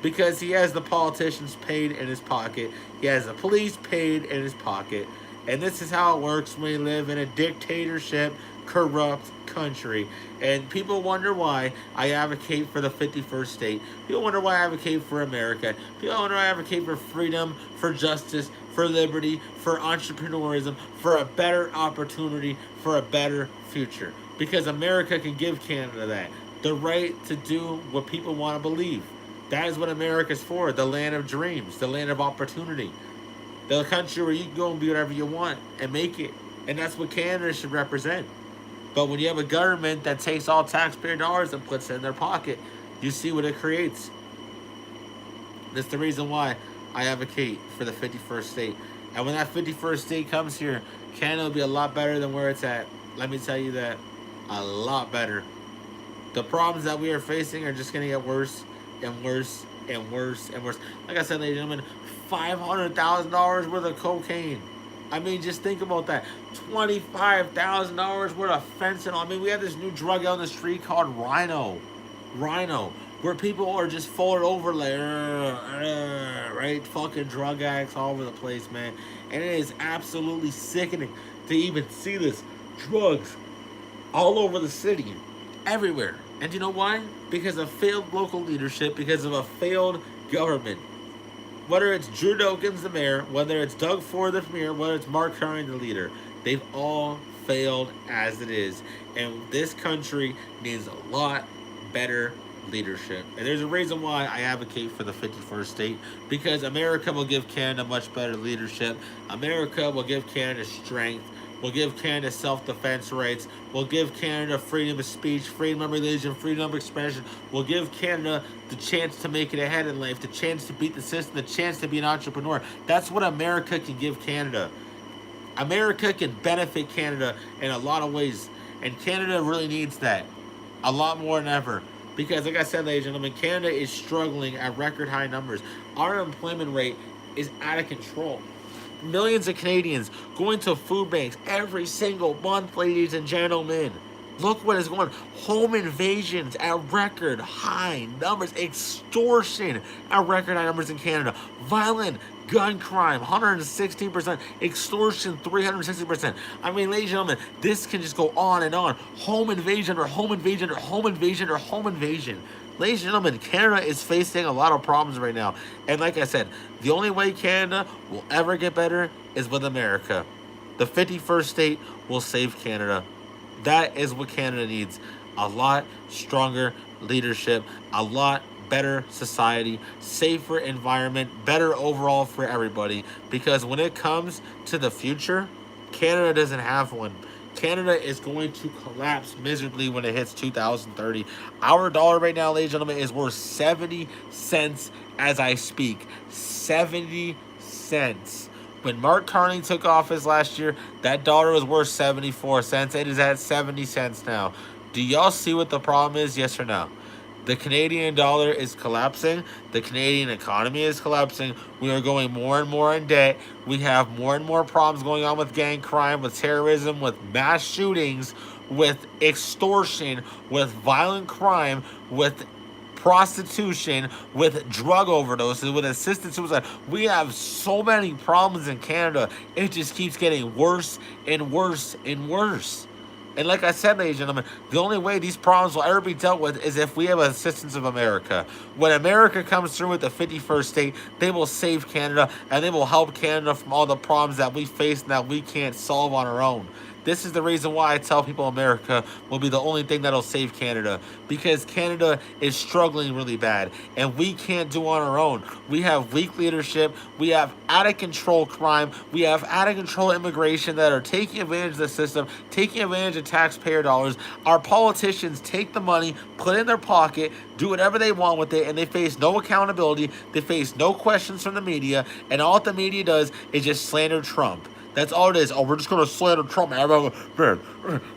Because he has the politicians paid in his pocket. He has the police paid in his pocket. And this is how it works when you live in a dictatorship, corrupt country. And people wonder why I advocate for the 51st state. People wonder why I advocate for America. People wonder why I advocate for freedom, for justice, for liberty, for entrepreneurism, for a better opportunity, for a better future. Because America can give Canada that. The right to do what people want to believe. That is what America's for. The land of dreams. The land of opportunity. The country where you can go and be whatever you want and make it. And that's what Canada should represent. But when you have a government that takes all taxpayer dollars and puts it in their pocket, you see what it creates. That's the reason why I advocate for the 51st state. And when that 51st state comes here, Canada will be a lot better than where it's at. Let me tell you that. A lot better. The problems that we are facing are just going to get worse and worse and worse and worse. Like I said, ladies and gentlemen, $500,000 worth of cocaine. I mean, just think about that. $25,000 worth of fentanyl. I mean, we have this new drug out on the street called Rhino, where people are just falling over like, right? Fucking drug addicts all over the place, man. And it is absolutely sickening to even see this. Drugs all over the city, everywhere. And you know why? Because of failed local leadership, because of a failed government. Whether it's Drew Dokins, the mayor, whether it's Doug Ford, the premier, whether it's Mark Carney, the leader, they've all failed as it is. And this country needs a lot better leadership. And there's a reason why I advocate for the 51st state, because America will give Canada much better leadership. America will give Canada strength. We'll give Canada self-defense rights. We'll give Canada freedom of speech, freedom of religion, freedom of expression. We'll give Canada the chance to make it ahead in life, the chance to beat the system, the chance to be an entrepreneur. That's what America can give Canada. America can benefit Canada in a lot of ways. And Canada really needs that. A lot more than ever. Because like I said, ladies and gentlemen, Canada is struggling at record high numbers. Our unemployment rate is out of control. Millions of Canadians going to food banks every single month, ladies and gentlemen. Look what is going on. Home invasions at record high numbers. Extortion at record high numbers in Canada. Violent gun crime, 116%. Extortion, 360%. I mean, ladies and gentlemen, this can just go on and on. Home invasion or home invasion or home invasion or home invasion. Ladies and gentlemen, Canada is facing a lot of problems right now. And like I said, the only way Canada will ever get better is with America. The 51st state will save Canada. That is what Canada needs. A lot stronger leadership, a lot better society, safer environment, better overall for everybody. Because when it comes to the future, Canada doesn't have one. Canada is going to collapse miserably when it hits 2030. Our dollar right now, ladies and gentlemen, is worth 70 cents as I speak. 70 cents. When Mark Carney took office last year, that dollar was worth 74 cents. It is at 70 cents now. Do y'all see what the problem is? Yes or no? The Canadian dollar is collapsing. The Canadian economy is collapsing. We are going more and more in debt. We have more and more problems going on with gang crime, with terrorism, with mass shootings, with extortion, with violent crime, with prostitution, with drug overdoses, with assisted suicide. We have so many problems in Canada. It just keeps getting worse and worse and worse. And like I said, ladies and gentlemen, the only way these problems will ever be dealt with is if we have assistance of America. When America comes through with the 51st state, they will save Canada, and they will help Canada from all the problems that we face and that we can't solve on our own. This is the reason why I tell people America will be the only thing that'll save Canada, because Canada is struggling really bad and we can't do on our own. We have weak leadership, we have out of control crime, we have out of control immigration that are taking advantage of the system, taking advantage of taxpayer dollars. Our politicians take the money, put it in their pocket, do whatever they want with it, and they face no accountability, they face no questions from the media, and all the media does is just slander Trump. That's all it is. Oh, we're just going to slander Trump, man. Man,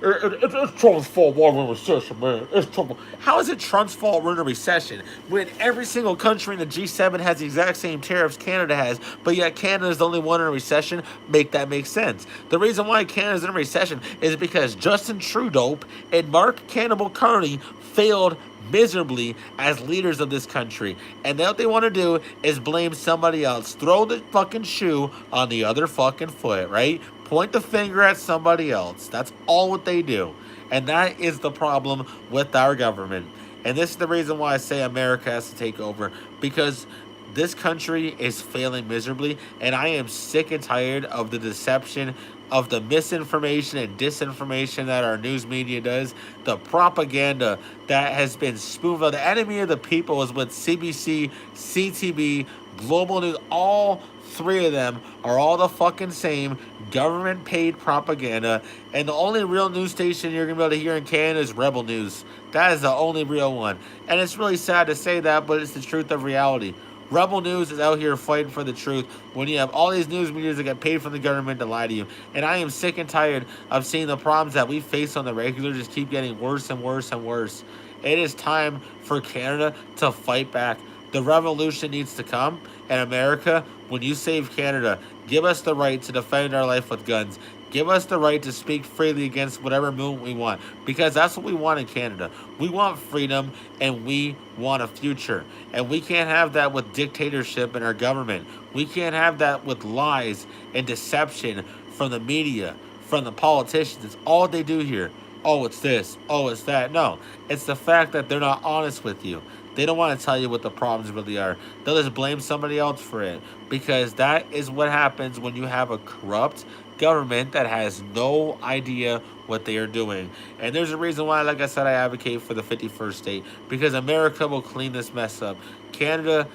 it's Trump's fault we're in a recession, man. It's Trump. How is it Trump's fault we're in a recession when every single country in the G7 has the exact same tariffs Canada has, but yet Canada is the only one in a recession? Make that make sense. The reason why Canada's in a recession is because Justin Trudeau and Mark Cannibal Carney failed miserably as leaders of this country. And what they want to do is blame somebody else. Throw the fucking shoe on the other fucking foot, right? Point the finger at somebody else. That's all what they do. And that is the problem with our government. And this is the reason why I say America has to take over. Because this country is failing miserably. And I am sick and tired of the deception, of the misinformation and disinformation that our news media does, the propaganda that has been spoofed. The enemy of the people is with CBC, CTV, Global News. All three of them are all the fucking same government paid propaganda. And the only real news station you're going to be able to hear in Canada is Rebel News. That is the only real one. And it's really sad to say that, but it's the truth of reality. Rebel News is out here fighting for the truth when you have all these news media that get paid from the government to lie to you. And I am sick and tired of seeing the problems that we face on the regular just keep getting worse and worse and worse. It is time for Canada to fight back. The revolution needs to come. And America, when you save Canada, give us the right to defend our life with guns. Give us the right to speak freely against whatever movement we want, because that's what we want in Canada. We want freedom and we want a future. And we can't have that with dictatorship in our government. We can't have that with lies and deception from the media, from the politicians. It's all they do here. Oh, it's this. Oh, it's that. No, it's the fact that they're not honest with you. They don't want to tell you what the problems really are. They'll just blame somebody else for it, because that is what happens when you have a corrupt government that has no idea what they are doing. And there's a reason why, like I said, I advocate for the 51st state, because America will clean this mess up. Canada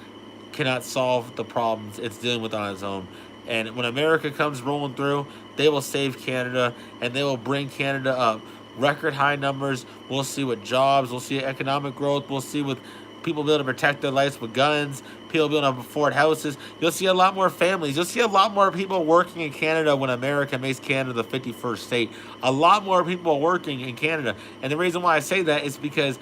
cannot solve the problems it's dealing with on its own. And when America comes rolling through, they will save Canada and they will bring Canada up. Record high numbers. We'll see with jobs. We'll see economic growth. We'll see with people being able to protect their lives with guns, people being able to afford houses. You'll see a lot more families. You'll see a lot more people working in Canada when America makes Canada the 51st state. A lot more people working in Canada. And the reason why I say that is because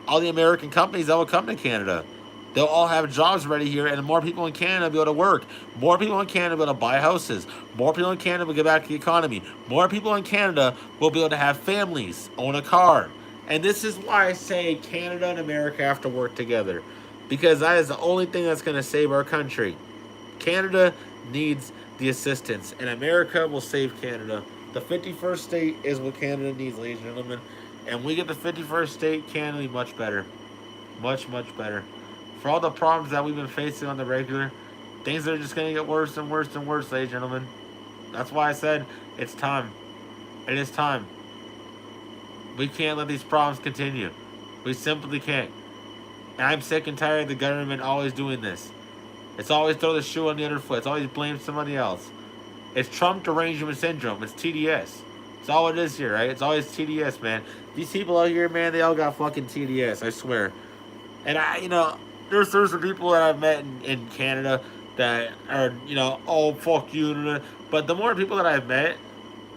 all the American companies that will come to Canada, they'll all have jobs ready here, and more people in Canada will be able to work. More people in Canada will be able to buy houses. More people in Canada will get back to the economy. More people in Canada will be able to have families, own a car. And this is why I say Canada and America have to work together, because that is the only thing that's going to save our country. Canada needs the assistance, and America will save Canada. The 51st state is what Canada needs, ladies and gentlemen. And we get the 51st state, Canada will be much better. Much, much better. For all the problems that we've been facing on the regular, things are just going to get worse and worse and worse, ladies and gentlemen. That's why I said it's time. It is time. We can't let these problems continue. We simply can't. And I'm sick and tired of the government always doing this. It's always throw the shoe on the other foot. It's always blame somebody else. It's Trump derangement syndrome. It's TDS. It's all it is here, right? It's always TDS, man. These people out here, man, they all got fucking TDS, I swear. And there's some people that I've met in Canada that are, oh, fuck you. But the more people that I've met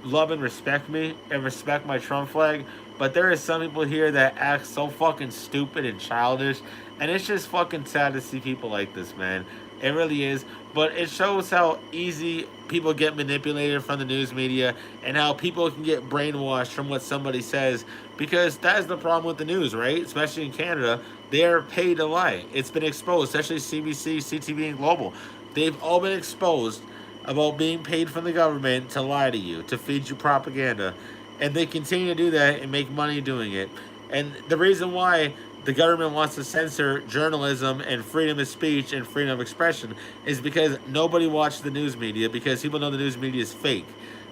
love and respect me and respect my Trump flag, but there is some people here that act so fucking stupid and childish, and it's just fucking sad to see people like this, man. It really is. But it shows how easy people get manipulated from the news media and how people can get brainwashed from what somebody says, because that is the problem with the news, right? Especially in Canada. They're paid to lie. It's been exposed, especially CBC, CTV, and Global. They've all been exposed about being paid from the government to lie to you, to feed you propaganda. And they continue to do that and make money doing it. And the reason why the government wants to censor journalism and freedom of speech and freedom of expression is because nobody watches the news media, because people know the news media is fake.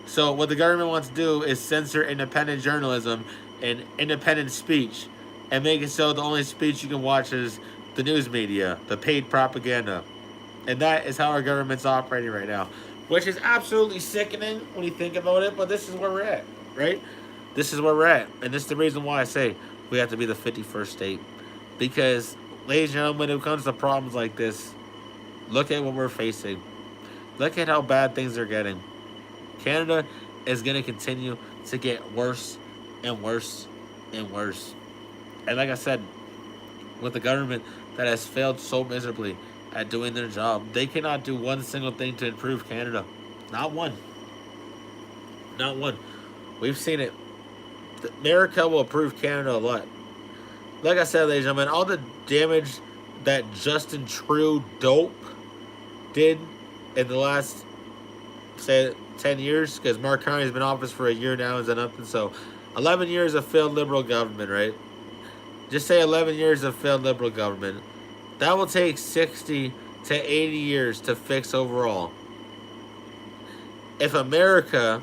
So what the government wants to do is censor independent journalism and independent speech and make it so the only speech you can watch is the news media, the paid propaganda. And that is how our government's operating right now, which is absolutely sickening when you think about it, but this is where we're at, right? This is where we're at. And this is the reason why I say we have to be the 51st state. Because, ladies and gentlemen, when it comes to problems like this, look at what we're facing. Look at how bad things are getting. Canada is going to continue to get worse and worse and worse. And like I said, with the government that has failed so miserably at doing their job, they cannot do one single thing to improve Canada. Not one. Not one. We've seen it. America will improve Canada a lot. Like I said, ladies and gentlemen, all the damage that Justin Trudeau did in the last, say, 10 years, because Mark Carney's been in office for a year now, is nothing. So 11 years of failed liberal government, right? Just say 11 years of failed liberal government. That will take 60 to 80 years to fix overall. If America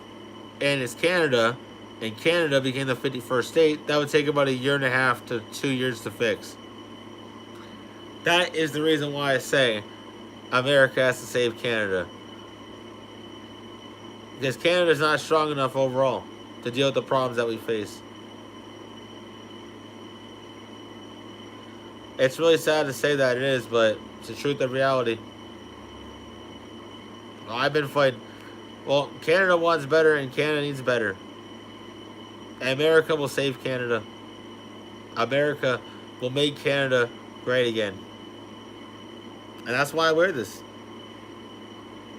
and it's Canada, and Canada became the 51st state, that would take about a year and a half to 2 years to fix. That is the reason why I say America has to save Canada. Because Canada is not strong enough overall to deal with the problems that we face. It's really sad to say that it is, but it's the truth of reality. Well, I've been fighting. Well, Canada wants better and Canada needs better. America will save Canada. America will make Canada great again. And that's why I wear this.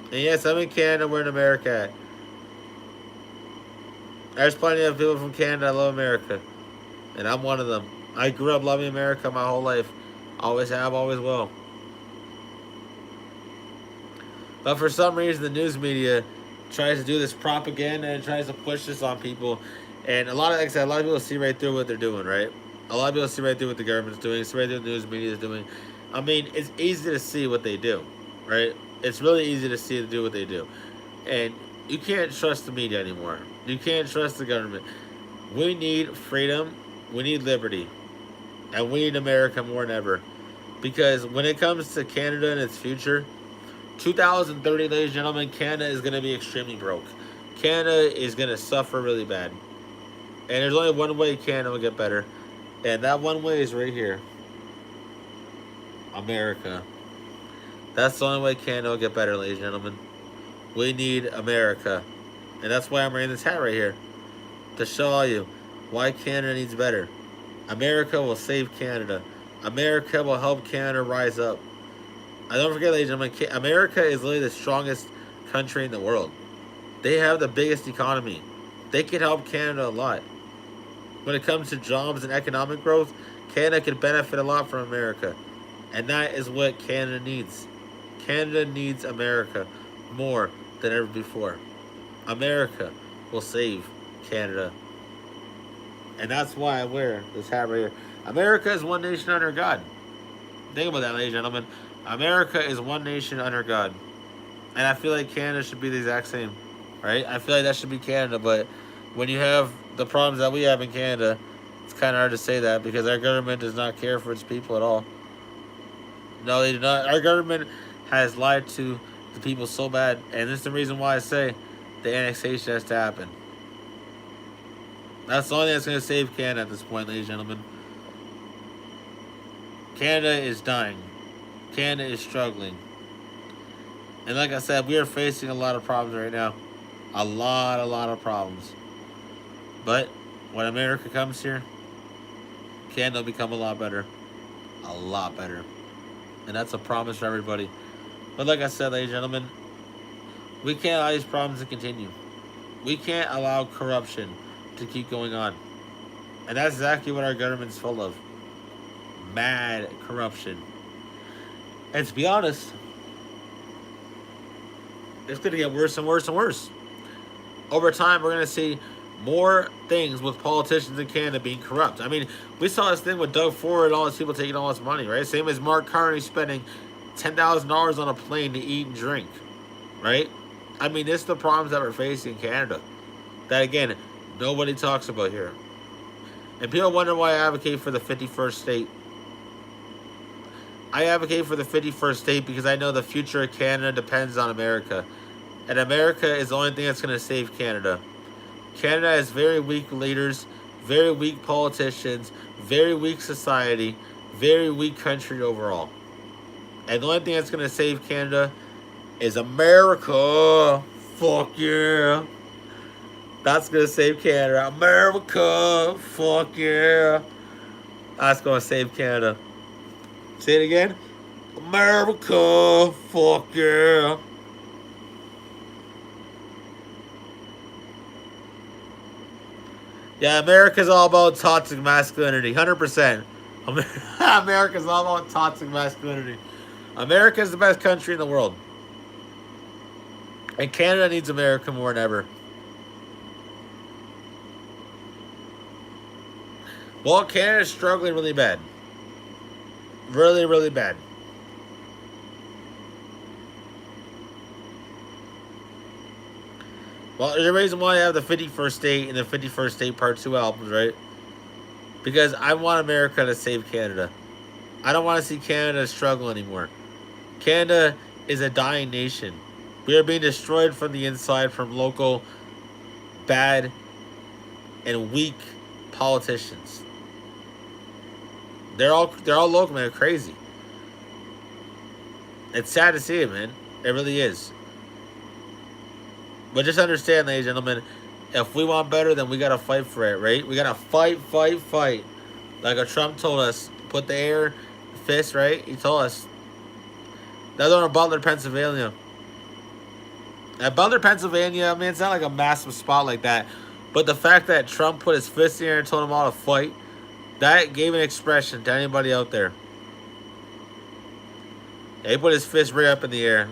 And yes, I'm in Canada, we're in America. There's plenty of people from Canada that love America. And I'm one of them. I grew up loving America my whole life. Always have, always will. But for some reason, the news media tries to do this propaganda and tries to push this on people. And a lot of, like I said, a lot of people see right through what they're doing, right? A lot of people see right through what the government's doing, see right through what the news media is doing. I mean, it's easy to see what they do, right? It's really easy to see to do what they do. And you can't trust the media anymore. You can't trust the government. We need freedom. We need liberty. And we need America more than ever. Because when it comes to Canada and its future, 2030, ladies and gentlemen, Canada is going to be extremely broke. Canada is going to suffer really bad. And there's only one way Canada will get better. And that one way is right here. America. That's the only way Canada will get better, ladies and gentlemen. We need America. And that's why I'm wearing this hat right here. To show you why Canada needs better. America will save Canada. America will help Canada rise up. And don't forget, ladies and gentlemen, America is literally the strongest country in the world. They have the biggest economy. They can help Canada a lot. When it comes to jobs and economic growth, Canada can benefit a lot from America. And that is what Canada needs. Canada needs America more than ever before. America will save Canada. And that's why I wear this hat right here. America is one nation under God. Think about that, ladies and gentlemen. America is one nation under God. And I feel like Canada should be the exact same. Right? I feel like that should be Canada, but when you have the problems that we have in Canada, it's kind of hard to say that because our government does not care for its people at all. No, they do not. Our government has lied to the people so bad, and this is the reason why I say the annexation has to happen. That's the only thing that's going to save Canada at this point, ladies and gentlemen. Canada is dying. Canada is struggling. And like I said, we are facing a lot of problems right now. A lot of problems. But when America comes here, Canada will become a lot better. A lot better. And that's a promise for everybody. But like I said, ladies and gentlemen, we can't allow these problems to continue. We can't allow corruption to keep going on. And that's exactly what our government's full of. Mad corruption. And to be honest, it's going to get worse and worse and worse. Over time, we're going to see more things with politicians in Canada being corrupt. I mean, we saw this thing with Doug Ford and all these people taking all this money, right? Same as Mark Carney spending $10,000 on a plane to eat and drink, right? I mean, this is the problems that we're facing in Canada. That, again, nobody talks about here. And people wonder why I advocate for the 51st state. I advocate for the 51st state because I know the future of Canada depends on America. And America is the only thing that's going to save Canada. Canada has very weak leaders, very weak politicians, very weak society, very weak country overall. And the only thing that's going to save Canada is America. Fuck yeah. That's going to save Canada. America. Fuck yeah. That's going to save Canada. Say it again. America. Fuck yeah. Yeah, America's all about toxic masculinity. 100%. America's all about toxic masculinity. America is the best country in the world. And Canada needs America more than ever. Well, Canada's struggling really bad. Really, really bad. Well, there's a reason why I have the 51st State and the 51st State Part 2 albums, right? Because I want America to save Canada. I don't want to see Canada struggle anymore. Canada is a dying nation. We are being destroyed from the inside from local, bad, and weak politicians. They're all local, man. They're crazy. It's sad to see it, man. It really is. But just understand, ladies and gentlemen, if we want better, then we gotta fight for it, right? We gotta fight. Like a Trump told us, put the air fist, right? He told us. Another one in Butler, Pennsylvania. At Butler, Pennsylvania, I mean, it's not like a massive spot like that. But the fact that Trump put his fist in the air and told them all to fight, that gave an expression to anybody out there. He put his fist right up in the air.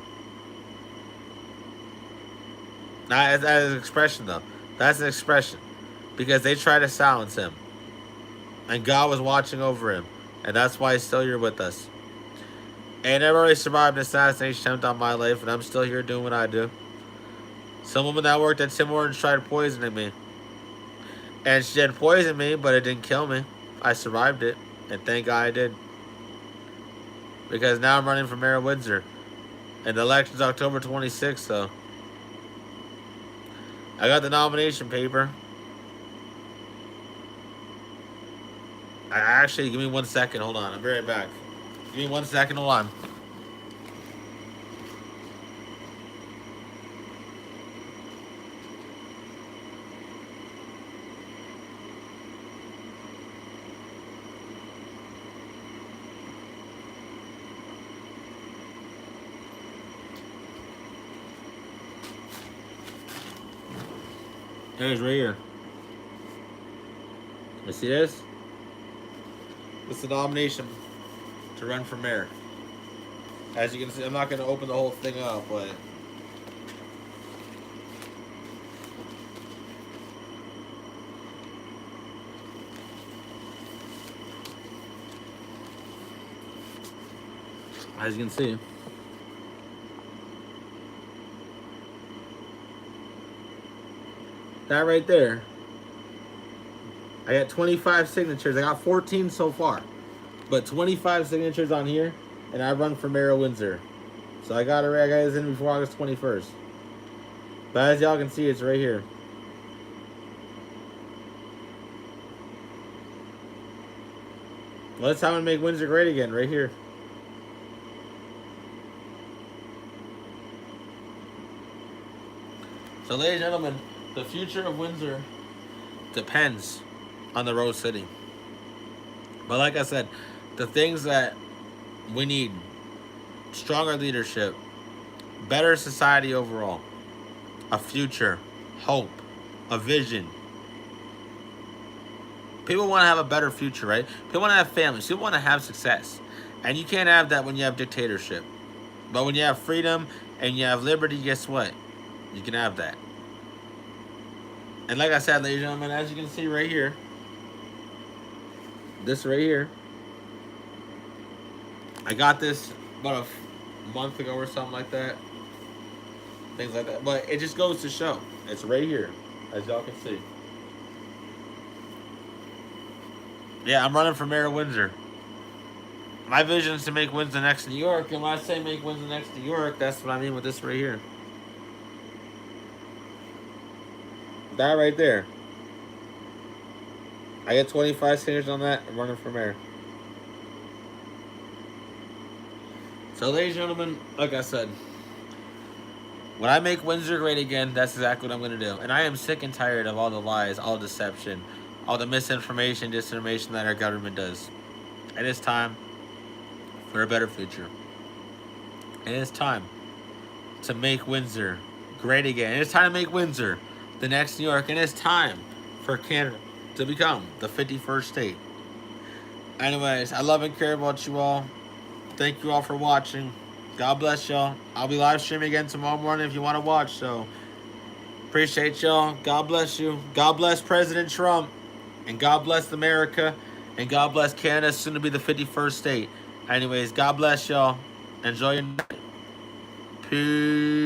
That is an expression, though. That's an expression. Because they tried to silence him. And God was watching over him. And that's why he's still here with us. And I've already survived an assassination attempt on my life. And I'm still here doing what I do. Some woman that worked at Tim Hortons tried poisoning me. And she did poison me, but it didn't kill me. I survived it. And thank God I did. Because now I'm running for mayor of Windsor. And the election's October 26th, so. I got the nomination paper. Actually, give me 1 second. Hold on. I'll be right back. Give me 1 second. Hold on. There's right here. You see this? It's the nomination to run for mayor. As you can see, I'm not going to open the whole thing up, but as you can see, that right there, I got 25 signatures. I got 14 so far, but 25 signatures on here, and I run for mayor of Windsor. So I got this in before August 21st. But as y'all can see, it's right here. Well, that's how I'm gonna make Windsor great again, right here. So, ladies and gentlemen, the future of Windsor depends on the Rose City. But like I said, the things that we need: stronger leadership, better society overall, a future, hope, a vision. People want to have a better future, right? People want to have families. People want to have success. And you can't have that when you have dictatorship. But when you have freedom and you have liberty, guess what? You can have that. And like I said, ladies and gentlemen, as you can see right here, this right here, I got this about a month ago or something like that. Things like that. But it just goes to show. It's right here, as y'all can see. Yeah, I'm running for mayor of Windsor. My vision is to make Windsor next to New York. And when I say make Windsor next to New York, that's what I mean with this right here. That right there. I get 25 signatures on that. I'm running for mayor. So, ladies and gentlemen, like I said, when I make Windsor great again, that's exactly what I'm going to do. And I am sick and tired of all the lies, all the deception, all the misinformation, disinformation that our government does. It is time for a better future. It is time to make Windsor great again. It is time to make Windsor the next New York. And it's time for Canada to become the 51st state. Anyways, I love and care about you all. Thank you all for watching. God bless y'all. I'll be live streaming again tomorrow morning if you want to watch. So, appreciate y'all. God bless you. God bless President Trump. And God bless America. And God bless Canada, soon to be the 51st state. Anyways, God bless y'all. Enjoy your night. Peace.